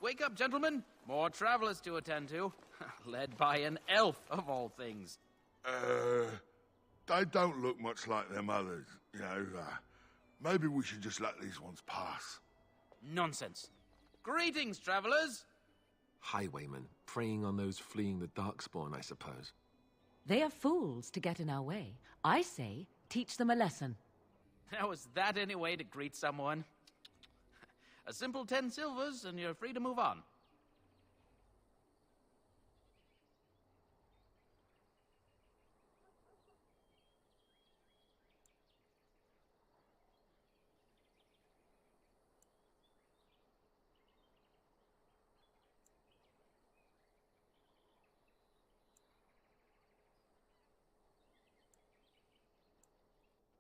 Wake up, gentlemen. More travelers to attend to. Led by an elf, of all things. They don't look much like them others, you know. Maybe we should just let these ones pass. Nonsense. Greetings, travelers. Highwaymen, preying on those fleeing the Darkspawn, I suppose. They are fools to get in our way. I say, teach them a lesson. Now, is that any way to greet someone? A simple 10 silvers, and you're free to move on.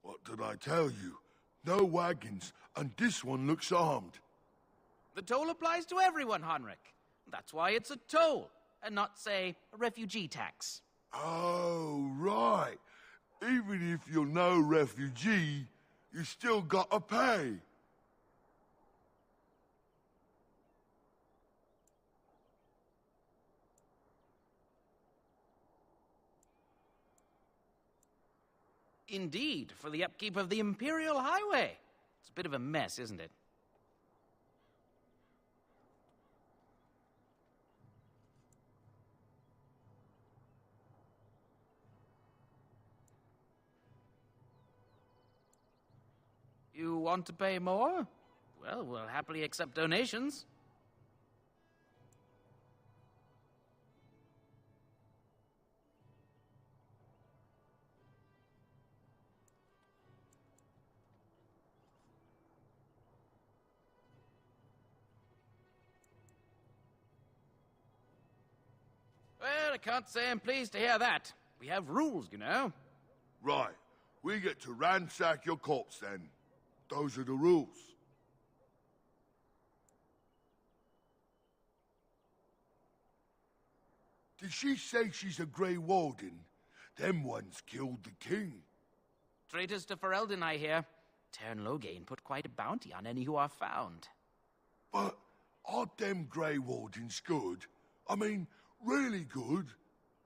What did I tell you? No wagons, and this one looks armed. The toll applies to everyone, Henrik. That's why it's a toll, and not, say, a refugee tax. Oh, right. Even if you're no refugee, you still gotta pay. Indeed, for the upkeep of the Imperial Highway. It's a bit of a mess, isn't it? You want to pay more? Well, we'll happily accept donations. Well, I can't say I'm pleased to hear that. We have rules, you know. Right. We get to ransack your corpse, then. Those are the rules. Did she say she's a Grey Warden? Them ones killed the king. Traitors to Ferelden, I hear. Teyrn Loghain put quite a bounty on any who are found. But aren't them Grey Wardens good? I mean, really good?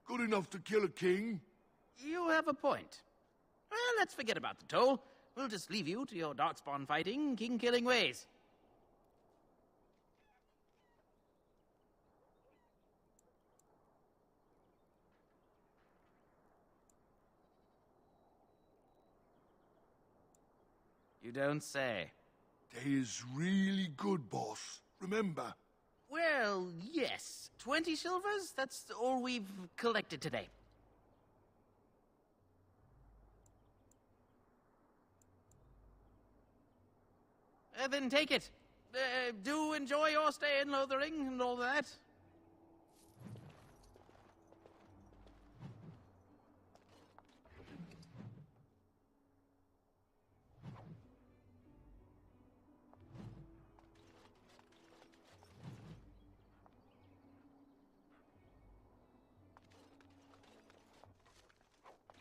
Good enough to kill a king? You have a point. Well, let's forget about the toll. We'll just leave you to your Darkspawn fighting, king-killing ways. You don't say. They is really good, boss. Remember? Well, yes. 20 silvers? That's all we've collected today. Then take it. Do enjoy your stay in Lothering and all that.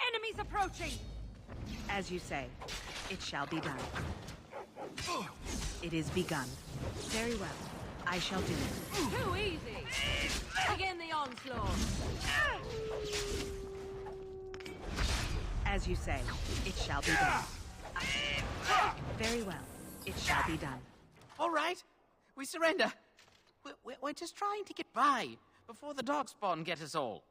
Enemies approaching! As you say, it shall be done. It is begun. Very well. I shall do it. Too easy! Begin the onslaught! As you say, it shall be done. Very well. It shall be done. All right. We surrender. We're just trying to get by before the Darkspawn get us all.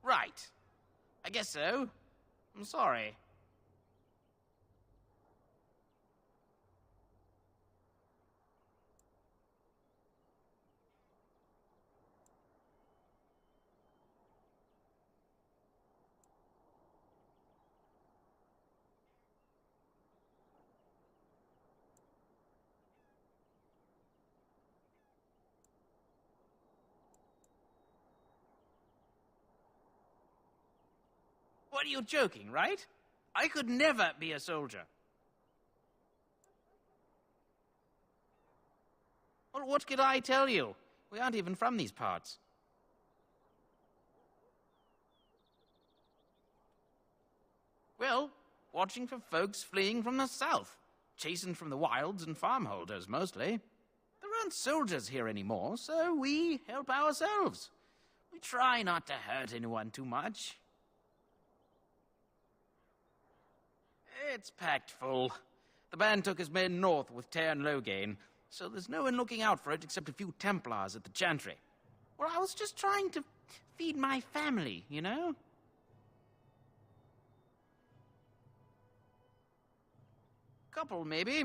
Right. I guess so. I'm sorry. What are you joking, right? I could never be a soldier. Well, what could I tell you? We aren't even from these parts. Well, watching for folks fleeing from the south. Chasing from the wilds and farmholders, mostly. There aren't soldiers here anymore, so we help ourselves. We try not to hurt anyone too much. It's packed full. The band took his men north with Teyrn Loghain, so there's no one looking out for it except a few Templars at the Chantry. Well, I was just trying to feed my family, you know? Couple, maybe.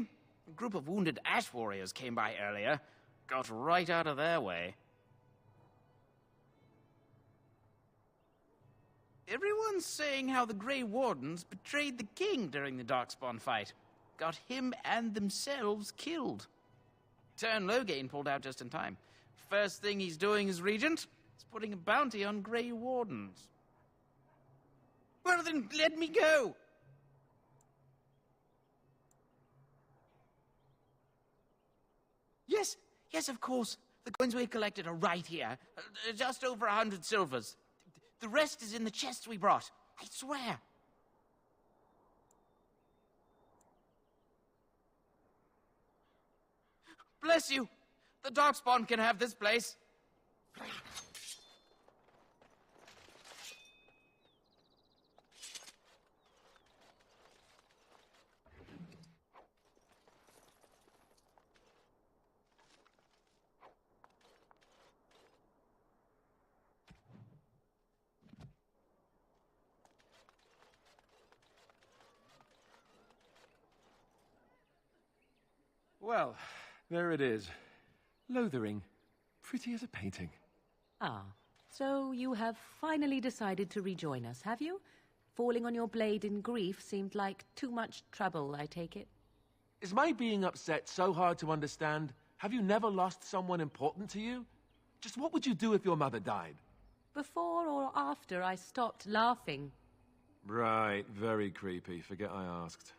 A group of wounded ash warriors came by earlier. Got right out of their way. Everyone's saying how the Grey Wardens betrayed the king during the Darkspawn fight. Got him and themselves killed. Teyrn Loghain pulled out just in time. First thing he's doing as regent is putting a bounty on Grey Wardens. Well, then let me go! Yes, of course. The coins we collected are right here. Just over 100 silvers. The rest is in the chests we brought. I swear. Bless you. The Darkspawn can have this place. Well, there it is. Lothering. Pretty as a painting. Ah, so you have finally decided to rejoin us, have you? Falling on your blade in grief seemed like too much trouble, I take it. Is my being upset so hard to understand? Have you never lost someone important to you? Just what would you do if your mother died? Before or after I stopped laughing. Right, very creepy. Forget I asked.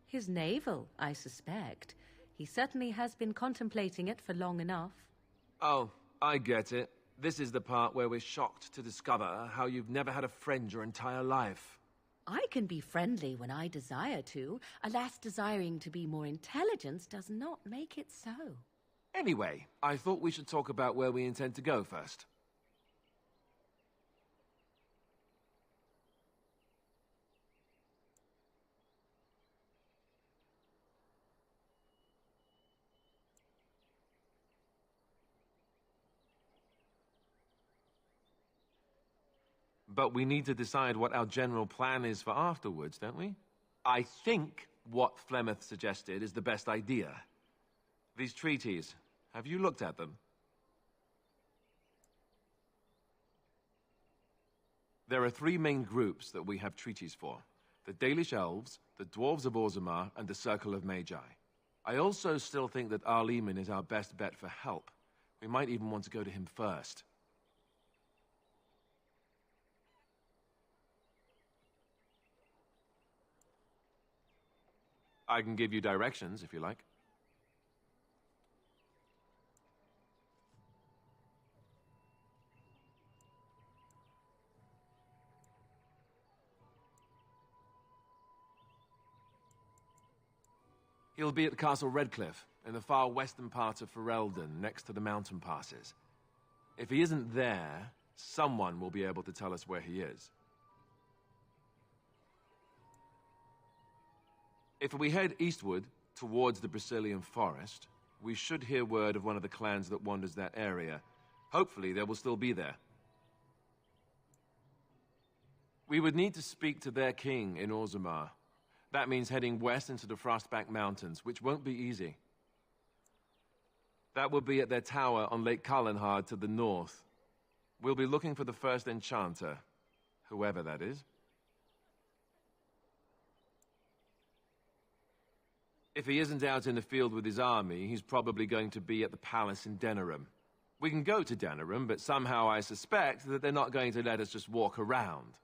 His navel, I suspect. He certainly has been contemplating it for long enough. Oh, I get it. This is the part where we're shocked to discover how you've never had a friend your entire life. I can be friendly when I desire to. Alas, desiring to be more intelligent does not make it so. Anyway, I thought we should talk about where we intend to go first. But we need to decide what our general plan is for afterwards, don't we? I think what Flemeth suggested is the best idea. These treaties, have you looked at them? There are three main groups that we have treaties for. The Dalish Elves, the Dwarves of Orzammar, and the Circle of Magi. I also still think that Arleman is our best bet for help. We might even want to go to him first. I can give you directions, if you like. He'll be at Castle Redcliffe, in the far western part of Ferelden, next to the mountain passes. If he isn't there, someone will be able to tell us where he is. If we head eastward, towards the Brecilian Forest, we should hear word of one of the clans that wanders that area. Hopefully, they will still be there. We would need to speak to their king in Orzammar. That means heading west into the Frostback Mountains, which won't be easy. That will be at their tower on Lake Kalenhard to the north. We'll be looking for the first enchanter, whoever that is. If he isn't out in the field with his army, he's probably going to be at the palace in Denerim. We can go to Denerim, but somehow I suspect that they're not going to let us just walk around.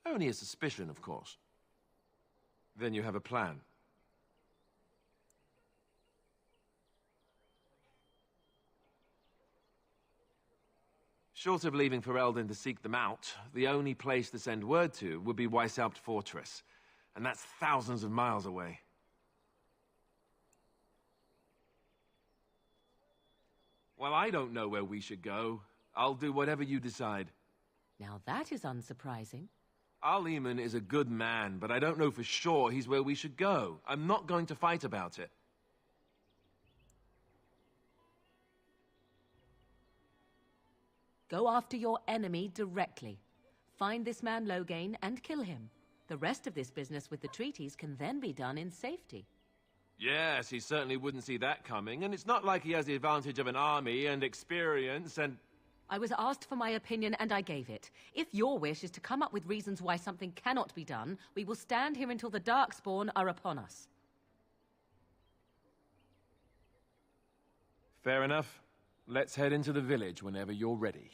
Only a suspicion, of course. Then you have a plan. Short of leaving Ferelden to seek them out, the only place to send word to would be Weishaupt Fortress. And that's thousands of miles away. Well, I don't know where we should go. I'll do whatever you decide. Now that is unsurprising. Al-Eamon is a good man, but I don't know for sure he's where we should go. I'm not going to fight about it. Go after your enemy directly. Find this man Loghain and kill him. The rest of this business with the treaties can then be done in safety. Yes, he certainly wouldn't see that coming, and it's not like he has the advantage of an army and experience and... I was asked for my opinion and I gave it. If your wish is to come up with reasons why something cannot be done, we will stand here until the Darkspawn are upon us. Fair enough. Let's head into the village whenever you're ready.